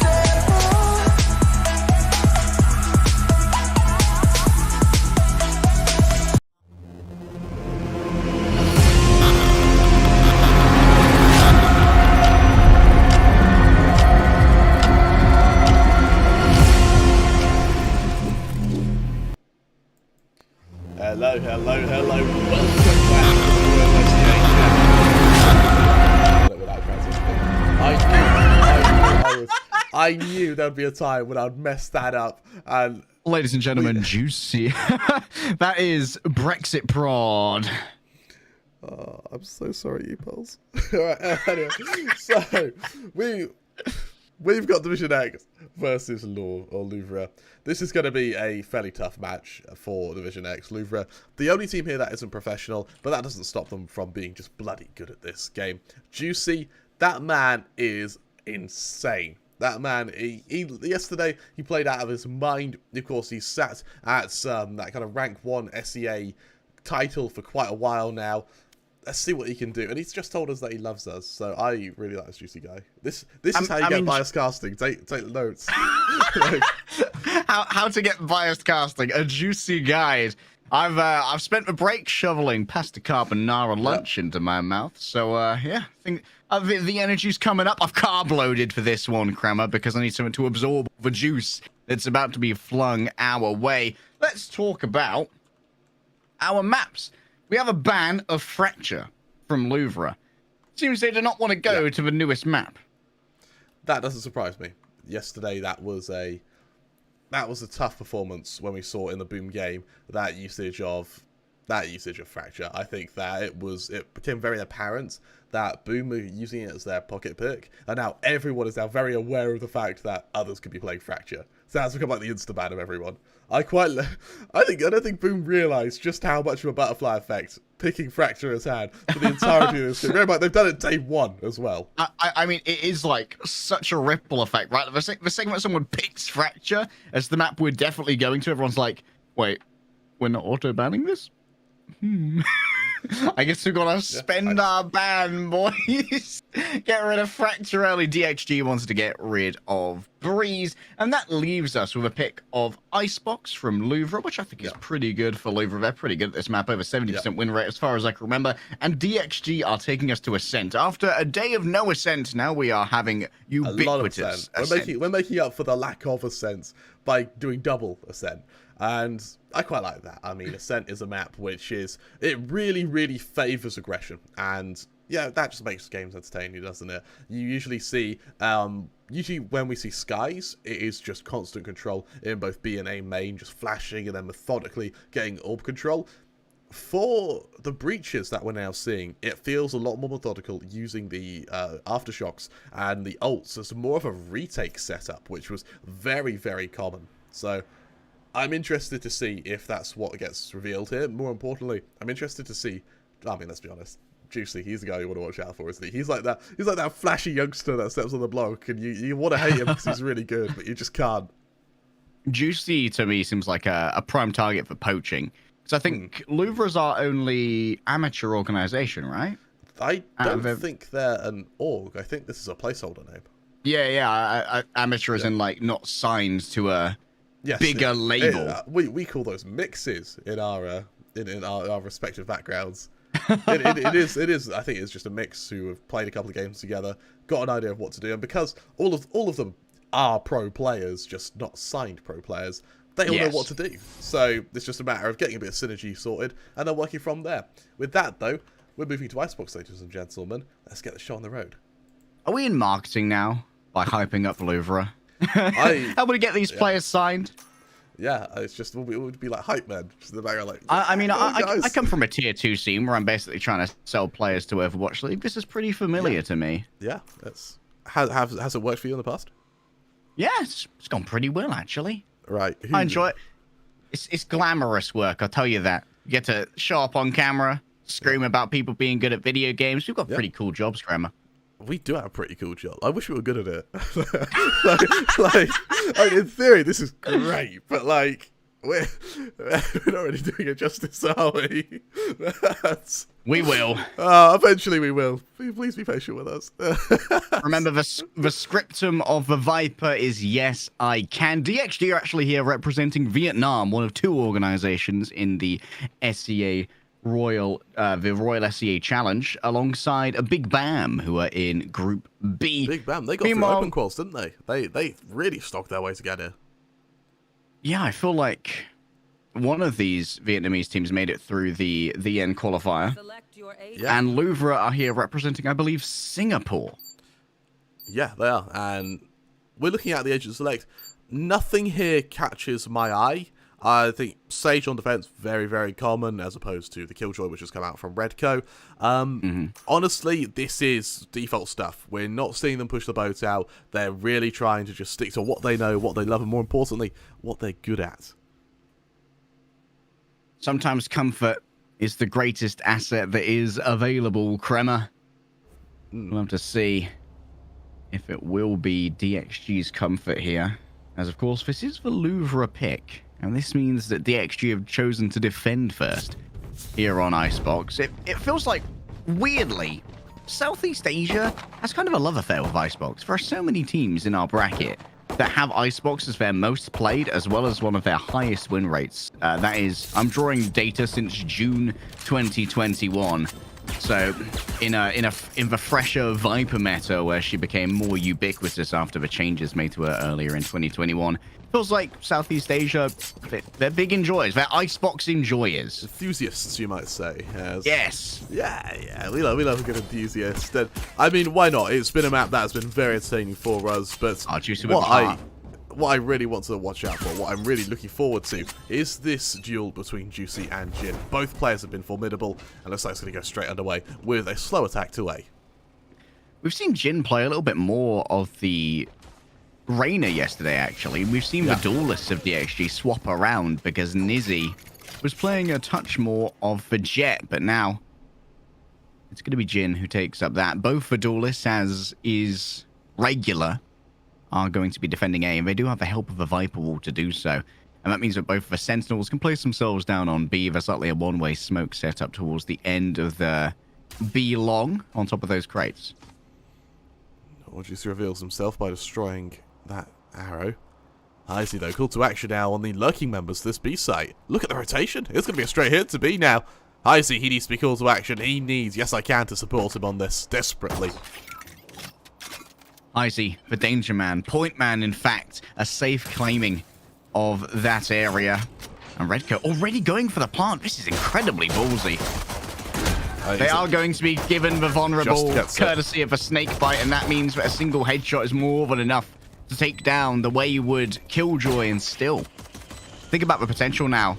Hello, hello, hello. Welcome back to the Royal Association. Without transition. I knew there'd be a time when I'd mess that up. And Ladies and gentlemen, juicy. That is Brexit prod. oh, I'm so sorry, Epulze. Alright, anyway, so we've got DivisionX versus Louvre. This is going to be a fairly tough match for DivisionX. Louvre, the only team here that isn't professional, but that doesn't stop them from being just bloody good at this game. Juicy, that man is insane. That man, yesterday, he played out of his mind. Of course, he sat at that kind of rank 1 SEA title for quite a while now. Let's see what he can do. And he's just told us that he loves us. So I really like this Juicy guy. This is how you get biased casting. Take notes. How to get biased casting? A juicy guide. I've spent the break shoveling pasta carbonara lunch into my mouth. So yeah, I think the energy's coming up. I've carb loaded for this one, Kramer, because I need something to absorb the juice that's about to be flung our way. Let's talk about our maps. We have a ban of Fracture from Louvre. Seems they do not want to go to the newest map. That doesn't surprise me. Yesterday, that was a tough performance when we saw in the Boom game that usage of Fracture. I think that it became very apparent that Boom were using it as their pocket pick, and now everyone is now very aware of the fact that others could be playing Fracture. So that's become like the insta ban of everyone. I don't think Boom realised just how much of a butterfly effect picking Fracture has had for the entirety of this game. Remember, they've done it day 1 as well. I mean, it is like such a ripple effect, right? The second that someone picks Fracture as the map we're definitely going to, everyone's like, wait, we're not auto-banning this? I guess we're gonna spend our ban, boys. Get rid of Fracture early. DXG wants to get rid of Breeze, and that leaves us with a pick of Icebox from Louvre, which I think is pretty good for Louvre. They're pretty good at this map, over 70% win rate as far as I can remember. And DXG are taking us to Ascent. After a day of no Ascent, now we are having ubiquitous Ascent. We're making up for the lack of Ascent by doing double Ascent. And I quite like that. I mean, Ascent is a map which it really, really favors aggression. And yeah, that just makes games entertaining, doesn't it? You usually see, usually when we see skies, it is just constant control in both B and A main, just flashing and then methodically getting orb control. For the breaches that we're now seeing, it feels a lot more methodical using the aftershocks and the ults as more of a retake setup, which was very, very common. So I'm interested to see if that's what gets revealed here. More importantly, I'm interested to see, I mean, let's be honest, Juicy, he's the guy you want to watch out for, isn't he? He's like that flashy youngster that steps on the block, and you want to hate him because he's really good, but you just can't. Juicy, to me, seems like a prime target for poaching. So I think Louvre's our only amateur organization, right? I don't think they're an org. I think this is a placeholder name. Yeah. Amateur as in, like, not signed to a bigger label. We call those mixes in our in our respective backgrounds. It is. I think it's just a mix who have played a couple of games together, got an idea of what to do, and because all of them are pro players, just not signed pro players, they all know what to do. So it's just a matter of getting a bit of synergy sorted, and then working from there. With that, though, we're moving to Icebox, ladies and gentlemen. Let's get the show on the road. Are we in marketing now by hyping up Louvre? How would we get these players signed? Yeah, it's just it would be like hype man. Just the background, like. I mean, I come from a tier 2 scene where I'm basically trying to sell players to Overwatch League. This is pretty familiar to me. Yeah, has it worked for you in the past? Yeah, it's gone pretty well actually. Right. I enjoy it. It's glamorous work, I'll tell you that. You get to show up on camera, scream about people being good at video games. We've got pretty cool jobs, Grammar. We do have a pretty cool job. I wish we were good at it. I mean, in theory, this is great, but like, we're not really doing it justice, are we? We will. Eventually we will. Please be patient with us. Remember, the scriptum of the Viper is yes, I can. DXG are actually here representing Vietnam, one of 2 organizations in the SEA the Royal SEA Challenge, alongside a Big Bam, who are in Group B. Big Bam, they got through open quals, didn't they? They really stocked their way to get here. Yeah, I feel like one of these Vietnamese teams made it through the end qualifier. And Louvre are here representing, I believe, Singapore. Yeah, they are. And we're looking at the Agent Select. Nothing here catches my eye. I think Sage on defense, very, very common, as opposed to the Killjoy, which has come out from Redco. Honestly, this is default stuff. We're not seeing them push the boat out. They're really trying to just stick to what they know, what they love, and more importantly, what they're good at. Sometimes comfort is the greatest asset that is available, Crema. We'll have to see if it will be DXG's comfort here. As, of course, this is the Louvre pick. And this means that DXG have chosen to defend first here on Icebox. It feels like, weirdly, Southeast Asia has kind of a love affair with Icebox. There are so many teams in our bracket that have Icebox as their most played, as well as one of their highest win rates. That is, I'm drawing data since June 2021. So, in the fresher Viper meta, where she became more ubiquitous after the changes made to her earlier in 2021, feels like Southeast Asia, they're big enjoyers. They're Icebox enjoyers. Enthusiasts, you might say. Yes. Yeah. We love a good enthusiast. And, I mean, why not? It's been a map that's been very entertaining for us. But what I really want to watch out for, what I'm really looking forward to, is this duel between Juicy and Jin. Both players have been formidable, and looks like it's going to go straight underway with a slow attack to A. We've seen Jin play a little bit more of the Reyna yesterday, actually. We've seen the duelists of DXG swap around because Nizzy was playing a touch more of the Jet, but now it's going to be Jin who takes up that. Both the duelists, as is regular, are going to be defending A, and they do have the help of a Viper wall to do so. And that means that both of the Sentinels can place themselves down on B. There's likely a one-way smoke set up towards the end of the B long on top of those crates. Orgies reveals himself by destroying that arrow. Icy, though, call to action now on the lurking members of this B site. Look at the rotation. It's going to be a straight hit to B now. Icy, he needs to be called to action. He needs, yes I can, to support him on this desperately. Icy, the danger man, point man, in fact, a safe claiming of that area. And Redco already going for the plant. This is incredibly ballsy. They are going to be given the vulnerable courtesy of a snake bite, and that means that a single headshot is more than enough to take down the wayward Killjoy. And still, think about the potential now.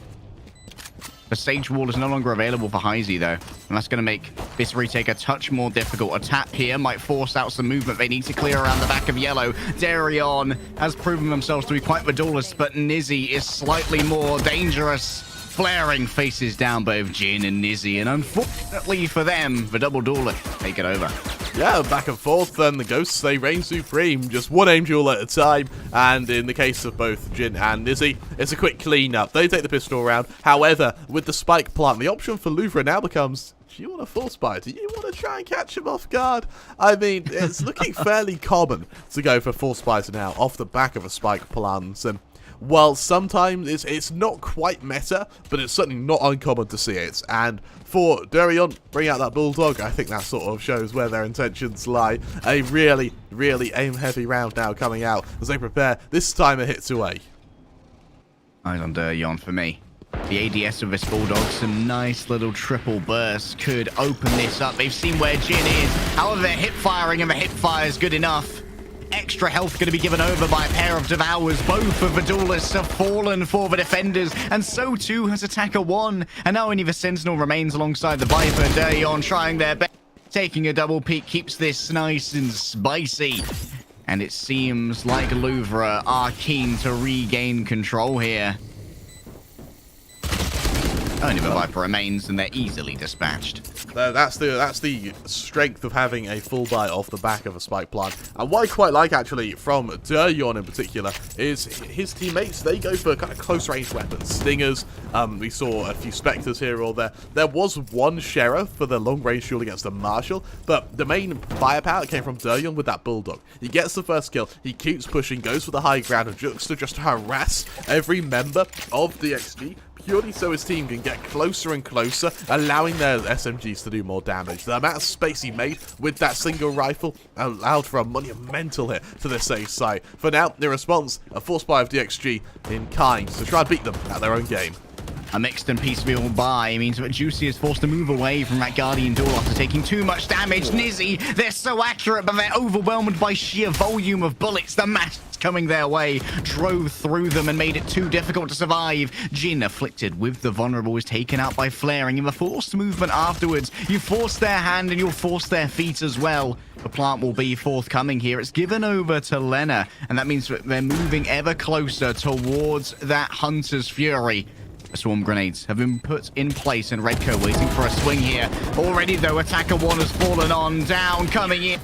The Sage Wall is no longer available for Heisey, though, and that's going to make this retake a touch more difficult. A tap here might force out some movement. They need to clear around the back of Yellow. Darion has proven themselves to be quite the duelist, but Nizzy is slightly more dangerous. Flaring faces down both Jin and Nizzy, and unfortunately for them, the double duelist take it over. Yeah, back and forth, then the Ghosts, they reign supreme, just one aim duel at a time, and in the case of both Jin and Nizzy, it's a quick clean-up. They take the pistol round. However, with the spike plant, the option for Louvre now becomes, do you want a full spike? Do you want to try and catch him off guard? I mean, it's looking fairly common to go for full spikes now, off the back of a spike plant, and while sometimes it's not quite meta, but it's certainly not uncommon to see it. And for Darion, bring out that Bulldog, I think that sort of shows where their intentions lie. A really, really aim-heavy round now coming out as they prepare, this time a hit to A. Eyes on Darion for me. The ADS of this Bulldog, some nice little triple bursts could open this up. They've seen where Jin is. However, they're hip firing, and the hip fire is good enough. Extra health going to be given over by a pair of Devours. Both of the duelists have fallen for the defenders, and so too has Attacker 1. And now only the Sentinel remains alongside the Viper. Darion trying their best. Taking a double peek keeps this nice and spicy. And it seems like Louvre are keen to regain control here. Only the Viper remains, and they're easily dispatched. That's the strength of having a full bite off the back of a spike plant. And what I quite like, actually, from Darion in particular, is his teammates, they go for kind of close-range weapons. Stingers, we saw a few Spectres here or there. There was one Sheriff for the long-range duel against a Marshal, but the main firepower came from Darion with that Bulldog. He gets the first kill, he keeps pushing, goes for the high ground, and just to harass every member of DXG, purely so his team can get closer and closer, allowing their SMGs to do more damage. The amount of space he made with that single rifle allowed for a monumental hit to the safe site. For now, in response, a force buy of DXG in kind to try and beat them at their own game. A mixed and piecemeal buy means that Juicy is forced to move away from that Guardian duel after taking too much damage. Nizzy, they're so accurate, but they're overwhelmed by sheer volume of bullets. The mass coming their way drove through them and made it too difficult to survive. Jin, afflicted with the vulnerable, is taken out by flaring. In the forced movement afterwards, you force their hand and you'll force their feet as well. The plant will be forthcoming here. It's given over to Lena, and that means that they're moving ever closer towards that Hunter's Fury. Swarm grenades have been put in place, and Redco waiting for a swing here. Already, though, Attacker 1 has fallen on down, coming in.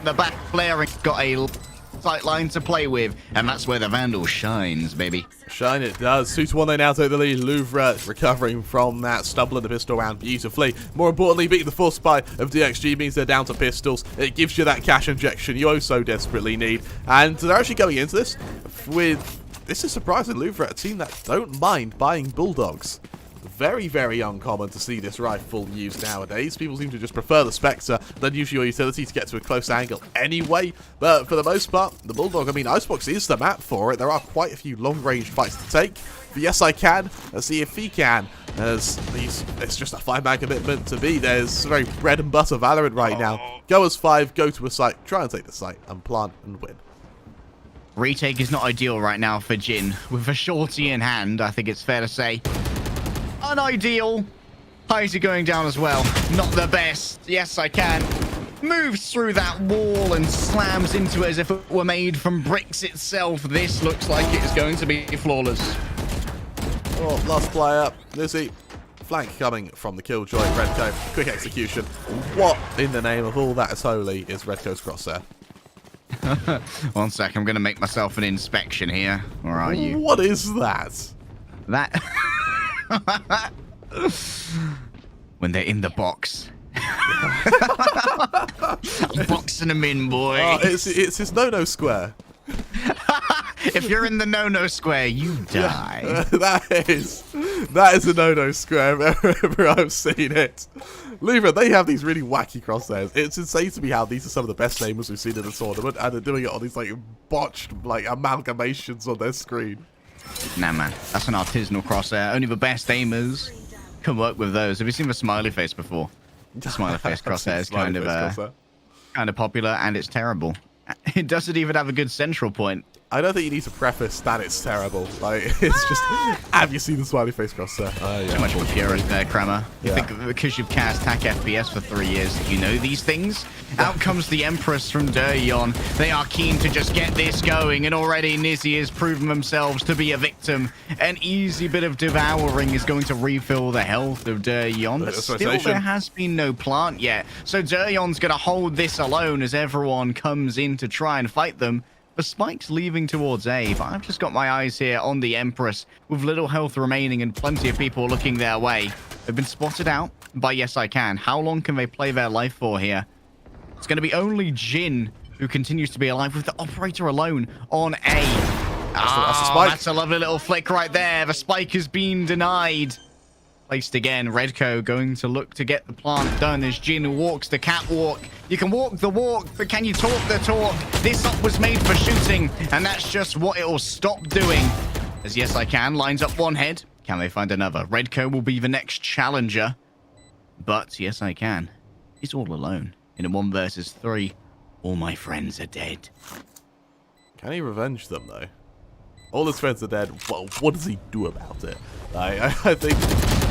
The back flaring got a sight line to play with, and that's where the Vandal shines, baby. Shine it does. 2-1, they now take the lead. Louvre recovering from that, stumbling the pistol round beautifully. More importantly, beating the force buy of DXG means they're down to pistols. It gives you that cash injection you oh so desperately need. And they're actually going into this with... This is surprising, Louvre, a team that don't mind buying Bulldogs. Very, very uncommon to see this rifle used nowadays. People seem to just prefer the Spectre than use your utility to get to a close angle anyway. But for the most part, the Bulldog, I mean, Icebox is the map for it. There are quite a few long-range fights to take. But yes, I can. Let's see if he can. As it's just a 5-man commitment to be. There's very bread and butter Valorant right now. Go as 5, go to a site, try and take the site, and plant and win. Retake is not ideal right now for Jin. With a shorty in hand, I think it's fair to say. Unideal. Heisey going down as well. Not the best. Yes, I can. Moves through that wall and slams into it as if it were made from bricks itself. This looks like it is going to be flawless. Oh, last player. Lizzie. Flank coming from the Killjoy. Redco. Quick execution. What in the name of all that is holy is Redco's crosshair? 1 sec, I'm going to make myself an inspection here. Where are you? What is that? That... when they're in the box. I'm boxing them in, boy. Oh, it's his no-no square. If you're in the no-no square, you die. Yeah, that is a no-no square wherever I've seen it. Louvre, they have these really wacky crosshairs. It's insane to me how these are some of the best namers we've seen in the tournament, and they're doing it on these like botched like amalgamations on their screen. Nah, man, that's an artisanal crosshair. Only the best aimers can work with those. Have you seen the smiley face before? The smiley face crosshair is kind of popular, and it's terrible. It doesn't even have a good central point. I don't think you need to preface that it's terrible. Like, it's just, have you seen the smiley face crosshair? Too much of a purist there, Kramer. You think because you've cast TAC FPS for 3 years that you know these things? Out comes the Empress from Duryon. They are keen to just get this going, and already Nizzy has proven themselves to be a victim. An easy bit of devouring is going to refill the health of Duryon, but still there has been no plant yet. So Duryon's going to hold this alone as everyone comes in to try and fight them. The spike's leaving towards A, but I've just got my eyes here on the Empress with little health remaining and plenty of people looking their way. They've been spotted out by Yes I Can. How long can they play their life for here? It's going to be only Jin who continues to be alive with the operator alone on A. That's the spike. That's a lovely little flick right there. The spike has been denied. Placed again. Redco going to look to get the plant done as Jin walks the catwalk. You can walk the walk, but can you talk the talk? This up was made for shooting, and that's just what it will stop doing. As Yes I Can lines up one head. Can they find another? Redco will be the next challenger. But Yes I Can is all alone. In a 1 versus 3, all my friends are dead. Can he revenge them, though? All his friends are dead. Well, what does he do about it? I think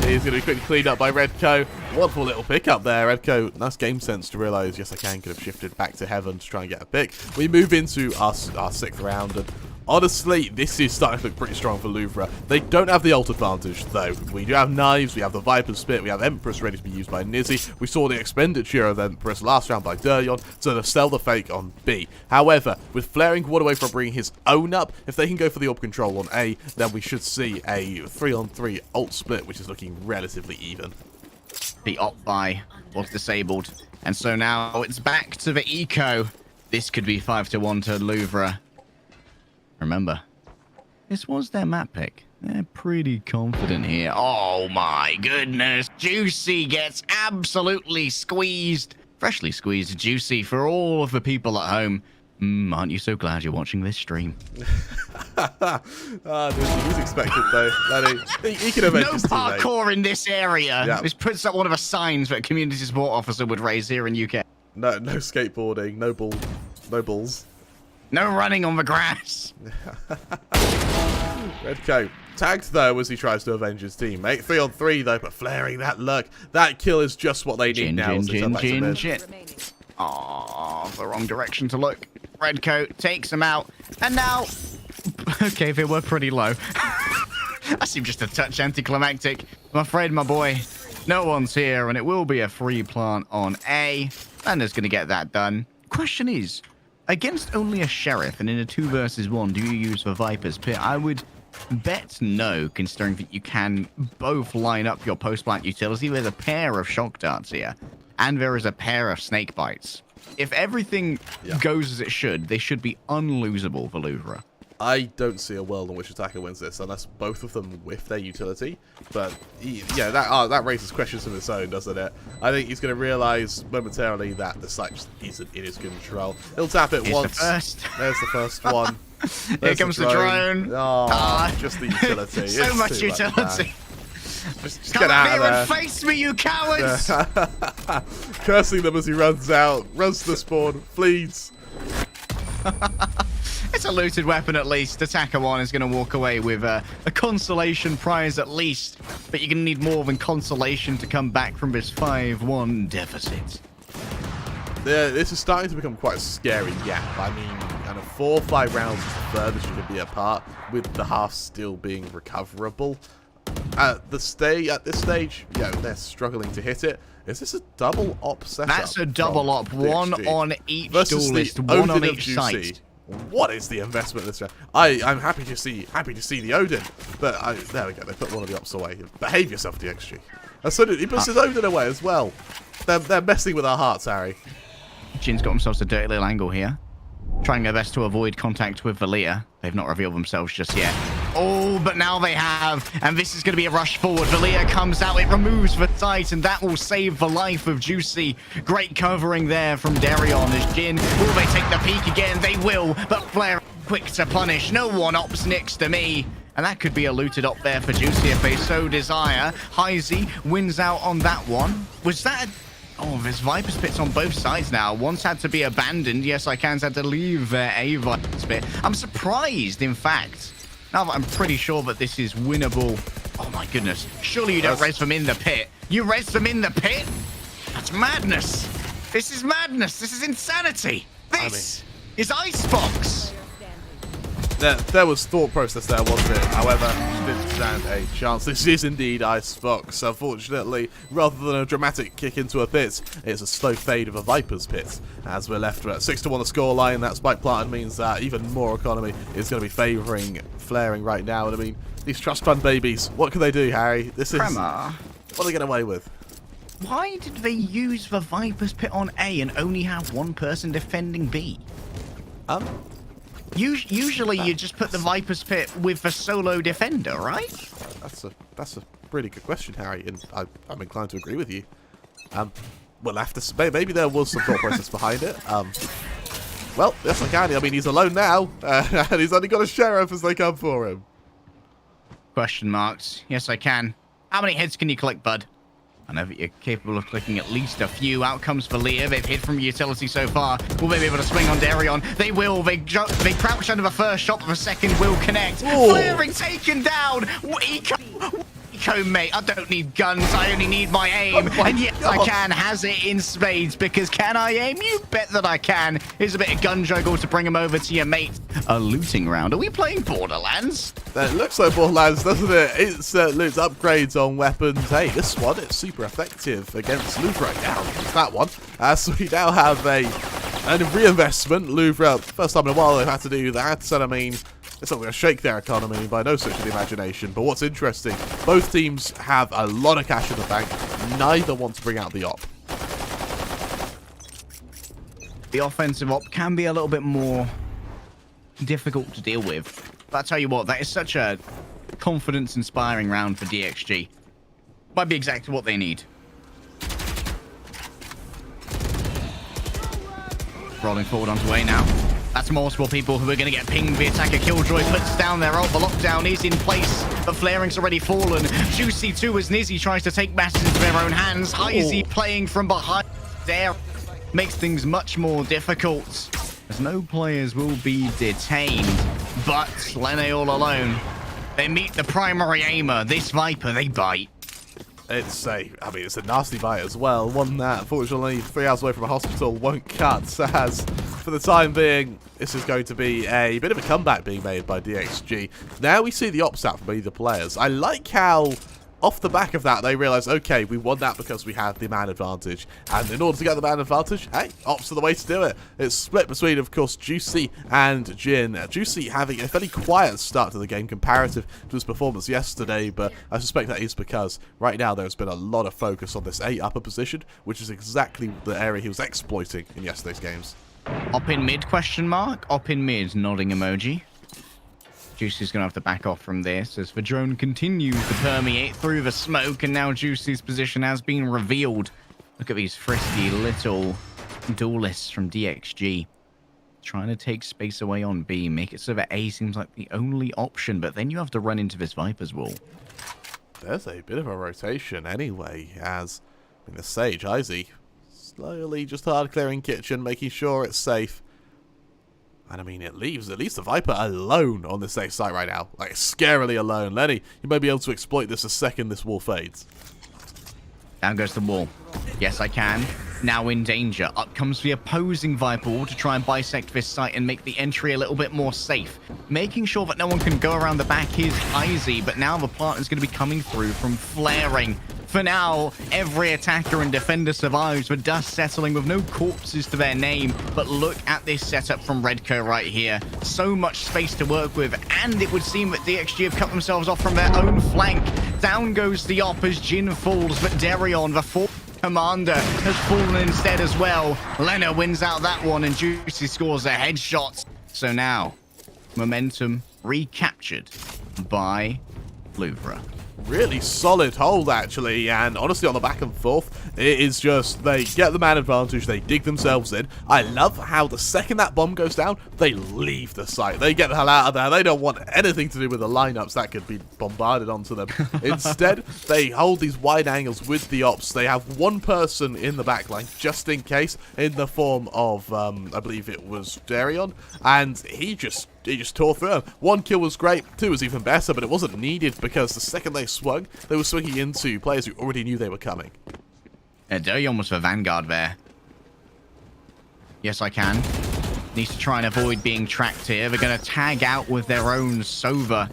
he's going to be quickly cleaned up by Redco. Wonderful little pickup there. Redco, nice game sense to realise Yes I Can could have shifted back to heaven to try and get a pick. We move into our 6th round, and honestly, this is starting to look pretty strong for Louvre. They don't have the ult advantage, though. We do have knives, we have the Viper's Spit, we have Empress ready to be used by Nizzy. We saw the expenditure of Empress last round by Duryon to sell the fake on B. However, with Flaring Water away from bringing his own up, if they can go for the orb control on A, then we should see a 3-on-3 ult split, which is looking relatively even. The op buy was disabled, and so now it's back to the eco. This could be 5-1 to Louvre. Remember, this was their map pick. They're pretty confident here. Oh my goodness. Juicy gets absolutely squeezed. Freshly squeezed Juicy for all of the people at home. Aren't you so glad you're watching this stream? He's expected, though. He can avenge his teammate. No parkour in this area. Yeah. This puts up one of the signs that a community support officer would raise here in UK. No skateboarding, no balls. No running on the grass. Redco tagged, though, as he tries to avenge his teammate. 3-on-3, though, but Flaring that luck. That kill is just what they need now. Jin. Oh, the wrong direction to look. Redco takes him out. And now... Okay, they were pretty low. I seem just a touch anticlimactic. I'm afraid, my boy, no one's here, and it will be a free plant on A. Lander's going to get that done. Question is... Against only a Sheriff and in a 2 versus 1, do you use the Viper's Pit? I would bet no, considering that you can both line up your post-plant utility. There's a pair of shock darts here, and there is a pair of snake bites. If everything goes as it should, they should be unlosable for Louvre. I don't see a world in which Attacker wins this unless both of them whiff their utility. But yeah, that raises questions of its own, doesn't it? I think he's going to realise momentarily that the site just isn't in his control. He'll tap it once. There's the first one. Here comes the drone. Oh, just the utility. So much utility. Just get out of there. And face me, you cowards! Cursing them as he runs out, runs to the spawn, flees. It's a looted weapon at least. Attacker 1 is going to walk away with a consolation prize at least. But you're going to need more than consolation to come back from this 5-1 deficit. Yeah, this is starting to become quite a scary gap. I mean, kind of 4 or 5 rounds is the furthest you can be apart, with the half still being recoverable. At this stage, they're struggling to hit it. Is this a double op setup? That's a double op. One on each versus duelist, the one on Odin of each Juicy. site. What is the investment this round? I'm happy to see the Odin, but there we go. They put one of the ops away. Behave yourself, DXG. He puts his Odin away as well. They're messing with our hearts, Harry. Jin's got themselves a dirty little angle here. Trying their best to avoid contact with Valia. They've not revealed themselves just yet. Oh, but now they have. And this is going to be a rush forward. Valia comes out. It removes the sight, and that will save the life of Juicy. Great covering there from Darion as Jin. Will they take the peek again? They will. But Flare quick to punish. No one ops next to me. And that could be a looted op there for Juicy if they so desire. Heisey wins out on that one. Was that a... Oh, there's Viper's Pits on both sides now. One's had to be abandoned. Yes, I can's had to leave a Viper's Pit. I'm surprised, in fact. Now that I'm pretty sure that this is winnable. Oh, my goodness. Surely you don't res them in the pit. You res them in the pit? That's madness. This is madness. This is insanity. This is Icebox. There was thought process there, wasn't it? However, didn't stand a chance. This is indeed Icebox. Unfortunately, rather than a dramatic kick into a pit, it's a slow fade of a Viper's Pit. As we're left at 6-1 the scoreline, that spike planted means that even more economy is going to be favouring Flaring right now. And I mean, these trust fund babies, what can they do, Harry? This is... Crema. What are they getting away with? Why did they use the Viper's Pit on A and only have one person defending B? Usually you just put the Viper's Pit with the solo defender, right? That's a really good question, Harry, and I'm inclined to agree with you. We'll have to say, maybe there was some thought process behind it. Well, yes I can. I mean, he's alone now, and he's only got a sheriff as they come for him. Question marks. Yes, I can. How many heads can you collect, bud? I know that you're capable of clicking at least a few. Out comes Valia. They've hid from utility so far. Will they be able to swing on Darion? They will. They crouch under the first shot, but the second will connect. Ooh. Flaring taken down. Eco, mate. I don't need guns. I only need my aim. And yes, I can. Has it in spades. Because can I aim? You bet that I can. Here's a bit of gun juggle to bring him over to your mate. A looting round. Are we playing Borderlands? It looks like Borderlands, doesn't it? It's loot upgrades on weapons. Hey, this one, it's super effective against Louvre right now. It's that one. So we now have a reinvestment. Louvre, first time in a while they've had to do that. And I mean, it's not going to shake their economy by no stretch of the imagination. But what's interesting, both teams have a lot of cash in the bank. Neither want to bring out the op. The offensive op can be a little bit more difficult to deal with. But I'll tell you what, that is such a confidence-inspiring round for DXG. Might be exactly what they need. Rolling forward onto A now. That's multiple people who are going to get pinged. The attacker Killjoy puts down their ult. The lockdown is in place, but Flaring's already fallen. Juicy too as Nizzy tries to take matters into their own hands. Heisey playing from behind there makes things much more difficult, as no players will be detained. But Lene all alone. They meet the primary aimer. This Viper, they bite. It's a nasty bite as well. One that, unfortunately, 3 hours away from a hospital won't cut. As for the time being, this is going to be a bit of a comeback being made by DXG. Now we see the ops out from either players. I like how, off the back of that, they realise, okay, we won that because we had the man advantage. And in order to get the man advantage, hey, ops are the way to do it. It's split between, of course, Juicy and Jin. Juicy having a fairly quiet start to the game comparative to his performance yesterday, but I suspect that is because right now there's been a lot of focus on this A upper position, which is exactly the area he was exploiting in yesterday's games. Op in mid, question mark? Op in mid, nodding emoji. Juicy's going to have to back off from this as the drone continues to permeate through the smoke, and now Juicy's position has been revealed. Look at these frisky little duelists from DXG. Trying to take space away on B, make it so that A seems like the only option, but then you have to run into this Viper's wall. There's a bit of a rotation anyway, as in the Sage, Heisey slowly just hard clearing kitchen, making sure it's safe. And I mean, it leaves at least the Viper alone on this safe site right now. Like, scarily alone. Lenny, you may be able to exploit this the second this wall fades. Down goes the wall. Yes, I can. Now in danger. Up comes the opposing Viper wall to try and bisect this site and make the entry a little bit more safe. Making sure that no one can go around the back is Heisey, but now the plant is going to be coming through from Flaring. For now, every attacker and defender survives, with dust settling with no corpses to their name. But look at this setup from Redco right here. So much space to work with, and it would seem that DXG have cut themselves off from their own flank. Down goes the op as Jin falls, but Darion, the fourth commander, has fallen instead as well. Lena wins out that one, and Juicy scores a headshot. So now, momentum recaptured by Louvre. Really solid hold, actually, and honestly, on the back and forth, it is just, they get the man advantage, they dig themselves in. I love how the second that bomb goes down, they leave the site. They get the hell out of there. They don't want anything to do with the lineups that could be bombarded onto them. Instead, they hold these wide angles with the ops. They have one person in the backline, just in case, in the form of, I believe it was Darion, and he just tore through him. One kill was great, two was even better, but it wasn't needed because the second they swung, they were swinging into players who already knew they were coming. Yeah, Darion was for Vanguard there. Yes, I can. Needs to try and avoid being tracked here. They're going to tag out with their own Sova.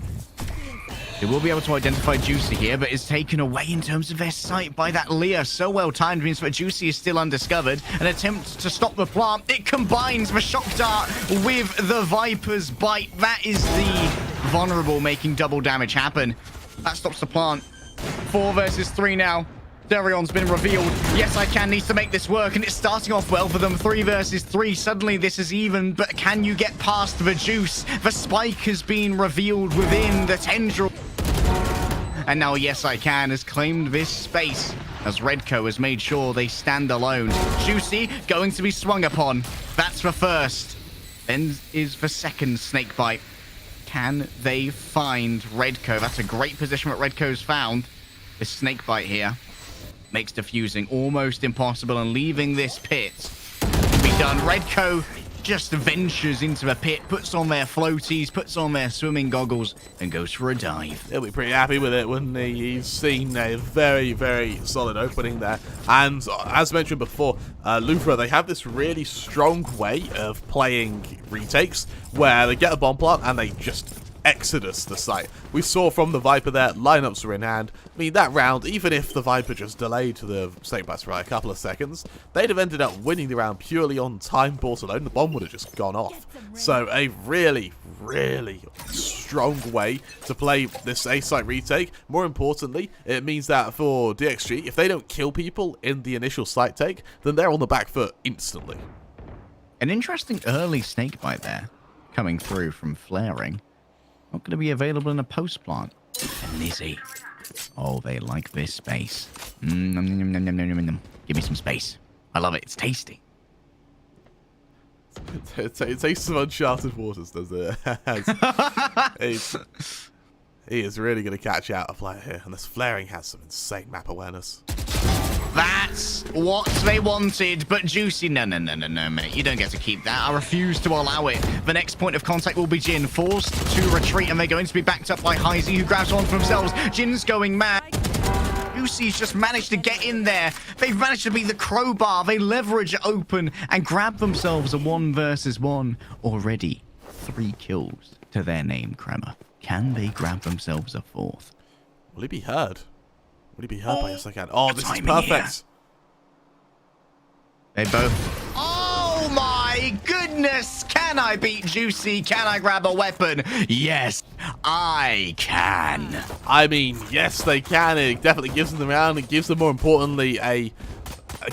They will be able to identify Juicy here, but is taken away in terms of their sight by that Leah. So well timed means that Juicy is still undiscovered. An attempt to stop the plant. It combines the shock dart with the Viper's bite. That is the vulnerable making double damage happen. That stops the plant. 4 versus 3 now. Darion's been revealed. Yes, I can. Needs to make this work, and it's starting off well for them. 3 versus 3. Suddenly, this is even, but can you get past the juice? The spike has been revealed within the tendril. And now, Yes, I Can has claimed this space as Redco has made sure they stand alone. Juicy going to be swung upon. That's the first. Then is the second snake bite. Can they find Redco? That's a great position that Redco's found. This snake bite here makes defusing almost impossible, and leaving this pit to be done. Redco just ventures into the pit, puts on their floaties, puts on their swimming goggles, and goes for a dive. He'll be pretty happy with it, wouldn't he? He's seen a very, very solid opening there. And as mentioned before, Louvre, they have this really strong way of playing retakes where they get a bomb plant and they just exodus the site. We saw from the Viper there, lineups were in hand. I mean, that round, even if the Viper just delayed the snake bites by a couple of seconds, they'd have ended up winning the round purely on time bought alone. The bomb would have just gone off. So a really, really strong way to play this A-site retake. More importantly, it means that for DXG, if they don't kill people in the initial site take, then they're on the back foot instantly. An interesting early snake bite there, coming through from flaring. Not going to be available in a post plant. And Lizzie. Oh, they like this space. Give me some space. I love it. It's tasty. It tastes of uncharted waters, does it? He is really going to catch out a player here. And this flaring has some insane map awareness. That's what they wanted, but Juicy, no, mate. You don't get to keep that. I refuse to allow it. The next point of contact will be Jin, forced to retreat, and they're going to be backed up by Heisey, who grabs on for themselves. Jin's going mad. Juicy's just managed to get in there. They've managed to be the crowbar. They leverage it open and grab themselves a 1 versus 1. Already 3 kills to their name, Crema. Can they grab themselves a 4th? Will he be heard? Would he be hurt by Yes, I Can? Oh, this is perfect. They both... Oh my goodness! Can I beat Juicy? Can I grab a weapon? Yes, I can. I mean, yes, they can. It definitely gives them the round. It gives them, more importantly, a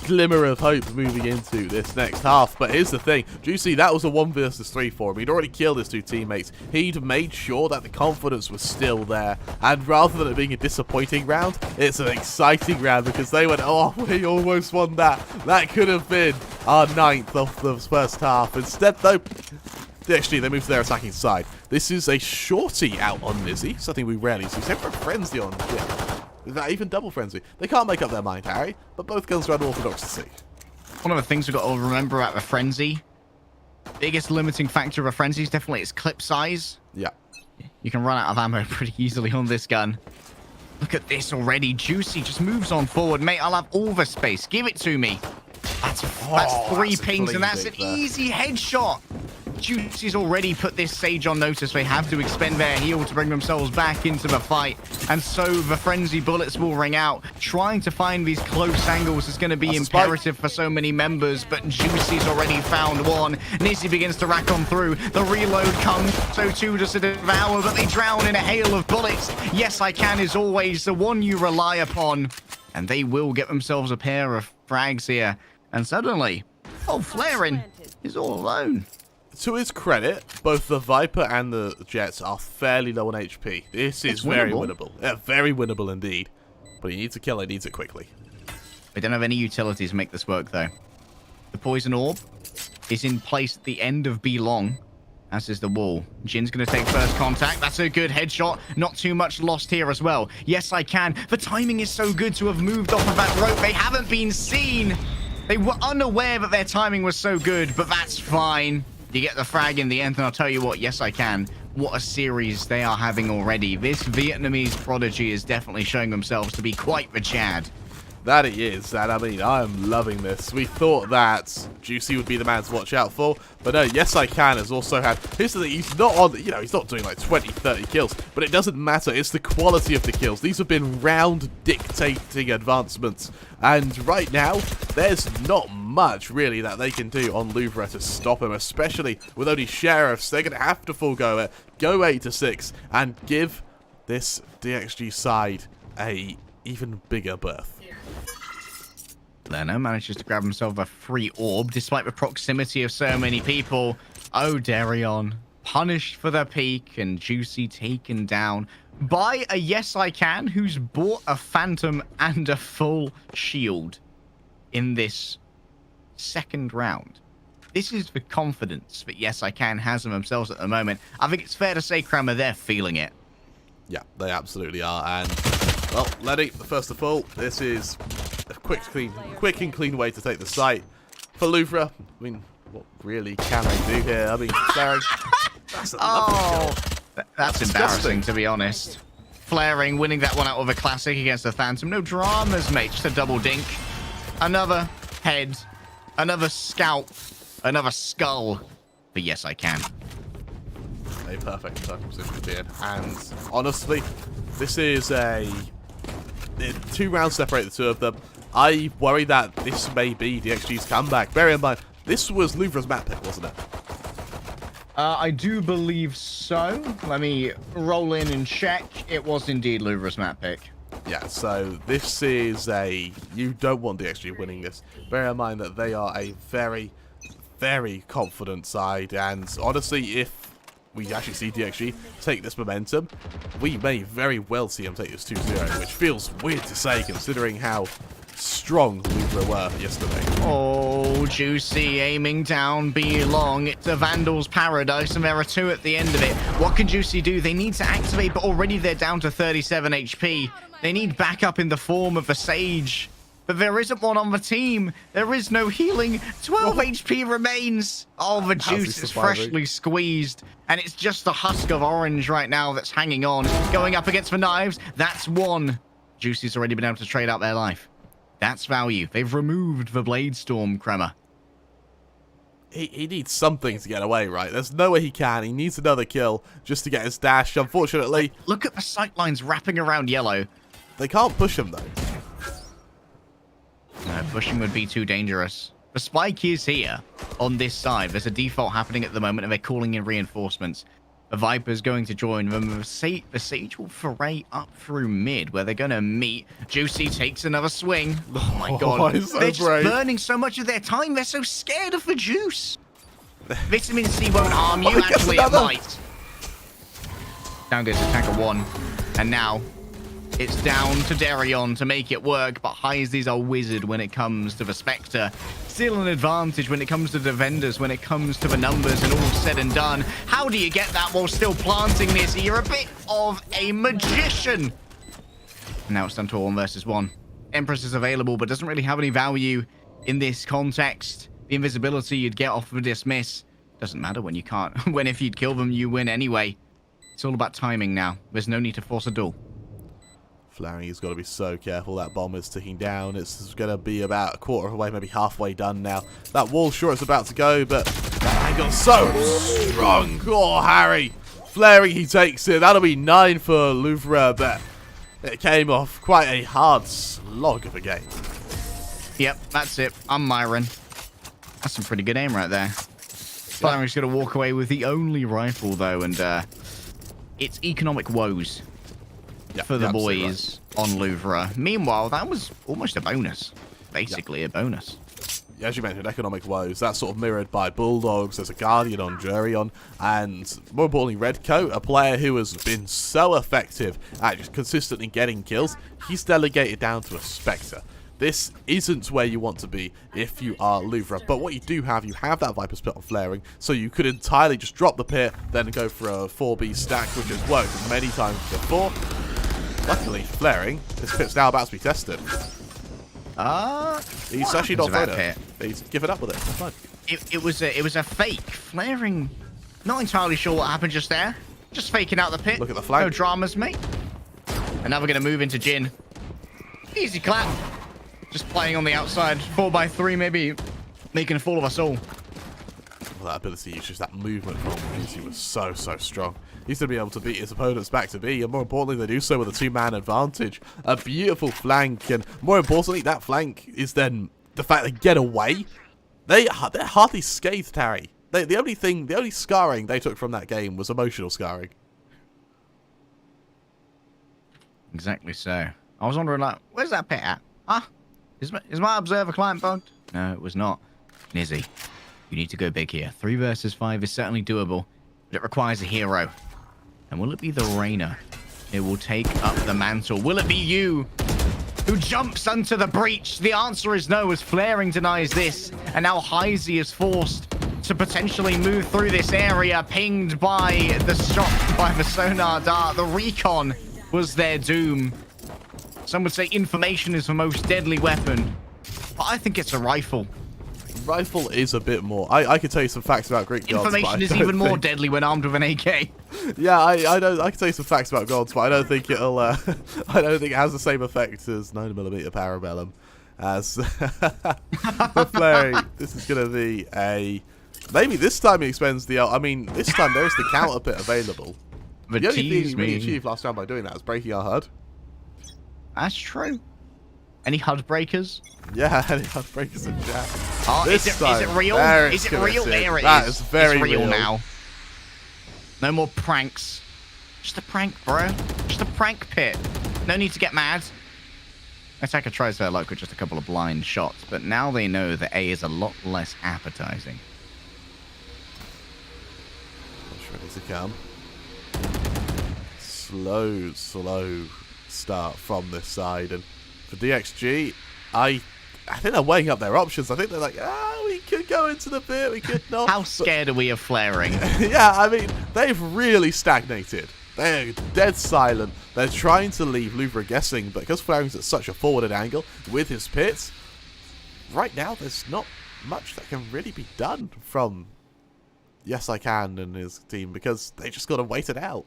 glimmer of hope moving into this next half. But here's the thing, Juicy, that was a 1 versus 3 for him. He'd already killed his 2 teammates. He'd made sure that the confidence was still there, and rather than it being a disappointing round, it's an exciting round because they went, oh, we almost won that. That could have been our 9th of the first half. Instead, though, actually, they moved to their attacking side. This is a shorty out on Lizzie, something we rarely see. Same for a Frenzy on that, even double Frenzy. They can't make up their mind, Harry, but both guns are unorthodox to see. One of the things we've got to remember about the Frenzy, biggest limiting factor of a Frenzy is definitely its clip size. Yeah. You can run out of ammo pretty easily on this gun. Look at this already. Juicy just moves on forward. Mate, I'll have all the space. Give it to me. That's 3 pings, and that's an easy headshot. Juicy's already put this Sage on notice. They have to expend their heal to bring themselves back into the fight. And so the frenzy bullets will ring out. Trying to find these close angles is going to be imperative for so many members, but Juicy's already found one. Nizzy begins to rack on through. The reload comes, so too does the Devour, but they drown in a hail of bullets. Yes, I Can is always the one you rely upon. And they will get themselves a pair of frags here. And suddenly, Flaring is all alone. To his credit, both the Viper and the Jets are fairly low on HP. This is very winnable. Yeah, very winnable indeed. But he needs a kill, he needs it quickly. We don't have any utilities to make this work, though. The Poison Orb is in place at the end of B long, as is the wall. Jin's going to take first contact. That's a good headshot. Not too much lost here as well. Yes, I Can. The timing is so good to have moved off of that rope. They haven't been seen. They were unaware that their timing was so good, but that's fine. You get the frag in the end, and I'll tell you what, Yes, I Can. What a series they are having already. This Vietnamese prodigy is definitely showing themselves to be quite the Chad. That it is, and I mean, I am loving this. We thought that Juicy would be the man to watch out for, but no, Yes I Can has also had, here's the thing, he's not on, he's not doing like 20, 30 kills, but it doesn't matter, it's the quality of the kills. These have been round dictating advancements, and right now, there's not much really that they can do on Louvre to stop him, especially with only Sheriffs. They're going to have to forego it, go 8-6, and give this DXG side a even bigger berth. Leno manages to grab himself a free orb despite the proximity of so many people. Oh, Darion punished for the peak, and Juicy taken down by a Yes I Can who's bought a Phantom and a full shield in this second round. This is the confidence that Yes I Can has in themselves at the moment. I think it's fair to say, Kramer, they're feeling it. Yeah, they absolutely are. And, well, Lenny, first of all, this is a quick and clean way to take the site. For Louvre, I mean, what really can they do here? I mean, Flaring, that's a lovely kill. That's embarrassing, to be honest. Flaring, winning that one out of a classic against the Phantom. No dramas, mate, just a double dink. Another head, another scalp, another skull. But Yes, I Can. A perfect position to be in. And honestly, this is a 2 rounds separate the two of them. I worry that this may be DXG's comeback. Bear in mind, this was Louvre's map pick, wasn't it? I do believe so. Let me roll in and check. It was indeed Louvre's map pick. Yeah, so this is a... You don't want DXG winning this. Bear in mind that they are a very, very confident side. And honestly, if we actually see DXG take this momentum, we may very well see him take this 2-0, which feels weird to say considering how strong Louvre were yesterday. Oh, Juicy aiming down B long. It's a Vandal's paradise, and there are 2 at the end of it. What can Juicy do? They need to activate, but already they're down to 37 HP. They need backup in the form of a Sage. But there isn't one on the team. There is no healing. 12 HP remains. Oh, the juice is freshly squeezed. And it's just the husk of orange right now that's hanging on. Going up against the knives. That's 1. Juicy's already been able to trade out their life. That's value. They've removed the Blade Storm, Kremer. He needs something to get away, right? There's no way he can. He needs another kill just to get his dash. Unfortunately, look at the sight lines wrapping around yellow. They can't push him, though. No, pushing would be too dangerous. The spike is here on this side. There's a default happening at the moment, and they're calling in reinforcements. The Viper's going to join them. The Sage will foray up through mid, where they're going to meet. Juicy takes another swing. Oh, my God. So they're just burning so much of their time. They're so scared of the juice. Vitamin C won't harm you. Actually, it might. Down goes attacker 1. And now it's down to Darion to make it work, but Heiseys are wizard when it comes to the Spectre. Still an advantage when it comes to the vendors, when it comes to the numbers, and all said and done. How do you get that while still planting this? You're a bit of a magician. Now it's down to a 1 versus 1. Empress is available, but doesn't really have any value in this context. The invisibility you'd get off of a dismiss doesn't matter when you can't. When if you'd kill them, you win anyway. It's all about timing now. There's no need to force a duel. Flaring has got to be so careful. That bomb is ticking down. It's going to be about a quarter of the way, maybe halfway done now. That wall, sure, it's about to go, but angle, so strong. Oh, Harry. Flaring, he takes it. That'll be 9 for Louvre, but it came off quite a hard slog of a game. Yep, that's it. I'm Myron. That's some pretty good aim right there. Flaring's going to walk away with the only rifle, though, and it's economic woes for the boys on Louvre. Meanwhile, that was almost a bonus. Basically a bonus. As you mentioned, economic woes, that's sort of mirrored by Bulldogs. There's a Guardian on Jurion, and more importantly, Redcoat, a player who has been so effective at just consistently getting kills. He's delegated down to a Spectre. This isn't where you want to be if you are Louvre, but what you have that Viper's Pit on Flaring, so you could entirely just drop the pit, then go for a 4B stack, which has worked many times before. Luckily, Flaring, this pit's now about to be tested. He's actually not thrown it. He's given up with it. That's fine. It was a fake. Flaring, not entirely sure what happened just there. Just faking out the pit. Look at the flag. No dramas, mate. And now we're going to move into Jin. Easy clap. Just playing on the outside. 4x3 maybe. Making a fool of us all. Well, that ability to use just that movement from Izzy was so strong. He's going to be able to beat his opponents back to B, and more importantly, they do so with a 2-man advantage. A beautiful flank, and more importantly, that flank is then the fact they get away. They're hardly scathed, Harry. The only scarring they took from that game was emotional scarring. Exactly so. I was wondering, like, where's that pit at? Huh? Is my observer client bugged? No, it was not. Nizzy, you need to go big here. 3 versus 5 is certainly doable, but it requires a hero. And will it be the Rainer? It will take up the mantle. Will it be you who jumps onto the breach? The answer is no, as Flaring denies this. And now Heisey is forced to potentially move through this area, pinged by the shot by the sonar dart. The recon was their doom. Some would say information is the most deadly weapon, but I think it's a rifle. Rifle is a bit more. I could tell you some facts about Greek gods. Information is even more deadly when armed with an AK. Yeah, I know. I can tell you some facts about gods, but I don't think it'll. I don't think it has the same effect as 9mm Parabellum. As for Flaring, this is going to be a. Maybe this time he expends the. I mean, this time there is the counter pit available. But the only thing he really achieved last time by doing that is breaking our HUD. That's true. Any HUD breakers? Yeah, any HUD breakers in chat. Oh, is it real? Is it real? There it is. That is very real now. No more pranks. Just a prank, bro. Just a prank pit. No need to get mad. Attacker tries their luck with just a couple of blind shots, but now they know that A is a lot less appetizing. Not ready to come. Slow start from this side, and for DXG, I think they're weighing up their options. I think they're like, we could go into the pit, we could not. How scared are we of Flaring? Yeah, I mean, they've really stagnated. They're dead silent. They're trying to leave Louvre guessing, but because Flaring's at such a forwarded angle with his pits, right now there's not much that can really be done from Yes I Can and his team, because they just got to wait it out.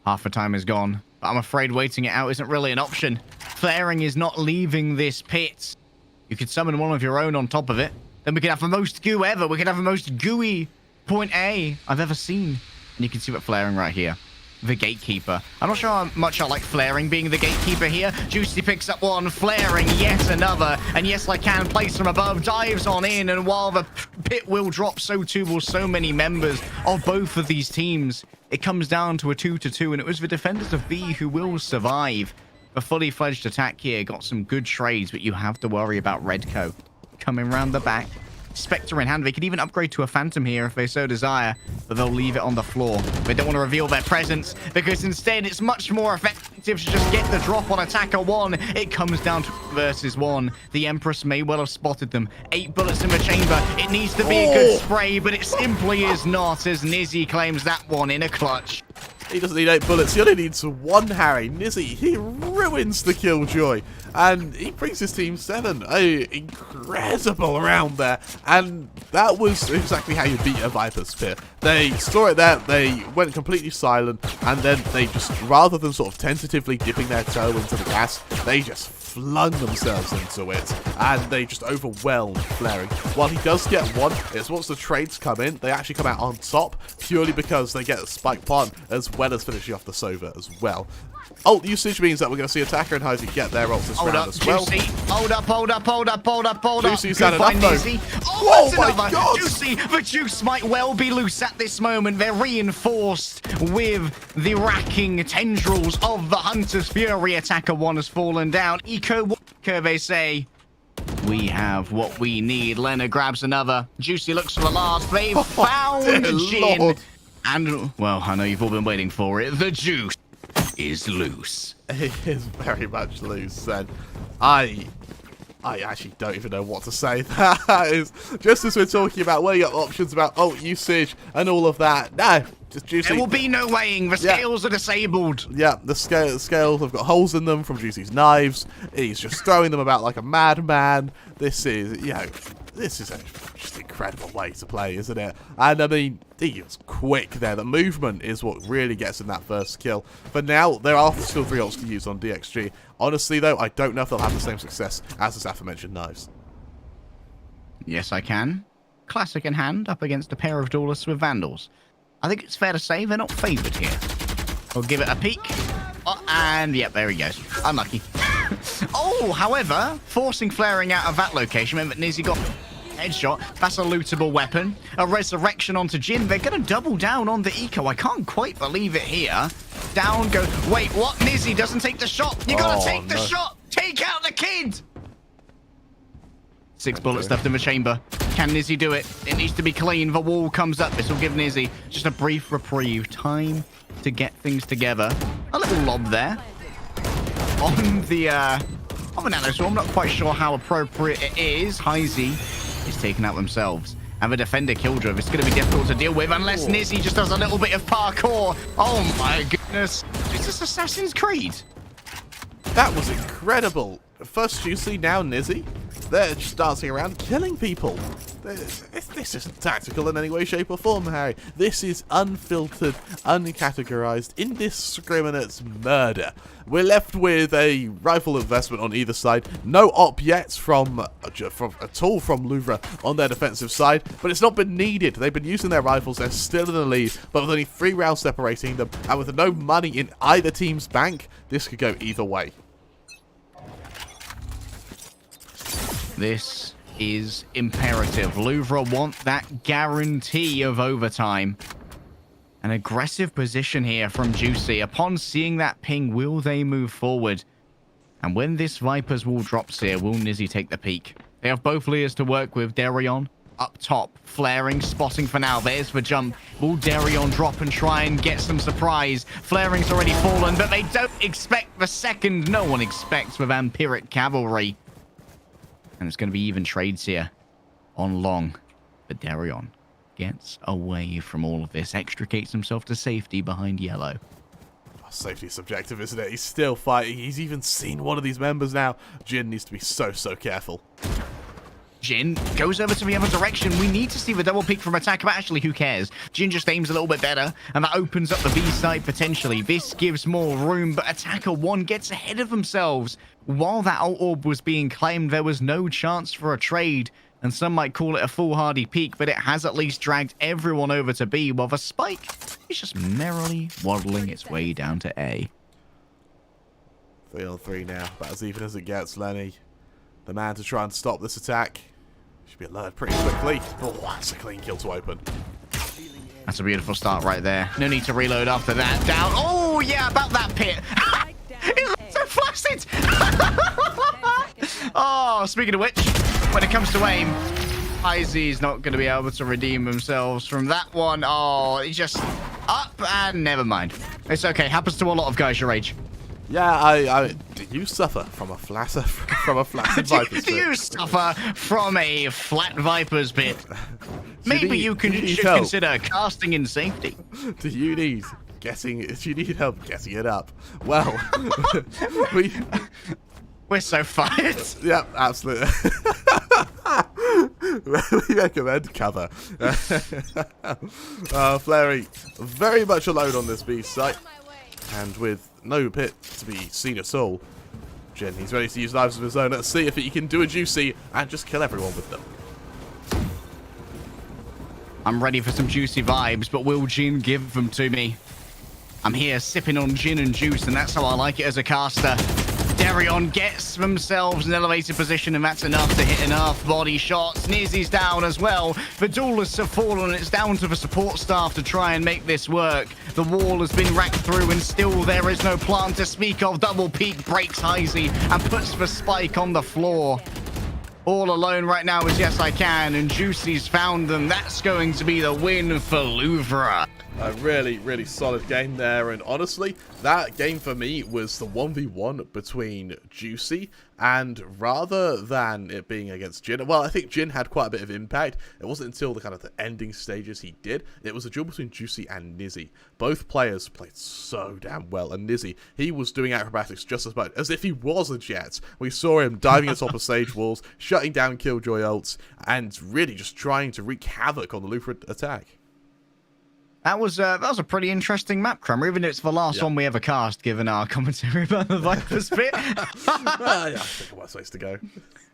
Half the time is gone, but I'm afraid waiting it out isn't really an option. Flaring is not leaving this pit. You could summon one of your own on top of it. Then we could have the most goo ever. We could have the most gooey point A I've ever seen. And you can see what Flaring right here. The Gatekeeper. I'm not sure how much I like Flaring being the Gatekeeper here. Juicy picks up one. Flaring yet another. And yes, I can place from above. Dives on in. And while the pit will drop, so too will so many members of both of these teams. It comes down to a 2-2, and it was the defenders of B who will survive. A fully fledged attack here. Got some good trades, but you have to worry about Redco coming round the back. Spectre in hand. They could even upgrade to a Phantom here if they so desire, but they'll leave it on the floor. They don't want to reveal their presence, because instead it's much more effective to just get the drop on attacker 1. It comes down to versus 1. The Empress may well have spotted them. 8 bullets in the chamber. It needs to be a good spray, but it simply is not, as Nizzy claims that one in a clutch. He doesn't need 8 bullets, he only needs 1, Harry. Nizzy, he ruins the Killjoy. and he brings his team 7. Incredible around there, and that was exactly how you beat a Viper Spear. They saw it there, they went completely silent, and then they just, rather than sort of tentatively dipping their toe into the gas, they just flung themselves into it, and they just overwhelmed Flaring. While he does get one, it's once the trades come in, they actually come out on top, purely because they get a spike plant, as well as finishing off the Sova as well. Ult usage means that we're going to see Attacker and Heisey get their ults this round as well. Juicy. Hold up. Juicy's had enough though. Oh, my another. God! Juicy, the juice might well be loose at this moment. They're reinforced with the racking tendrils of the Hunter's Fury. Attacker 1 has fallen down. Eco, they say. We have what we need. Lena grabs another. Juicy looks for the last. They've found Jin. Lord. And, well, I know you've all been waiting for it. The juice is loose. It is very much loose, and I actually don't even know what to say. That is, just as we're talking about where you got options about ult usage and all of that, no, just Juicy. There will be no weighing. The scales are disabled. Yeah, the scales have got holes in them from Juicy's knives. He's just throwing them about like a madman. This is, this is just an incredible way to play, isn't it? And I mean, he was quick there. The movement is what really gets in that first kill. But now, there are still 3 ults to use on DXG. Honestly, though, I don't know if they'll have the same success as his aforementioned knives. Yes, I can. Classic in hand up against a pair of duelists with Vandals. I think it's fair to say they're not favoured here. We'll give it a peek. Oh, and, yep, there he goes. Unlucky. Oh, however, forcing Flaring out of that location meant that Nizzy got headshot. That's a lootable weapon. A resurrection onto Jin. They're going to double down on the eco. I can't quite believe it here. Down goes. Wait, what? Nizzy doesn't take the shot. You got to take the shot. Take out the kid. 6 bullets left in the chamber. Can Nizzy do it? It needs to be clean. The wall comes up. This will give Nizzy just a brief reprieve. Time to get things together. A little lob there. On the nanoswarm. I'm not quite sure how appropriate it is. Heisey is taken out themselves. And the defender Killjoy is going to be difficult to deal with unless Nizzy just does a little bit of parkour. Oh my goodness. Is this Assassin's Creed? That was incredible. First Juicy, now Nizzy. They're just dancing around killing people. This isn't tactical in any way, shape or form, Harry. This is unfiltered, uncategorized, indiscriminate murder. We're left with a rifle investment on either side. No op yet from at all from Louvre on their defensive side, but it's not been needed. They've been using their rifles. They're still in the lead, but with only 3 rounds separating them, and with no money in either team's bank, this could go either way. This is imperative. Louvre want that guarantee of overtime. An aggressive position here from Juicy. Upon seeing that ping, will they move forward? And when this Viper's wall drops here, will Nizzy take the peak? They have both Leas to work with. Darion up top, Flaring, spotting for now. There's the jump. Will Darion drop and try and get some surprise? Flaring's already fallen, but they don't expect the second. No one expects the Vampiric Cavalry. And it's going to be even trades here on long. But Darion gets away from all of this, extricates himself to safety behind yellow. Safety is subjective, isn't it? He's still fighting. He's even seen one of these members now. Jin needs to be so careful. Jin goes over to the other direction. We need to see the double peek from attack, but actually, who cares? Jin just aims a little bit better, and that opens up the B side potentially. This gives more room, but Attacker 1 gets ahead of themselves. While that ult orb was being claimed, there was no chance for a trade, and some might call it a foolhardy peek, but it has at least dragged everyone over to B, while the spike is just merrily waddling its way down to A. 3 on 3 now, about as even as it gets. Lenny, the man to try and stop this attack. Should be alerted pretty quickly. Oh, that's a clean kill to open. That's a beautiful start right there. No need to reload after that. Down. Oh, yeah, about that pit. It looks so flaccid. Oh, speaking of which, when it comes to aim, Izzy's not going to be able to redeem themselves from that one. Oh, he's just up and never mind. It's okay. Happens to a lot of guys your age. Yeah, do you suffer from a flaccid Viper's do you suffer from a flat Viper's bit? Maybe you should consider casting in safety. Do you need help getting it up? Well, We're so fired. Yep, absolutely. We recommend cover. Flary very much alone on this B site, and with no pit to be seen at all. Jin, he's ready to use knives of his own. Let's see if he can do a juicy and just kill everyone with them. I'm ready for some juicy vibes, but will Jin give them to me? I'm here sipping on gin and juice, and that's how I like it as a caster. Darion gets themselves an elevated position, and that's enough to hit enough body shots. Nizzy's down as well. The duelists have fallen. It's down to the support staff to try and make this work. The wall has been racked through, and still there is no plant to speak of. Double peak breaks Heisey and puts the spike on the floor. All alone right now is Yes I Can, and Juicy's found them. That's going to be the win for Louvre. A really, really solid game there, and honestly, that game for me was the 1v1 between Juicy, and rather than it being against Jin, well, I think Jin had quite a bit of impact. It wasn't until the kind of the ending stages he did. It was a duel between Juicy and Nizzy. Both players played so damn well, and Nizzy, he was doing acrobatics just as much as if he was a Jet. We saw him diving atop of stage walls, shutting down Killjoy ults, and really just trying to wreak havoc on the Louvre attack. That was a pretty interesting map, Crummer, even though it's the last one we ever cast, given our commentary about the Viper's bit. Yeah, I think a worse ways to go.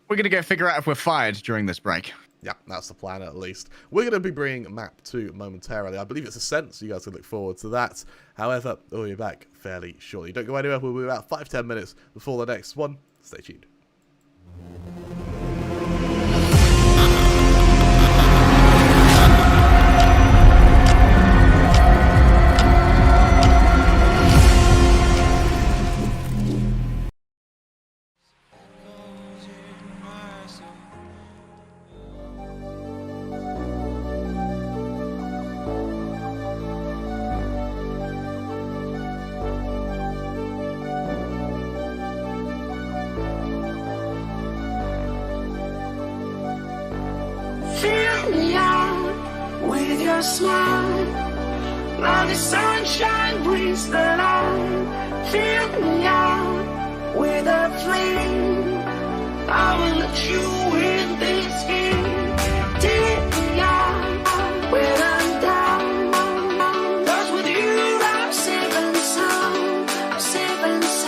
We're going to go figure out if we're fired during this break. Yeah, that's the plan at least. We're going to be bringing map 2 momentarily. I believe it's Ascent, so you guys can look forward to that. However, we'll be back fairly shortly. Don't go anywhere. We'll be about 5-10 minutes before the next one. Stay tuned. Fill me out with your smile. Now the sunshine brings the light. Fill me out with a flame. I will let you in.